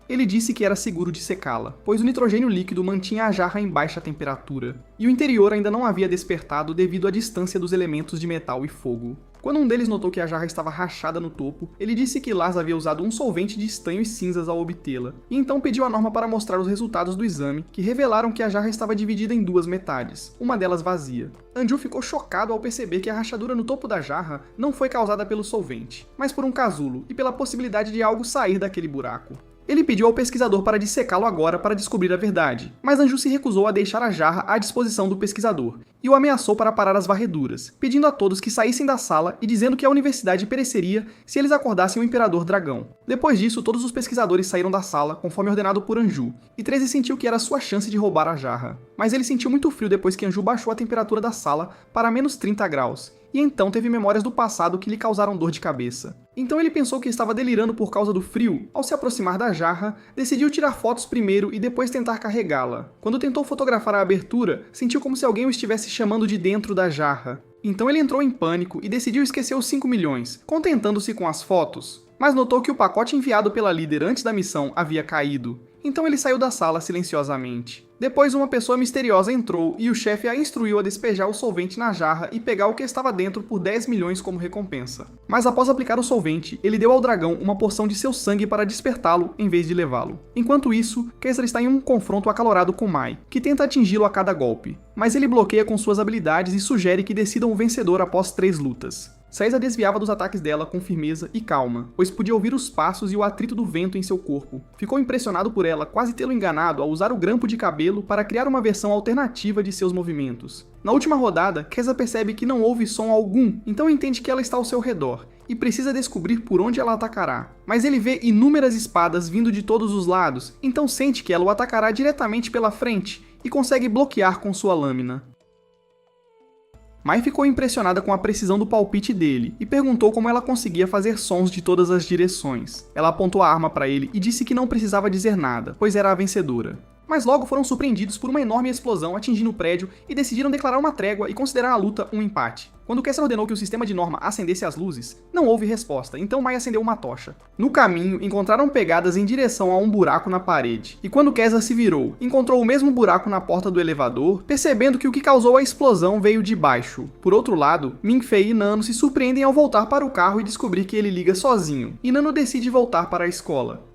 Ele disse que era seguro de secá-la, pois o nitrogênio líquido mantinha a jarra em baixa temperatura, e o interior ainda não havia despertado devido à distância dos elementos de metal e fogo. Quando um deles notou que a jarra estava rachada no topo, ele disse que Lars havia usado um solvente de estanho e cinzas ao obtê-la, e então pediu a Norma para mostrar os resultados do exame, que revelaram que a jarra estava dividida em duas metades, uma delas vazia. Anju ficou chocado ao perceber que a rachadura no topo da jarra não foi causada pelo solvente, mas por um casulo e pela possibilidade de algo sair daquele buraco. Ele pediu ao pesquisador para dissecá-lo agora para descobrir a verdade, mas Anju se recusou a deixar a jarra à disposição do pesquisador, e o ameaçou para parar as varreduras, pedindo a todos que saíssem da sala e dizendo que a universidade pereceria se eles acordassem o Imperador Dragão. Depois disso, todos os pesquisadores saíram da sala, conforme ordenado por Anju, e 13 sentiu que era sua chance de roubar a jarra. Mas ele sentiu muito frio depois que Anju baixou a temperatura da sala para menos 30 graus, e então teve memórias do passado que lhe causaram dor de cabeça. Então ele pensou que estava delirando por causa do frio. Ao se aproximar da jarra, decidiu tirar fotos primeiro e depois tentar carregá-la. Quando tentou fotografar a abertura, sentiu como se alguém o estivesse chamando de dentro da jarra. Então ele entrou em pânico e decidiu esquecer os 5 milhões, contentando-se com as fotos. Mas notou que o pacote enviado pela líder antes da missão havia caído. Então ele saiu da sala silenciosamente. Depois uma pessoa misteriosa entrou e o chefe a instruiu a despejar o solvente na jarra e pegar o que estava dentro por 10 milhões como recompensa. Mas após aplicar o solvente, ele deu ao dragão uma porção de seu sangue para despertá-lo em vez de levá-lo. Enquanto isso, Kessler está em um confronto acalorado com Mai, que tenta atingi-lo a cada golpe. Mas ele bloqueia com suas habilidades e sugere que decidam o vencedor após 3 lutas. Saisa desviava dos ataques dela com firmeza e calma, pois podia ouvir os passos e o atrito do vento em seu corpo. Ficou impressionado por ela quase tê-lo enganado ao usar o grampo de cabelo para criar uma versão alternativa de seus movimentos. Na última rodada, Kessa percebe que não houve som algum, então entende que ela está ao seu redor, e precisa descobrir por onde ela atacará. Mas ele vê inúmeras espadas vindo de todos os lados, então sente que ela o atacará diretamente pela frente, e consegue bloquear com sua lâmina. Mai ficou impressionada com a precisão do palpite dele e perguntou como ela conseguia fazer sons de todas as direções. Ela apontou a arma para ele e disse que não precisava dizer nada, pois era a vencedora. Mas logo foram surpreendidos por uma enorme explosão atingindo o prédio e decidiram declarar uma trégua e considerar a luta um empate. Quando Kessler ordenou que o sistema de Norma acendesse as luzes, não houve resposta, então Mai acendeu uma tocha. No caminho, encontraram pegadas em direção a um buraco na parede, e quando Kessler se virou, encontrou o mesmo buraco na porta do elevador, percebendo que o que causou a explosão veio de baixo. Por outro lado, Ming-Fei e Nano se surpreendem ao voltar para o carro e descobrir que ele liga sozinho, e Nano decide voltar para a escola.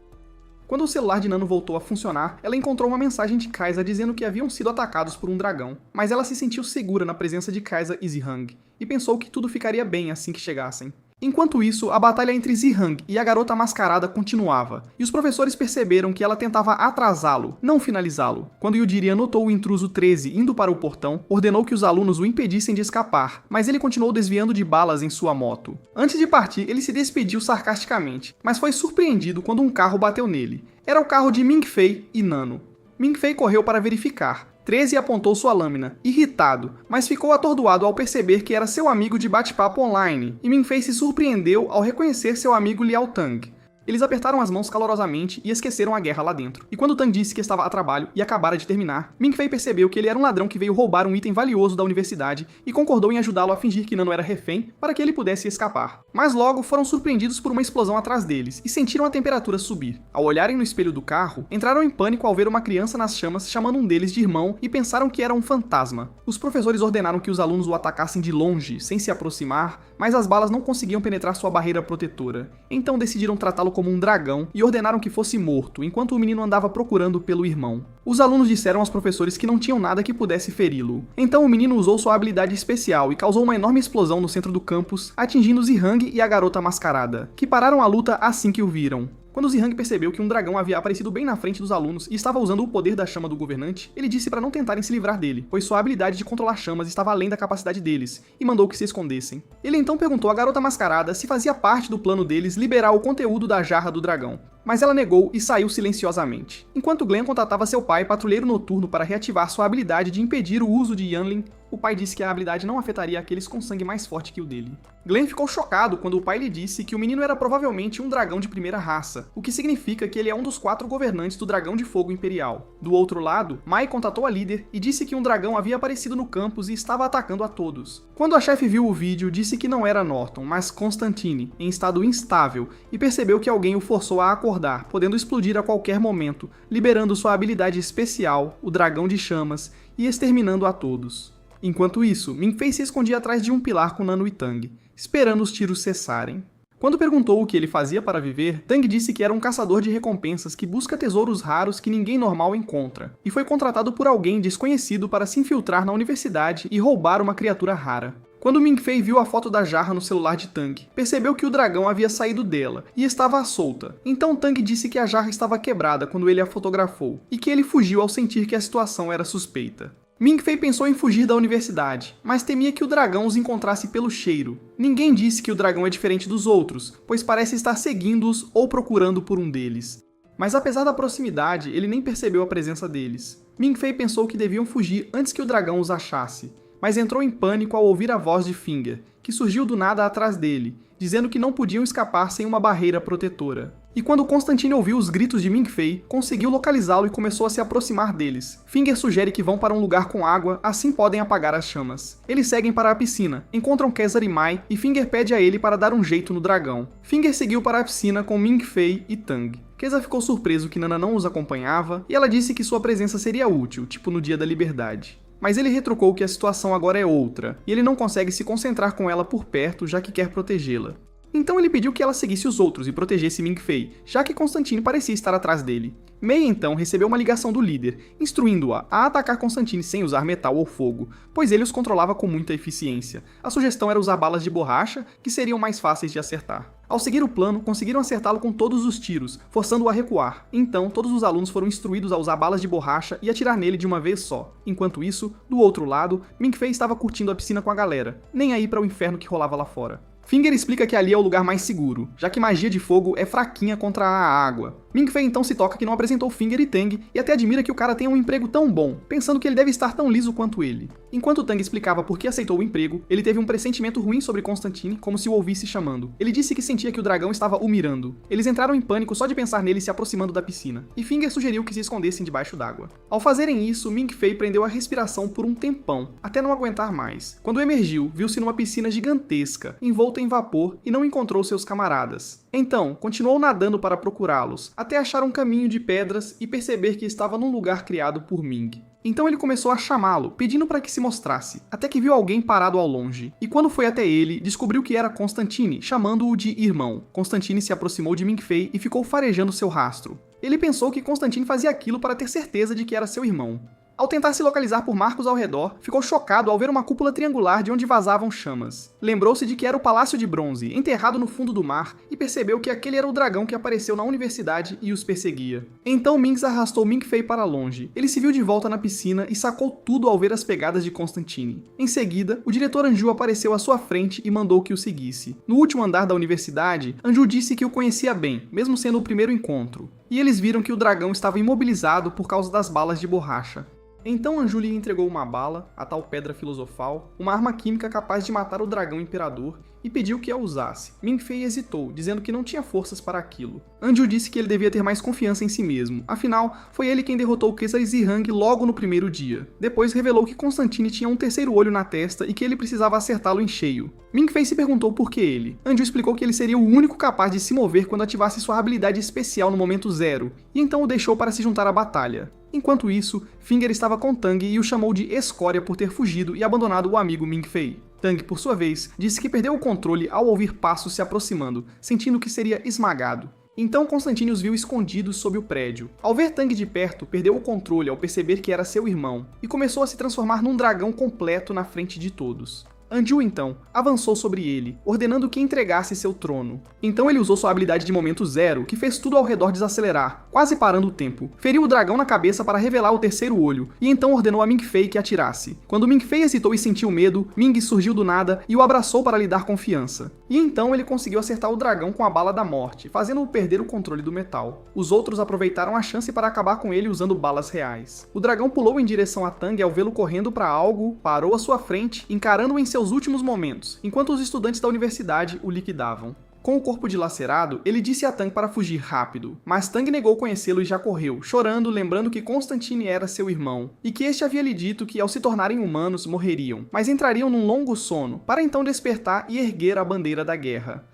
Quando o celular de Nano voltou a funcionar, ela encontrou uma mensagem de Kaisa dizendo que haviam sido atacados por um dragão, mas ela se sentiu segura na presença de Kaisa e Zihang, e pensou que tudo ficaria bem assim que chegassem. Enquanto isso, a batalha entre Zihang e a garota mascarada continuava, e os professores perceberam que ela tentava atrasá-lo, não finalizá-lo. Quando Yudirian notou o intruso 13 indo para o portão, ordenou que os alunos o impedissem de escapar, mas ele continuou desviando de balas em sua moto. Antes de partir, ele se despediu sarcasticamente, mas foi surpreendido quando um carro bateu nele. Era o carro de Ming-Fei e Nano. Ming-Fei correu para verificar. 13 apontou sua lâmina, irritado, mas ficou atordoado ao perceber que era seu amigo de bate-papo online, e Ming-Fei se surpreendeu ao reconhecer seu amigo Liao Tang. Eles apertaram as mãos calorosamente e esqueceram a guerra lá dentro. E quando Tang disse que estava a trabalho e acabara de terminar, Ming-Fei percebeu que ele era um ladrão que veio roubar um item valioso da universidade e concordou em ajudá-lo a fingir que Nano era refém para que ele pudesse escapar. Mas logo foram surpreendidos por uma explosão atrás deles e sentiram a temperatura subir. Ao olharem no espelho do carro, entraram em pânico ao ver uma criança nas chamas chamando um deles de irmão e pensaram que era um fantasma. Os professores ordenaram que os alunos o atacassem de longe, sem se aproximar, mas as balas não conseguiam penetrar sua barreira protetora. Então decidiram tratá-lo como um dragão e ordenaram que fosse morto, enquanto o menino andava procurando pelo irmão. Os alunos disseram aos professores que não tinham nada que pudesse feri-lo. Então o menino usou sua habilidade especial e causou uma enorme explosão no centro do campus, atingindo Zihang e a garota mascarada, que pararam a luta assim que o viram. Quando Zihang percebeu que um dragão havia aparecido bem na frente dos alunos e estava usando o poder da chama do governante, ele disse para não tentarem se livrar dele, pois sua habilidade de controlar chamas estava além da capacidade deles, e mandou que se escondessem. Ele então perguntou à garota mascarada se fazia parte do plano deles liberar o conteúdo da jarra do dragão, mas ela negou e saiu silenciosamente. Enquanto Glenn contatava seu pai, patrulheiro noturno, para reativar sua habilidade de impedir o uso de Yanlin, o pai disse que a habilidade não afetaria aqueles com sangue mais forte que o dele. Glenn ficou chocado quando o pai lhe disse que o menino era provavelmente um dragão de primeira raça, o que significa que ele é um dos 4 governantes do Dragão de Fogo Imperial. Do outro lado, Mai contatou a líder e disse que um dragão havia aparecido no campus e estava atacando a todos. Quando a chefe viu o vídeo, disse que não era Norton, mas Constantine, em estado instável, e percebeu que alguém o forçou a acordar, podendo explodir a qualquer momento, liberando sua habilidade especial, o Dragão de Chamas, e exterminando a todos. Enquanto isso, Minfei se escondia atrás de um pilar com Nano e Tang, esperando os tiros cessarem. Quando perguntou o que ele fazia para viver, Tang disse que era um caçador de recompensas que busca tesouros raros que ninguém normal encontra, e foi contratado por alguém desconhecido para se infiltrar na universidade e roubar uma criatura rara. Quando Minfei viu a foto da jarra no celular de Tang, percebeu que o dragão havia saído dela e estava à solta. Então Tang disse que a jarra estava quebrada quando ele a fotografou, e que ele fugiu ao sentir que a situação era suspeita. Minfei pensou em fugir da universidade, mas temia que o dragão os encontrasse pelo cheiro. Ninguém disse que o dragão é diferente dos outros, pois parece estar seguindo-os ou procurando por um deles. Mas apesar da proximidade, ele nem percebeu a presença deles. Minfei pensou que deviam fugir antes que o dragão os achasse, mas entrou em pânico ao ouvir a voz de Finger, que surgiu do nada atrás dele, dizendo que não podiam escapar sem uma barreira protetora. E quando Constantine ouviu os gritos de Minfei, conseguiu localizá-lo e começou a se aproximar deles. Finger sugere que vão para um lugar com água, assim podem apagar as chamas. Eles seguem para a piscina, encontram Kesar e Mai, e Finger pede a ele para dar um jeito no dragão. Finger seguiu para a piscina com Minfei e Tang. Kesar ficou surpreso que Nana não os acompanhava, e ela disse que sua presença seria útil, tipo no Dia da Liberdade. Mas ele retrucou que a situação agora é outra, e ele não consegue se concentrar com ela por perto, já que quer protegê-la. Então ele pediu que ela seguisse os outros e protegesse Minfei, já que Constantine parecia estar atrás dele. Mei então recebeu uma ligação do líder, instruindo-a a atacar Constantine sem usar metal ou fogo, pois ele os controlava com muita eficiência. A sugestão era usar balas de borracha, que seriam mais fáceis de acertar. Ao seguir o plano, conseguiram acertá-lo com todos os tiros, forçando-o a recuar. Então, todos os alunos foram instruídos a usar balas de borracha e atirar nele de uma vez só. Enquanto isso, do outro lado, Minfei estava curtindo a piscina com a galera, nem aí para o inferno que rolava lá fora. Finger explica que ali é o lugar mais seguro, já que magia de fogo é fraquinha contra a água. Minfei então se toca que não apresentou Finger e Tang e até admira que o cara tenha um emprego tão bom, pensando que ele deve estar tão liso quanto ele. Enquanto Tang explicava por que aceitou o emprego, ele teve um pressentimento ruim sobre Constantine, como se o ouvisse chamando. Ele disse que sentia que o dragão estava o mirando. Eles entraram em pânico só de pensar nele se aproximando da piscina, e Finger sugeriu que se escondessem debaixo d'água. Ao fazerem isso, Minfei prendeu a respiração por um tempão, até não aguentar mais. Quando emergiu, viu-se numa piscina gigantesca, envolta em vapor, e não encontrou seus camaradas. Então, continuou nadando para procurá-los, até achar um caminho de pedras e perceber que estava num lugar criado por Ming. Então ele começou a chamá-lo, pedindo para que se mostrasse, até que viu alguém parado ao longe. E quando foi até ele, descobriu que era Constantine, chamando-o de irmão. Constantine se aproximou de Minfei e ficou farejando seu rastro. Ele pensou que Constantine fazia aquilo para ter certeza de que era seu irmão. Ao tentar se localizar por marcos ao redor, ficou chocado ao ver uma cúpula triangular de onde vazavam chamas. Lembrou-se de que era o Palácio de Bronze, enterrado no fundo do mar, e percebeu que aquele era o dragão que apareceu na universidade e os perseguia. Então Minx arrastou Minfei para longe. Ele se viu de volta na piscina e sacou tudo ao ver as pegadas de Constantine. Em seguida, o diretor Anju apareceu à sua frente e mandou que o seguisse. No último andar da universidade, Anju disse que o conhecia bem, mesmo sendo o primeiro encontro. E eles viram que o dragão estava imobilizado por causa das balas de borracha. Então Anju lhe entregou uma bala, a tal pedra filosofal, uma arma química capaz de matar o dragão imperador, e pediu que a usasse. Minfei hesitou, dizendo que não tinha forças para aquilo. Anju disse que ele devia ter mais confiança em si mesmo, afinal, foi ele quem derrotou Kesar e Zihang logo no primeiro dia. Depois revelou que Constantine tinha um terceiro olho na testa e que ele precisava acertá-lo em cheio. Minfei se perguntou por que ele. Anju explicou que ele seria o único capaz de se mover quando ativasse sua habilidade especial no momento zero, e então o deixou para se juntar à batalha. Enquanto isso, Finger estava com Tang e o chamou de escória por ter fugido e abandonado o amigo Minfei. Tang, por sua vez, disse que perdeu o controle ao ouvir passos se aproximando, sentindo que seria esmagado. Então Constantine os viu escondidos sob o prédio. Ao ver Tang de perto, perdeu o controle ao perceber que era seu irmão, e começou a se transformar num dragão completo na frente de todos. Anju, então, avançou sobre ele, ordenando que entregasse seu trono. Então ele usou sua habilidade de momento zero, que fez tudo ao redor desacelerar, quase parando o tempo. Feriu o dragão na cabeça para revelar o terceiro olho, e então ordenou a Ming Fei que atirasse. Quando Ming Fei hesitou e sentiu medo, Ming surgiu do nada e o abraçou para lhe dar confiança. E então ele conseguiu acertar o dragão com a bala da morte, fazendo-o perder o controle do metal. Os outros aproveitaram a chance para acabar com ele usando balas reais. O dragão pulou em direção a Tang ao vê-lo correndo para algo, parou à sua frente, encarando-o em seus últimos momentos, enquanto os estudantes da universidade o liquidavam. Com o corpo dilacerado, ele disse a Tang para fugir rápido, mas Tang negou conhecê-lo e já correu, chorando, lembrando que Constantine era seu irmão, e que este havia lhe dito que ao se tornarem humanos morreriam, mas entrariam num longo sono, para então despertar e erguer a bandeira da guerra.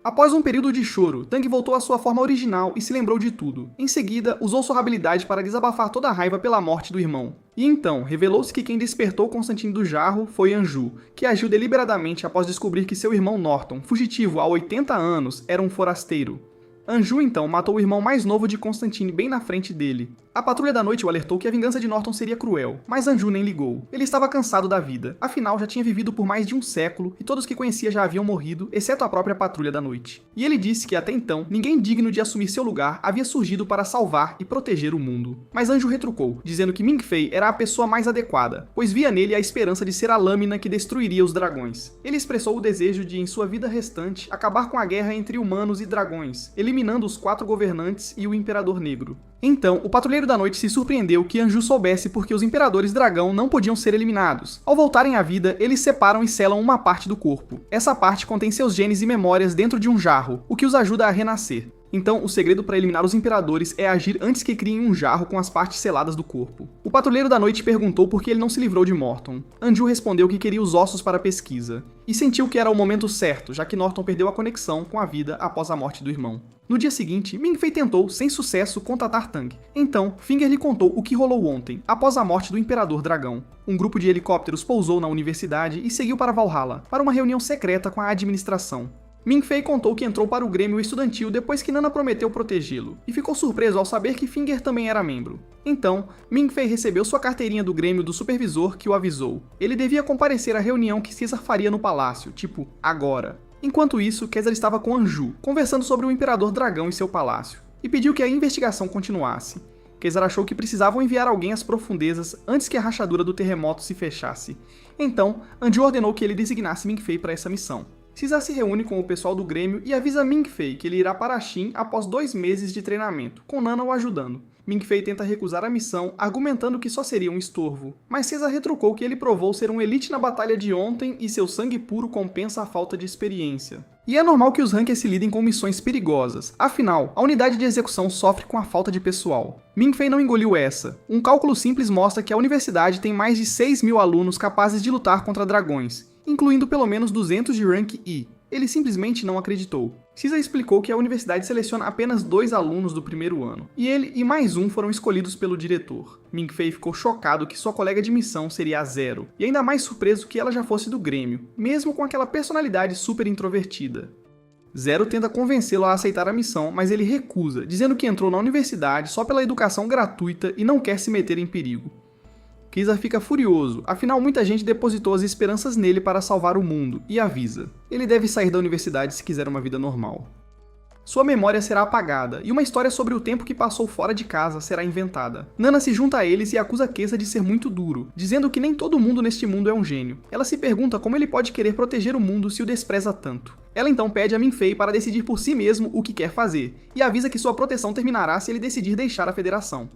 Após um período de choro, Tang voltou à sua forma original e se lembrou de tudo. Em seguida, usou sua habilidade para desabafar toda a raiva pela morte do irmão. E então, revelou-se que quem despertou Constantine do jarro foi Anju, que agiu deliberadamente após descobrir que seu irmão Norton, fugitivo há 80 anos, era um forasteiro. Anju então matou o irmão mais novo de Constantine bem na frente dele. A Patrulha da Noite o alertou que a vingança de Norton seria cruel, mas Anju nem ligou. Ele estava cansado da vida, afinal já tinha vivido por mais de um século e todos que conhecia já haviam morrido, exceto a própria Patrulha da Noite. E ele disse que até então, ninguém digno de assumir seu lugar havia surgido para salvar e proteger o mundo. Mas Anju retrucou, dizendo que Ming Fei era a pessoa mais adequada, pois via nele a esperança de ser a lâmina que destruiria os dragões. Ele expressou o desejo de, em sua vida restante, acabar com a guerra entre humanos e dragões, eliminando os 4 governantes e o Imperador Negro. Então, o Patrulheiro da Noite se surpreendeu que Anju soubesse porque os Imperadores Dragão não podiam ser eliminados. Ao voltarem à vida, eles separam e selam uma parte do corpo. Essa parte contém seus genes e memórias dentro de um jarro, o que os ajuda a renascer. Então, o segredo para eliminar os Imperadores é agir antes que criem um jarro com as partes seladas do corpo. O Patrulheiro da Noite perguntou por que ele não se livrou de Morton. Anju respondeu que queria os ossos para a pesquisa, e sentiu que era o momento certo, já que Norton perdeu a conexão com a vida após a morte do irmão. No dia seguinte, Ming Fei tentou, sem sucesso, contatar Tang. Então, Finger lhe contou o que rolou ontem, após a morte do Imperador Dragão. Um grupo de helicópteros pousou na universidade e seguiu para Valhalla, para uma reunião secreta com a administração. Ming Fei contou que entrou para o Grêmio Estudantil depois que Nana prometeu protegê-lo, e ficou surpreso ao saber que Finger também era membro. Então, Ming Fei recebeu sua carteirinha do Grêmio do supervisor que o avisou. Ele devia comparecer à reunião que Caesar faria no palácio, tipo, agora. Enquanto isso, Caesar estava com Anju, conversando sobre o Imperador Dragão e seu palácio, e pediu que a investigação continuasse. Caesar achou que precisavam enviar alguém às profundezas antes que a rachadura do terremoto se fechasse. Então, Anju ordenou que ele designasse Ming Fei para essa missão. Caesar se reúne com o pessoal do Grêmio e avisa Ming Fei que ele irá para Shin após 2 meses de treinamento, com Nana o ajudando. Ming Fei tenta recusar a missão, argumentando que só seria um estorvo, mas Caesar retrucou que ele provou ser um elite na batalha de ontem e seu sangue puro compensa a falta de experiência. E é normal que os rankers se lidem com missões perigosas, afinal, a unidade de execução sofre com a falta de pessoal. Ming Fei não engoliu essa. Um cálculo simples mostra que a universidade tem mais de 6.000 alunos capazes de lutar contra dragões, incluindo pelo menos 200 de rank I. Ele simplesmente não acreditou. Caesar explicou que a universidade seleciona apenas 2 alunos do primeiro ano, e ele e mais um foram escolhidos pelo diretor. Ming Fei ficou chocado que sua colega de missão seria a Zero, e ainda mais surpreso que ela já fosse do Grêmio, mesmo com aquela personalidade super introvertida. Zero tenta convencê-lo a aceitar a missão, mas ele recusa, dizendo que entrou na universidade só pela educação gratuita e não quer se meter em perigo. Caesar fica furioso, afinal muita gente depositou as esperanças nele para salvar o mundo, e avisa. Ele deve sair da universidade se quiser uma vida normal. Sua memória será apagada, e uma história sobre o tempo que passou fora de casa será inventada. Nana se junta a eles e acusa Caesar de ser muito duro, dizendo que nem todo mundo neste mundo é um gênio. Ela se pergunta como ele pode querer proteger o mundo se o despreza tanto. Ela então pede a Ming Fei para decidir por si mesmo o que quer fazer, e avisa que sua proteção terminará se ele decidir deixar a federação.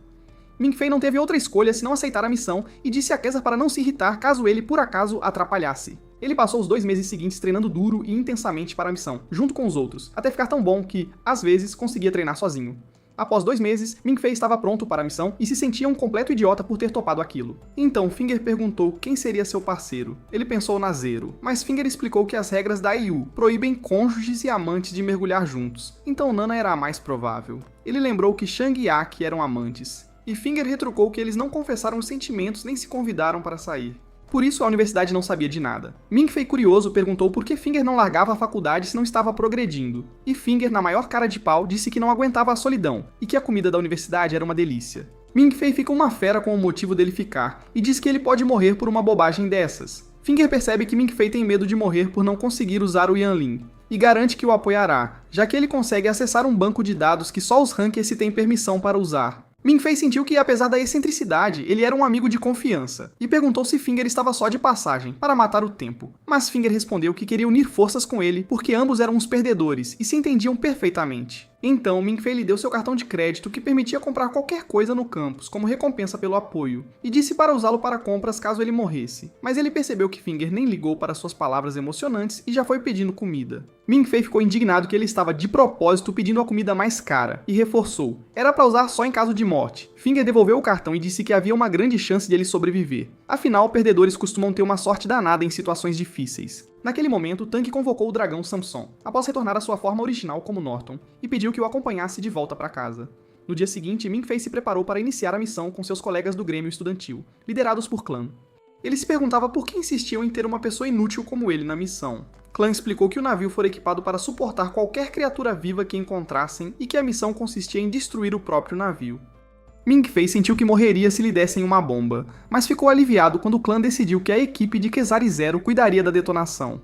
Ming Fei não teve outra escolha senão aceitar a missão e disse a Caesar para não se irritar caso ele, por acaso, atrapalhasse. Ele passou os 2 meses seguintes treinando duro e intensamente para a missão, junto com os outros, até ficar tão bom que, às vezes, conseguia treinar sozinho. Após 2 meses, Ming Fei estava pronto para a missão e se sentia um completo idiota por ter topado aquilo. Então, Finger perguntou quem seria seu parceiro. Ele pensou na Zero, mas Finger explicou que as regras da IU proíbem cônjuges e amantes de mergulhar juntos, então Nana era a mais provável. Ele lembrou que Shang e Aki eram amantes. E Finger retrucou que eles não confessaram os sentimentos nem se convidaram para sair. Por isso, a universidade não sabia de nada. Ming-Fei, curioso, perguntou por que Finger não largava a faculdade se não estava progredindo. E Finger, na maior cara de pau, disse que não aguentava a solidão e que a comida da universidade era uma delícia. Ming-Fei fica uma fera com o motivo dele ficar e diz que ele pode morrer por uma bobagem dessas. Finger percebe que Ming-Fei tem medo de morrer por não conseguir usar o Yanlin e garante que o apoiará, já que ele consegue acessar um banco de dados que só os Rankers têm permissão para usar. Ming-Fei sentiu que, apesar da excentricidade, ele era um amigo de confiança, e perguntou se Finger estava só de passagem, para matar o tempo. Mas Finger respondeu que queria unir forças com ele, porque ambos eram os perdedores e se entendiam perfeitamente. Então, Ming-Fei lhe deu seu cartão de crédito que permitia comprar qualquer coisa no campus, como recompensa pelo apoio, e disse para usá-lo para compras caso ele morresse. Mas ele percebeu que Finger nem ligou para suas palavras emocionantes e já foi pedindo comida. Ming-Fei ficou indignado que ele estava de propósito pedindo a comida mais cara, e reforçou: era para usar só em caso de morte. Finger devolveu o cartão e disse que havia uma grande chance de ele sobreviver. Afinal, perdedores costumam ter uma sorte danada em situações difíceis. Naquele momento, Tank convocou o dragão Samson, após retornar à sua forma original como Norton, e pediu que o acompanhasse de volta para casa. No dia seguinte, Ming-Fei se preparou para iniciar a missão com seus colegas do Grêmio Estudantil, liderados por Clan. Ele se perguntava por que insistiam em ter uma pessoa inútil como ele na missão. Clan explicou que o navio foi equipado para suportar qualquer criatura viva que encontrassem e que a missão consistia em destruir o próprio navio. Ming-Fei sentiu que morreria se lhe dessem uma bomba, mas ficou aliviado quando o clã decidiu que a equipe de Kezari Zero cuidaria da detonação.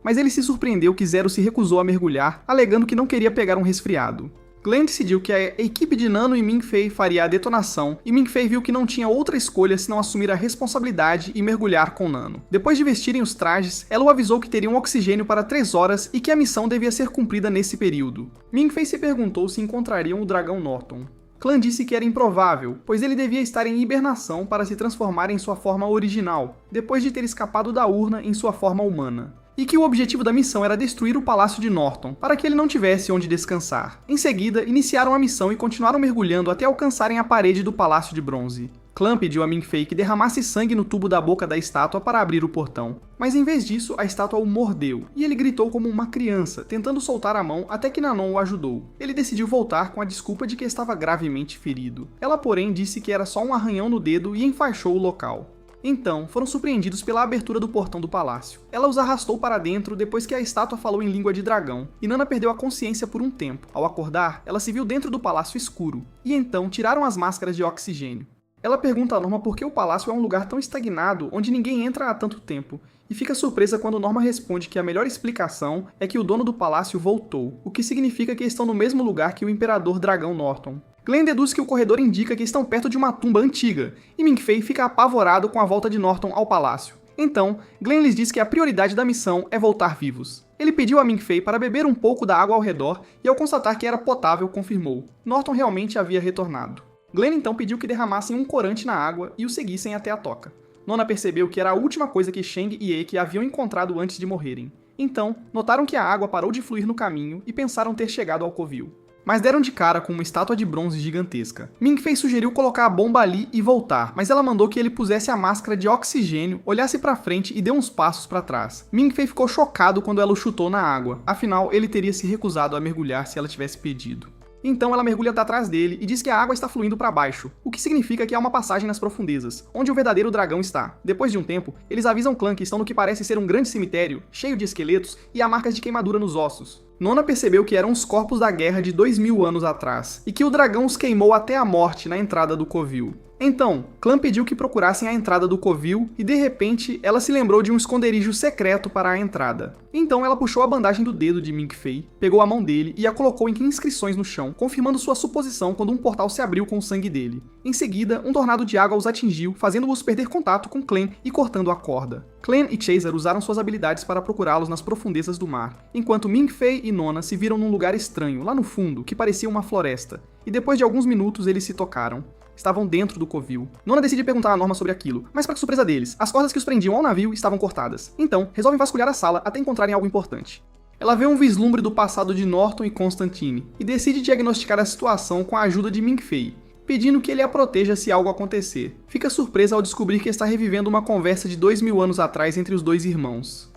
Mas ele se surpreendeu que Zero se recusou a mergulhar, alegando que não queria pegar um resfriado. Glenn decidiu que a equipe de Nano e Ming-Fei faria a detonação, e Ming-Fei viu que não tinha outra escolha senão assumir a responsabilidade e mergulhar com Nano. Depois de vestirem os trajes, ela o avisou que teriam oxigênio para 3 horas e que a missão devia ser cumprida nesse período. Ming-Fei se perguntou se encontrariam o dragão Norton. Clan disse que era improvável, pois ele devia estar em hibernação para se transformar em sua forma original, depois de ter escapado da urna em sua forma humana. E que o objetivo da missão era destruir o palácio de Norton, para que ele não tivesse onde descansar. Em seguida, iniciaram a missão e continuaram mergulhando até alcançarem a parede do palácio de bronze. Clan pediu a Ming-Fei que derramasse sangue no tubo da boca da estátua para abrir o portão, mas em vez disso, a estátua o mordeu, e ele gritou como uma criança, tentando soltar a mão até que Nanon o ajudou. Ele decidiu voltar com a desculpa de que estava gravemente ferido. Ela, porém, disse que era só um arranhão no dedo e enfaixou o local. Então, foram surpreendidos pela abertura do portão do palácio. Ela os arrastou para dentro depois que a estátua falou em língua de dragão, e Nana perdeu a consciência por um tempo. Ao acordar, ela se viu dentro do palácio escuro, e então tiraram as máscaras de oxigênio. Ela pergunta a Norma por que o palácio é um lugar tão estagnado onde ninguém entra há tanto tempo, e fica surpresa quando Norma responde que a melhor explicação é que o dono do palácio voltou, o que significa que estão no mesmo lugar que o Imperador Dragão Norton. Glenn deduz que o corredor indica que estão perto de uma tumba antiga, e Ming-Fei fica apavorado com a volta de Norton ao palácio. Então, Glenn lhes diz que a prioridade da missão é voltar vivos. Ele pediu a Ming-Fei para beber um pouco da água ao redor e, ao constatar que era potável, confirmou. Norton realmente havia retornado. Glenn então pediu que derramassem um corante na água e o seguissem até a toca. Nona percebeu que era a última coisa que Sheng e Eke haviam encontrado antes de morrerem. Então, notaram que a água parou de fluir no caminho e pensaram ter chegado ao covil. Mas deram de cara com uma estátua de bronze gigantesca. Ming-Fei sugeriu colocar a bomba ali e voltar, mas ela mandou que ele pusesse a máscara de oxigênio, olhasse pra frente e deu uns passos pra trás. Ming-Fei ficou chocado quando ela o chutou na água, afinal ele teria se recusado a mergulhar se ela tivesse pedido. Então ela mergulha atrás dele e diz que a água está fluindo para baixo, o que significa que há uma passagem nas profundezas, onde o verdadeiro dragão está. Depois de um tempo, eles avisam Clan que estão no que parece ser um grande cemitério, cheio de esqueletos e há marcas de queimadura nos ossos. Nona percebeu que eram os corpos da guerra de 2000 anos atrás, e que o dragão os queimou até a morte na entrada do covil. Então, Clan pediu que procurassem a entrada do covil e, de repente, ela se lembrou de um esconderijo secreto para a entrada. Então ela puxou a bandagem do dedo de Ming-Fei, pegou a mão dele e a colocou em inscrições no chão, confirmando sua suposição quando um portal se abriu com o sangue dele. Em seguida, um tornado de água os atingiu, fazendo-os perder contato com Clan e cortando a corda. Clan e Chaser usaram suas habilidades para procurá-los nas profundezas do mar, enquanto Ming-Fei e Nona se viram num lugar estranho, lá no fundo, que parecia uma floresta, e depois de alguns minutos eles se tocaram. Estavam dentro do covil. Nona decide perguntar a Norma sobre aquilo, mas para surpresa deles, as cordas que os prendiam ao navio estavam cortadas. Então, resolvem vasculhar a sala até encontrarem algo importante. Ela vê um vislumbre do passado de Norton e Constantine, e decide diagnosticar a situação com a ajuda de Ming-Fei, pedindo que ele a proteja se algo acontecer. Fica surpresa ao descobrir que está revivendo uma conversa de 2000 anos atrás entre os dois irmãos.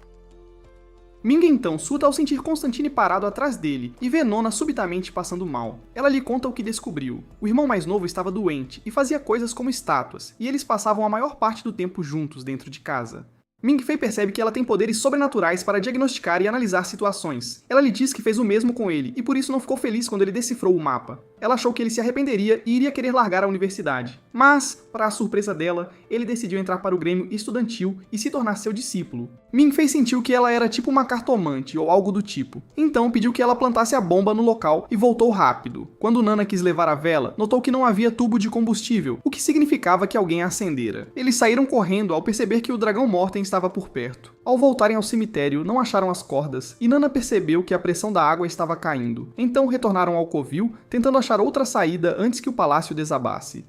Ming então surta ao sentir Constantine parado atrás dele e vê Nona subitamente passando mal. Ela lhe conta o que descobriu. O irmão mais novo estava doente e fazia coisas como estátuas, e eles passavam a maior parte do tempo juntos dentro de casa. Ming Fei percebe que ela tem poderes sobrenaturais para diagnosticar e analisar situações. Ela lhe diz que fez o mesmo com ele e por isso não ficou feliz quando ele decifrou o mapa. Ela achou que ele se arrependeria e iria querer largar a universidade. Mas, para a surpresa dela, ele decidiu entrar para o grêmio estudantil e se tornar seu discípulo. Ming Fei sentiu que ela era tipo uma cartomante ou algo do tipo. Então pediu que ela plantasse a bomba no local e voltou rápido. Quando Nana quis levar a vela, notou que não havia tubo de combustível, o que significava que alguém a acendera. Eles saíram correndo ao perceber que o dragão Morten estava por perto. Ao voltarem ao cemitério, não acharam as cordas e Nana percebeu que a pressão da água estava caindo. Então retornaram ao covil, tentando achar outra saída antes que o palácio desabasse.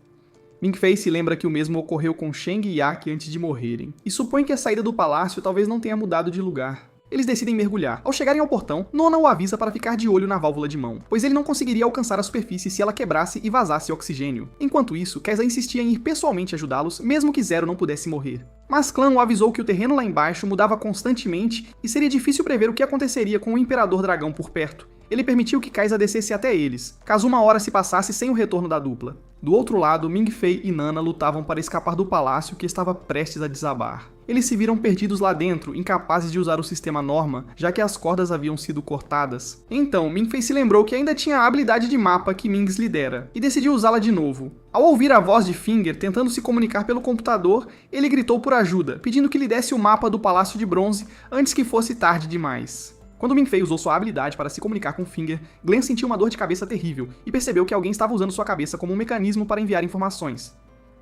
Ming Fei se lembra que o mesmo ocorreu com Sheng e Yak antes de morrerem, e supõe que a saída do palácio talvez não tenha mudado de lugar. Eles decidem mergulhar. Ao chegarem ao portão, Nona o avisa para ficar de olho na válvula de mão, pois ele não conseguiria alcançar a superfície se ela quebrasse e vazasse oxigênio. Enquanto isso, Keza insistia em ir pessoalmente ajudá-los, mesmo que Zero não pudesse morrer. Mas Clan o avisou que o terreno lá embaixo mudava constantemente e seria difícil prever o que aconteceria com o Imperador Dragão por perto. Ele permitiu que Kai'Sa descesse até eles, caso uma hora se passasse sem o retorno da dupla. Do outro lado, Ming Fei e Nana lutavam para escapar do palácio que estava prestes a desabar. Eles se viram perdidos lá dentro, incapazes de usar o sistema Norma, já que as cordas haviam sido cortadas. Então, Ming Fei se lembrou que ainda tinha a habilidade de mapa que Mings lhe dera, e decidiu usá-la de novo. Ao ouvir a voz de Finger tentando se comunicar pelo computador, ele gritou por ajuda, pedindo que lhe desse o mapa do Palácio de Bronze antes que fosse tarde demais. Quando Ming Fei usou sua habilidade para se comunicar com Finger, Glenn sentiu uma dor de cabeça terrível e percebeu que alguém estava usando sua cabeça como um mecanismo para enviar informações.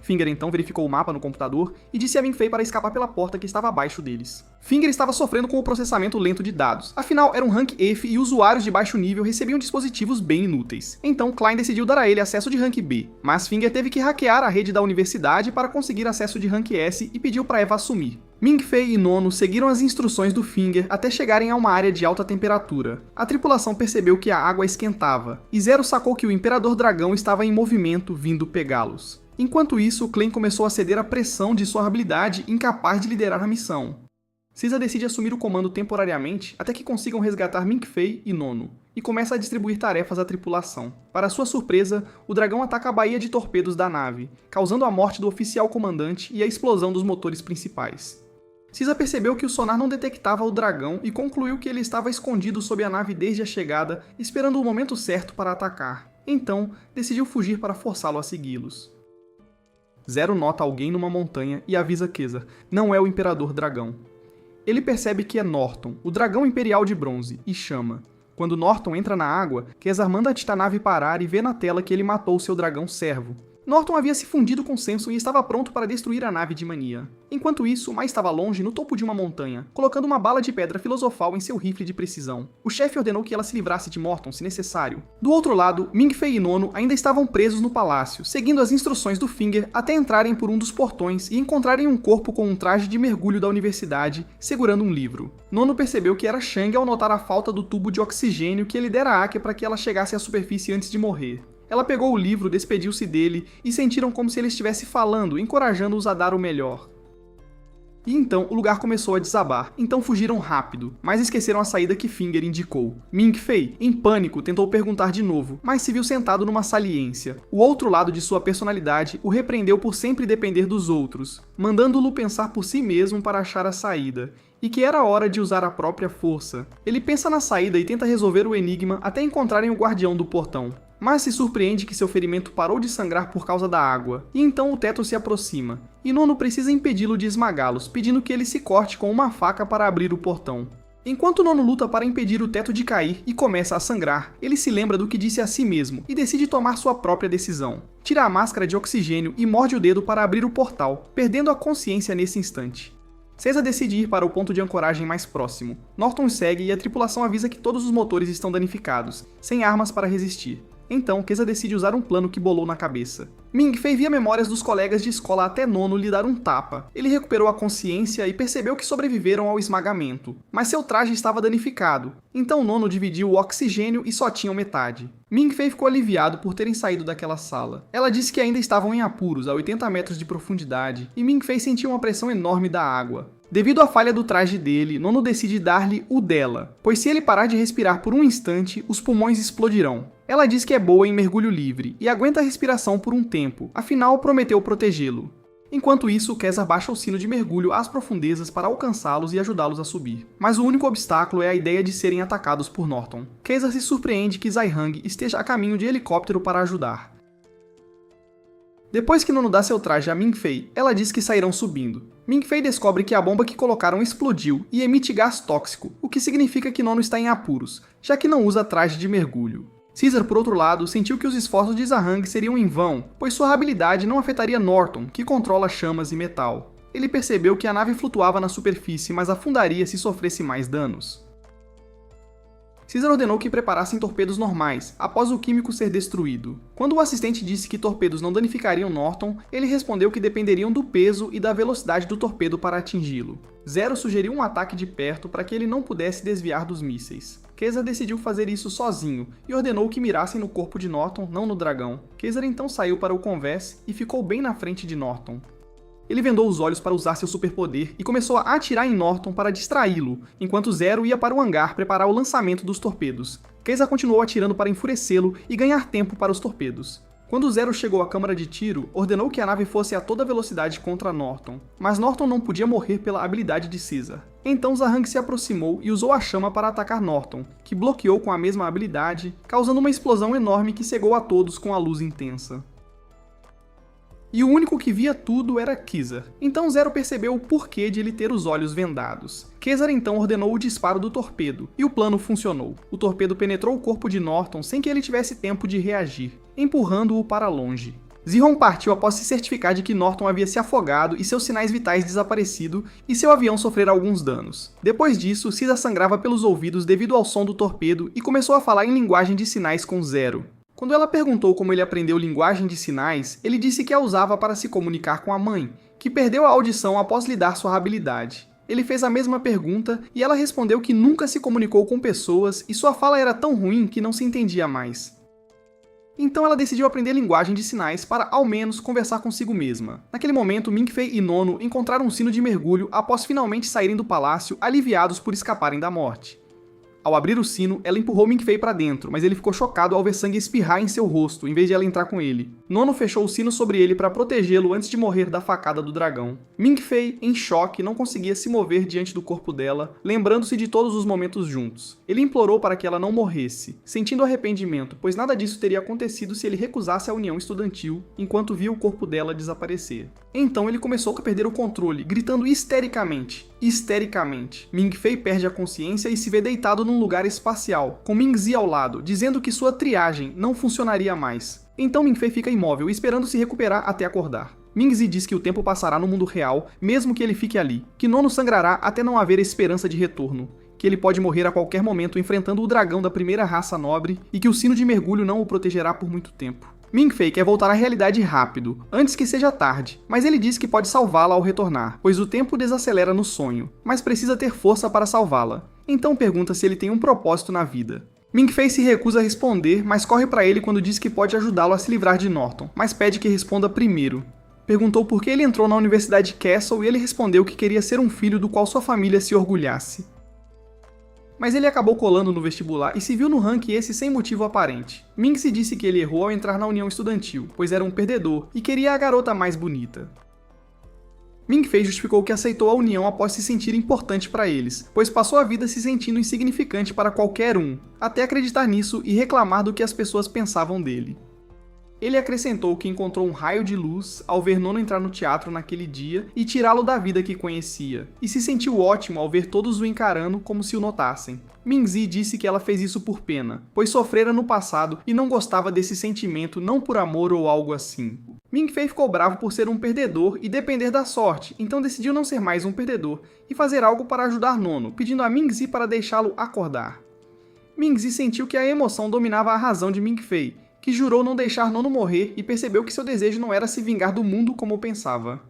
Finger então verificou o mapa no computador e disse a Ming Fei para escapar pela porta que estava abaixo deles. Finger estava sofrendo com o processamento lento de dados, afinal era um rank F e usuários de baixo nível recebiam dispositivos bem inúteis. Então Klein decidiu dar a ele acesso de rank B, mas Finger teve que hackear a rede da universidade para conseguir acesso de rank S e pediu para Eva assumir. Ming Fei e Nono seguiram as instruções do Finger até chegarem a uma área de alta temperatura. A tripulação percebeu que a água esquentava, e Zero sacou que o Imperador Dragão estava em movimento vindo pegá-los. Enquanto isso, Klein começou a ceder à pressão de sua habilidade incapaz de liderar a missão. Caesar decide assumir o comando temporariamente até que consigam resgatar Ming Fei e Nono, e começa a distribuir tarefas à tripulação. Para sua surpresa, o dragão ataca a baía de torpedos da nave, causando a morte do oficial comandante e a explosão dos motores principais. Caesar percebeu que o sonar não detectava o dragão e concluiu que ele estava escondido sob a nave desde a chegada, esperando o momento certo para atacar. Então, decidiu fugir para forçá-lo a segui-los. Zero nota alguém numa montanha e avisa Caesar, não é o Imperador Dragão. Ele percebe que é Norton, o dragão imperial de bronze, e chama. Quando Norton entra na água, Caesar manda a titanave parar e vê na tela que ele matou seu dragão servo. Norton havia se fundido com Samson e estava pronto para destruir a nave de Mania. Enquanto isso, Mai estava longe, no topo de uma montanha, colocando uma bala de pedra filosofal em seu rifle de precisão. O chefe ordenou que ela se livrasse de Morton, se necessário. Do outro lado, Ming Fei e Nono ainda estavam presos no palácio, seguindo as instruções do Finger até entrarem por um dos portões e encontrarem um corpo com um traje de mergulho da universidade, segurando um livro. Nono percebeu que era Shang ao notar a falta do tubo de oxigênio que ele dera a Ake para que ela chegasse à superfície antes de morrer. Ela pegou o livro, despediu-se dele e sentiram como se ele estivesse falando, encorajando-os a dar o melhor. E então o lugar começou a desabar, então fugiram rápido, mas esqueceram a saída que Finger indicou. Ming Fei, em pânico, tentou perguntar de novo, mas se viu sentado numa saliência. O outro lado de sua personalidade o repreendeu por sempre depender dos outros, mandando-o pensar por si mesmo para achar a saída, e que era hora de usar a própria força. Ele pensa na saída e tenta resolver o enigma até encontrarem o guardião do portão. Mas se surpreende que seu ferimento parou de sangrar por causa da água, e então o teto se aproxima, e Nono precisa impedi-lo de esmagá-los, pedindo que ele se corte com uma faca para abrir o portão. Enquanto Nono luta para impedir o teto de cair e começa a sangrar, ele se lembra do que disse a si mesmo e decide tomar sua própria decisão. Tira a máscara de oxigênio e morde o dedo para abrir o portal, perdendo a consciência nesse instante. Caesar decide ir para o ponto de ancoragem mais próximo. Norton segue e a tripulação avisa que todos os motores estão danificados, sem armas para resistir. Então, Caesar decide usar um plano que bolou na cabeça. Ming Fei via memórias dos colegas de escola até Nono lhe dar um tapa. Ele recuperou a consciência e percebeu que sobreviveram ao esmagamento, mas seu traje estava danificado. Então Nono dividiu o oxigênio e só tinham metade. Ming Fei ficou aliviado por terem saído daquela sala. Ela disse que ainda estavam em apuros, a 80 metros de profundidade, e Ming Fei sentiu uma pressão enorme da água. Devido à falha do traje dele, Nono decide dar-lhe o dela, pois se ele parar de respirar por um instante, os pulmões explodirão. Ela diz que é boa em mergulho livre e aguenta a respiração por um tempo, afinal prometeu protegê-lo. Enquanto isso, Kesar baixa o sino de mergulho às profundezas para alcançá-los e ajudá-los a subir. Mas o único obstáculo é a ideia de serem atacados por Norton. Kesar se surpreende que Zaihang esteja a caminho de helicóptero para ajudar. Depois que Nono dá seu traje a Ming-Fei, ela diz que sairão subindo. Ming-Fei descobre que a bomba que colocaram explodiu e emite gás tóxico, o que significa que Nono está em apuros, já que não usa traje de mergulho. Caesar, por outro lado, sentiu que os esforços de Zahang seriam em vão, pois sua habilidade não afetaria Norton, que controla chamas e metal. Ele percebeu que a nave flutuava na superfície, mas afundaria se sofresse mais danos. Caesar ordenou que preparassem torpedos normais, após o químico ser destruído. Quando o assistente disse que torpedos não danificariam Norton, ele respondeu que dependeriam do peso e da velocidade do torpedo para atingi-lo. Zero sugeriu um ataque de perto para que ele não pudesse desviar dos mísseis. Kesar decidiu fazer isso sozinho e ordenou que mirassem no corpo de Norton, não no dragão. Kesar então saiu para o convés e ficou bem na frente de Norton. Ele vendou os olhos para usar seu superpoder e começou a atirar em Norton para distraí-lo, enquanto Zero ia para o hangar preparar o lançamento dos torpedos. Kesar continuou atirando para enfurecê-lo e ganhar tempo para os torpedos. Quando Zero chegou à câmara de tiro, ordenou que a nave fosse a toda velocidade contra Norton, mas Norton não podia morrer pela habilidade de Caesar. Então Zahang se aproximou e usou a chama para atacar Norton, que bloqueou com a mesma habilidade, causando uma explosão enorme que cegou a todos com a luz intensa. E o único que via tudo era Kesar. Então Zero percebeu o porquê de ele ter os olhos vendados. Kesar então ordenou o disparo do torpedo, e o plano funcionou. O torpedo penetrou o corpo de Norton sem que ele tivesse tempo de reagir, empurrando-o para longe. Zihong partiu após se certificar de que Norton havia se afogado e seus sinais vitais desaparecido, e seu avião sofrer alguns danos. Depois disso, Caesar sangrava pelos ouvidos devido ao som do torpedo e começou a falar em linguagem de sinais com Zero. Quando ela perguntou como ele aprendeu linguagem de sinais, ele disse que a usava para se comunicar com a mãe, que perdeu a audição após lhe dar sua habilidade. Ele fez a mesma pergunta e ela respondeu que nunca se comunicou com pessoas e sua fala era tão ruim que não se entendia mais. Então ela decidiu aprender linguagem de sinais para, ao menos, conversar consigo mesma. Naquele momento, Ming-Fei e Nono encontraram um sino de mergulho após finalmente saírem do palácio, aliviados por escaparem da morte. Ao abrir o sino, ela empurrou Ming-Fei para dentro, mas ele ficou chocado ao ver sangue espirrar em seu rosto, em vez de ela entrar com ele. Nono fechou o sino sobre ele para protegê-lo antes de morrer da facada do dragão. Ming-Fei, em choque, não conseguia se mover diante do corpo dela, lembrando-se de todos os momentos juntos. Ele implorou para que ela não morresse, sentindo arrependimento, pois nada disso teria acontecido se ele recusasse a união estudantil, enquanto via o corpo dela desaparecer. Então ele começou a perder o controle, gritando histericamente. Ming-Fei perde a consciência e se vê deitado num lugar espacial, com Ming-Zi ao lado, dizendo que sua triagem não funcionaria mais. Então Ming-Fei fica imóvel, esperando se recuperar até acordar. Ming-Zi diz que o tempo passará no mundo real, mesmo que ele fique ali, que Nono sangrará até não haver esperança de retorno, que ele pode morrer a qualquer momento enfrentando o dragão da primeira raça nobre e que o sino de mergulho não o protegerá por muito tempo. Ming-Fei quer voltar à realidade rápido, antes que seja tarde, mas ele diz que pode salvá-la ao retornar, pois o tempo desacelera no sonho, mas precisa ter força para salvá-la. Então pergunta se ele tem um propósito na vida. Ming-Fei se recusa a responder, mas corre para ele quando diz que pode ajudá-lo a se livrar de Norton, mas pede que responda primeiro. Perguntou por que ele entrou na Universidade Castle e ele respondeu que queria ser um filho do qual sua família se orgulhasse. Mas ele acabou colando no vestibular e se viu no ranking esse sem motivo aparente. Ming-Se disse que ele errou ao entrar na união estudantil, pois era um perdedor e queria a garota mais bonita. Ming-Fei justificou que aceitou a união após se sentir importante para eles, pois passou a vida se sentindo insignificante para qualquer um, até acreditar nisso e reclamar do que as pessoas pensavam dele. Ele acrescentou que encontrou um raio de luz ao ver Nono entrar no teatro naquele dia e tirá-lo da vida que conhecia, e se sentiu ótimo ao ver todos o encarando como se o notassem. Ming-Zi disse que ela fez isso por pena, pois sofrera no passado e não gostava desse sentimento não por amor ou algo assim. Ming-Fei ficou bravo por ser um perdedor e depender da sorte, então decidiu não ser mais um perdedor e fazer algo para ajudar Nono, pedindo a Ming-Zi para deixá-lo acordar. Ming-Zi sentiu que a emoção dominava a razão de Ming-Fei, que jurou não deixar Nono morrer e percebeu que seu desejo não era se vingar do mundo como pensava.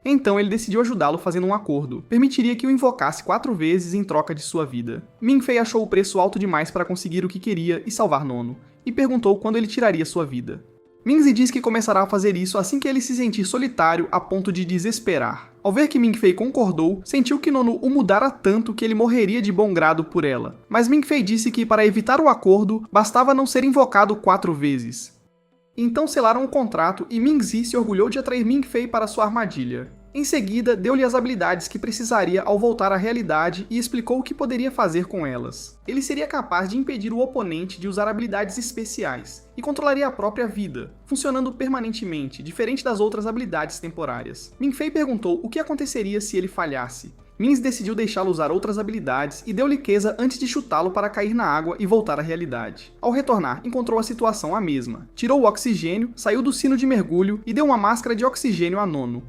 Então ele decidiu ajudá-lo fazendo um acordo. Permitiria que o invocasse 4 vezes em troca de sua vida. Ming-Fei achou o preço alto demais para conseguir o que queria e salvar Nono, e perguntou quando ele tiraria sua vida. Mingzi diz que começará a fazer isso assim que ele se sentir solitário a ponto de desesperar. Ao ver que Ming-Fei concordou, sentiu que Nono o mudara tanto que ele morreria de bom grado por ela. Mas Ming-Fei disse que para evitar o acordo, bastava não ser invocado 4 vezes. Então selaram o contrato e Mingzi se orgulhou de atrair Ming-Fei para sua armadilha. Em seguida, deu-lhe as habilidades que precisaria ao voltar à realidade e explicou o que poderia fazer com elas. Ele seria capaz de impedir o oponente de usar habilidades especiais, e controlaria a própria vida, funcionando permanentemente, diferente das outras habilidades temporárias. Ming-Fei perguntou o que aconteceria se ele falhasse. Mingzi decidiu deixá-lo usar outras habilidades e deu-lhe Keza antes de chutá-lo para cair na água e voltar à realidade. Ao retornar, encontrou a situação a mesma. Tirou o oxigênio, saiu do sino de mergulho e deu uma máscara de oxigênio a Nono.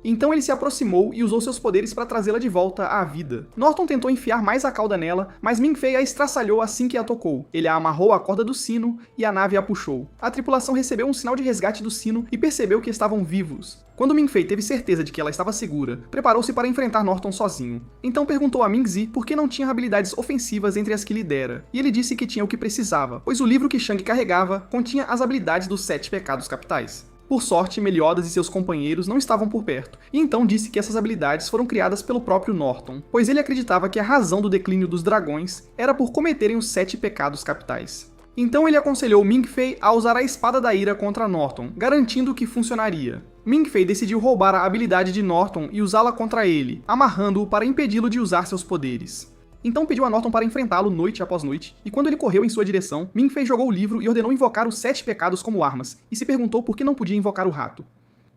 Então ele se aproximou e usou seus poderes para trazê-la de volta à vida. Norton tentou enfiar mais a cauda nela, mas Ming-Fei a estraçalhou assim que a tocou. Ele a amarrou à corda do sino e a nave a puxou. A tripulação recebeu um sinal de resgate do sino e percebeu que estavam vivos. Quando Ming-Fei teve certeza de que ela estava segura, preparou-se para enfrentar Norton sozinho. Então perguntou a Mingzi por que não tinha habilidades ofensivas entre as que lhe dera, e ele disse que tinha o que precisava, pois o livro que Shang carregava continha as habilidades dos 7 pecados capitais. Por sorte, Meliodas e seus companheiros não estavam por perto, e então disse que essas habilidades foram criadas pelo próprio Norton, pois ele acreditava que a razão do declínio dos dragões era por cometerem os 7 pecados capitais. Então ele aconselhou Ming-Fei a usar a Espada da Ira contra Norton, garantindo que funcionaria. Ming-Fei decidiu roubar a habilidade de Norton e usá-la contra ele, amarrando-o para impedi-lo de usar seus poderes. Então pediu a Norton para enfrentá-lo noite após noite, e quando ele correu em sua direção, Ming-Fei jogou o livro e ordenou invocar os 7 pecados como armas, e se perguntou por que não podia invocar o rato.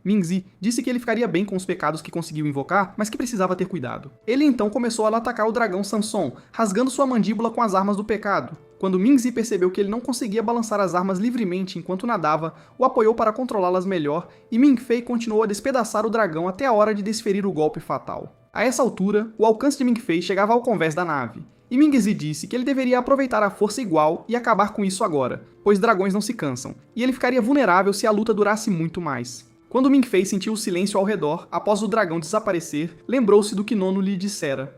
Mingzi disse que ele ficaria bem com os pecados que conseguiu invocar, mas que precisava ter cuidado. Ele então começou a atacar o dragão Samson, rasgando sua mandíbula com as armas do pecado. Quando Mingzi percebeu que ele não conseguia balançar as armas livremente enquanto nadava, o apoiou para controlá-las melhor, e Ming-Fei continuou a despedaçar o dragão até a hora de desferir o golpe fatal. A essa altura, o alcance de Ming-Fei chegava ao convés da nave, e Mingzi disse que ele deveria aproveitar a força igual e acabar com isso agora, pois dragões não se cansam, e ele ficaria vulnerável se a luta durasse muito mais. Quando Ming-Fei sentiu o silêncio ao redor, após o dragão desaparecer, lembrou-se do que Nono lhe dissera.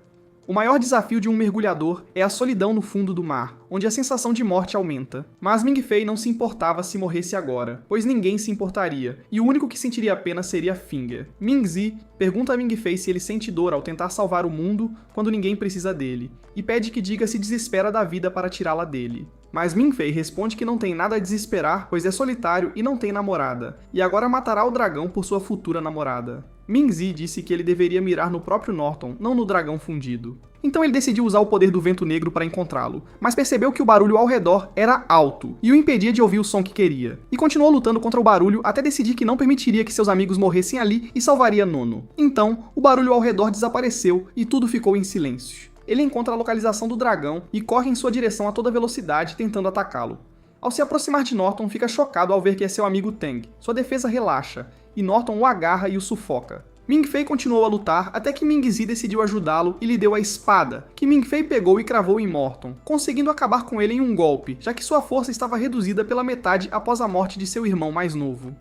O maior desafio de um mergulhador é a solidão no fundo do mar, onde a sensação de morte aumenta. Mas Ming-Fei não se importava se morresse agora, pois ninguém se importaria, e o único que sentiria a pena seria Finger. Mingzi pergunta a Ming-Fei se ele sente dor ao tentar salvar o mundo quando ninguém precisa dele, e pede que diga se desespera da vida para tirá-la dele. Mas Ming-Fei responde que não tem nada a desesperar, pois é solitário e não tem namorada, e agora matará o dragão por sua futura namorada. Mingzi disse que ele deveria mirar no próprio Norton, não no dragão fundido. Então ele decidiu usar o poder do vento negro para encontrá-lo, mas percebeu que o barulho ao redor era alto e o impedia de ouvir o som que queria. E continuou lutando contra o barulho até decidir que não permitiria que seus amigos morressem ali e salvaria Nono. Então, o barulho ao redor desapareceu e tudo ficou em silêncio. Ele encontra a localização do dragão e corre em sua direção a toda velocidade tentando atacá-lo. Ao se aproximar de Norton, fica chocado ao ver que é seu amigo Tang. Sua defesa relaxa, e Norton o agarra e o sufoca. Ming-Fei continuou a lutar até que Mingzi decidiu ajudá-lo e lhe deu a espada, que Ming-Fei pegou e cravou em Morton, conseguindo acabar com ele em um golpe, já que sua força estava reduzida pela metade após a morte de seu irmão mais novo.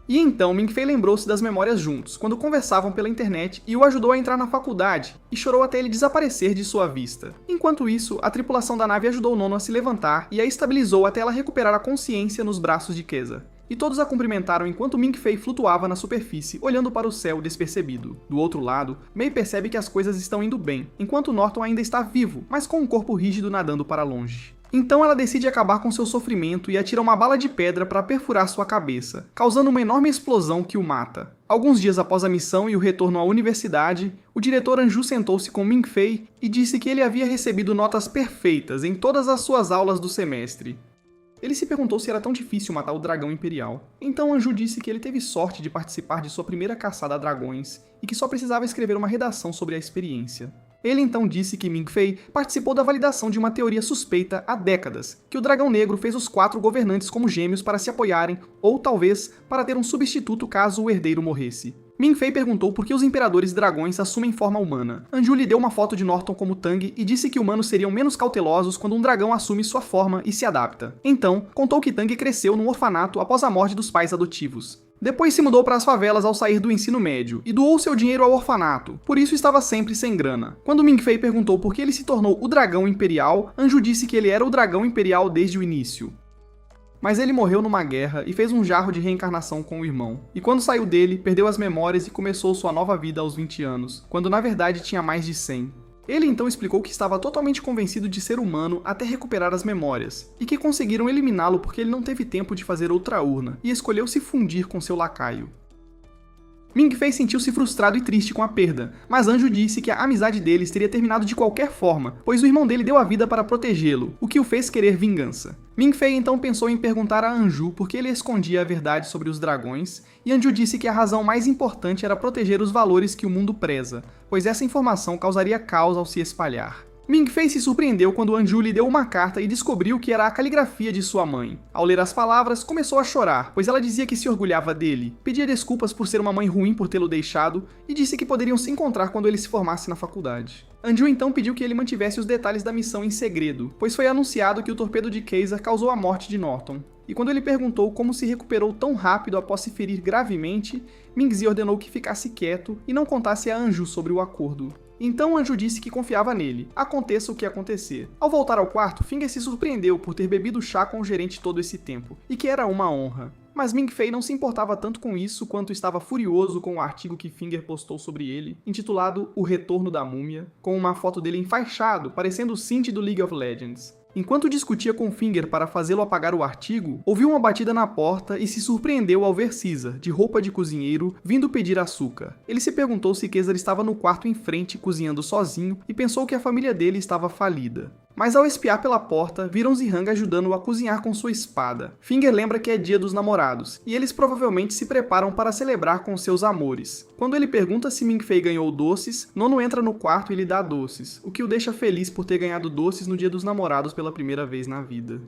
E então Ming-Fei lembrou-se das memórias juntos, quando conversavam pela internet, e o ajudou a entrar na faculdade, e chorou até ele desaparecer de sua vista. Enquanto isso, a tripulação da nave ajudou Nono a se levantar e a estabilizou até ela recuperar a consciência nos braços de Keza. E todos a cumprimentaram enquanto Ming-Fei flutuava na superfície, olhando para o céu despercebido. Do outro lado, Mei percebe que as coisas estão indo bem, enquanto Norton ainda está vivo, mas com um corpo rígido nadando para longe. Então ela decide acabar com seu sofrimento e atira uma bala de pedra para perfurar sua cabeça, causando uma enorme explosão que o mata. Alguns dias após a missão e o retorno à universidade, o diretor Anju sentou-se com Ming-Fei e disse que ele havia recebido notas perfeitas em todas as suas aulas do semestre. Ele se perguntou se era tão difícil matar o dragão imperial. Então Anju disse que ele teve sorte de participar de sua primeira caçada a dragões e que só precisava escrever uma redação sobre a experiência. Ele então disse que Ming-Fei participou da validação de uma teoria suspeita há décadas, que o Dragão Negro fez os 4 governantes como gêmeos para se apoiarem, ou talvez para ter um substituto caso o herdeiro morresse. Ming-Fei perguntou por que os imperadores dragões assumem forma humana. Anju lhe deu uma foto de Norton como Tang e disse que humanos seriam menos cautelosos quando um dragão assume sua forma e se adapta. Então, contou que Tang cresceu num orfanato após a morte dos pais adotivos. Depois se mudou para as favelas ao sair do ensino médio e doou seu dinheiro ao orfanato, por isso estava sempre sem grana. Quando Ming-Fei perguntou por que ele se tornou o Dragão Imperial, Anju disse que ele era o Dragão Imperial desde o início. Mas ele morreu numa guerra e fez um jarro de reencarnação com o irmão. E quando saiu dele, perdeu as memórias e começou sua nova vida aos 20 anos, quando na verdade tinha mais de 100. Ele então explicou que estava totalmente convencido de ser humano até recuperar as memórias, e que conseguiram eliminá-lo porque ele não teve tempo de fazer outra urna, e escolheu se fundir com seu lacaio. Ming-Fei sentiu-se frustrado e triste com a perda, mas Anju disse que a amizade deles teria terminado de qualquer forma, pois o irmão dele deu a vida para protegê-lo, o que o fez querer vingança. Ming-Fei então pensou em perguntar a Anju por que ele escondia a verdade sobre os dragões, e Anju disse que a razão mais importante era proteger os valores que o mundo preza, pois essa informação causaria caos ao se espalhar. Ming-Fei se surpreendeu quando Anju lhe deu uma carta e descobriu que era a caligrafia de sua mãe. Ao ler as palavras, começou a chorar, pois ela dizia que se orgulhava dele, pedia desculpas por ser uma mãe ruim por tê-lo deixado e disse que poderiam se encontrar quando ele se formasse na faculdade. Anju então pediu que ele mantivesse os detalhes da missão em segredo, pois foi anunciado que o torpedo de Kaiser causou a morte de Norton. E quando ele perguntou como se recuperou tão rápido após se ferir gravemente, Ming-Zi ordenou que ficasse quieto e não contasse a Anju sobre o acordo. Então Anju disse que confiava nele, aconteça o que acontecer. Ao voltar ao quarto, Finger se surpreendeu por ter bebido chá com o gerente todo esse tempo, e que era uma honra. Mas Ming-Fei não se importava tanto com isso quanto estava furioso com o artigo que Finger postou sobre ele, intitulado O Retorno da Múmia, com uma foto dele enfaixado, parecendo o Cinti do League of Legends. Enquanto discutia com Finger para fazê-lo apagar o artigo, ouviu uma batida na porta e se surpreendeu ao ver Caesar, de roupa de cozinheiro, vindo pedir açúcar. Ele se perguntou se Caesar estava no quarto em frente cozinhando sozinho e pensou que a família dele estava falida. Mas ao espiar pela porta, viram Zihang ajudando-o a cozinhar com sua espada. Finger lembra que é dia dos namorados, e eles provavelmente se preparam para celebrar com seus amores. Quando ele pergunta se Ming-Fei ganhou doces, Nono entra no quarto e lhe dá doces, o que o deixa feliz por ter ganhado doces no dia dos namorados pela primeira vez na vida.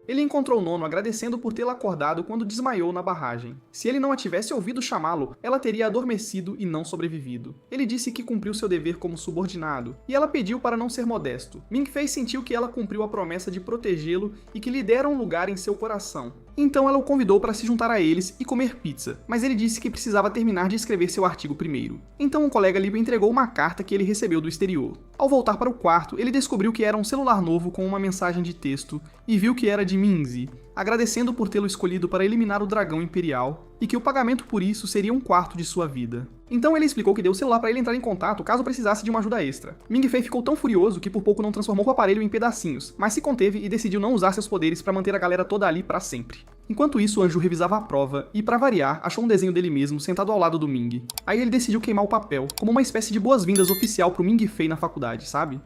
Ele encontrou Nono agradecendo por tê-la acordado quando desmaiou na barragem. Se ele não a tivesse ouvido chamá-lo, ela teria adormecido e não sobrevivido. Ele disse que cumpriu seu dever como subordinado, e ela pediu para não ser modesto. Ming-Fei sentiu que ela cumpriu a promessa de protegê-lo e que lhe deram um lugar em seu coração. Então ela o convidou para se juntar a eles e comer pizza, mas ele disse que precisava terminar de escrever seu artigo primeiro. Então um colega lhe entregou uma carta que ele recebeu do exterior. Ao voltar para o quarto, ele descobriu que era um celular novo com uma mensagem de texto e viu que era de Ming-Zi, agradecendo por tê-lo escolhido para eliminar o dragão imperial e que o pagamento por isso seria um quarto de sua vida. Então ele explicou que deu o celular para ele entrar em contato caso precisasse de uma ajuda extra. Ming-Fei ficou tão furioso que por pouco não transformou o aparelho em pedacinhos, mas se conteve e decidiu não usar seus poderes para manter a galera toda ali para sempre. Enquanto isso, Anju revisava a prova e, para variar, achou um desenho dele mesmo sentado ao lado do Ming. Aí ele decidiu queimar o papel, como uma espécie de boas-vindas oficial pro Ming-Fei na faculdade, sabe?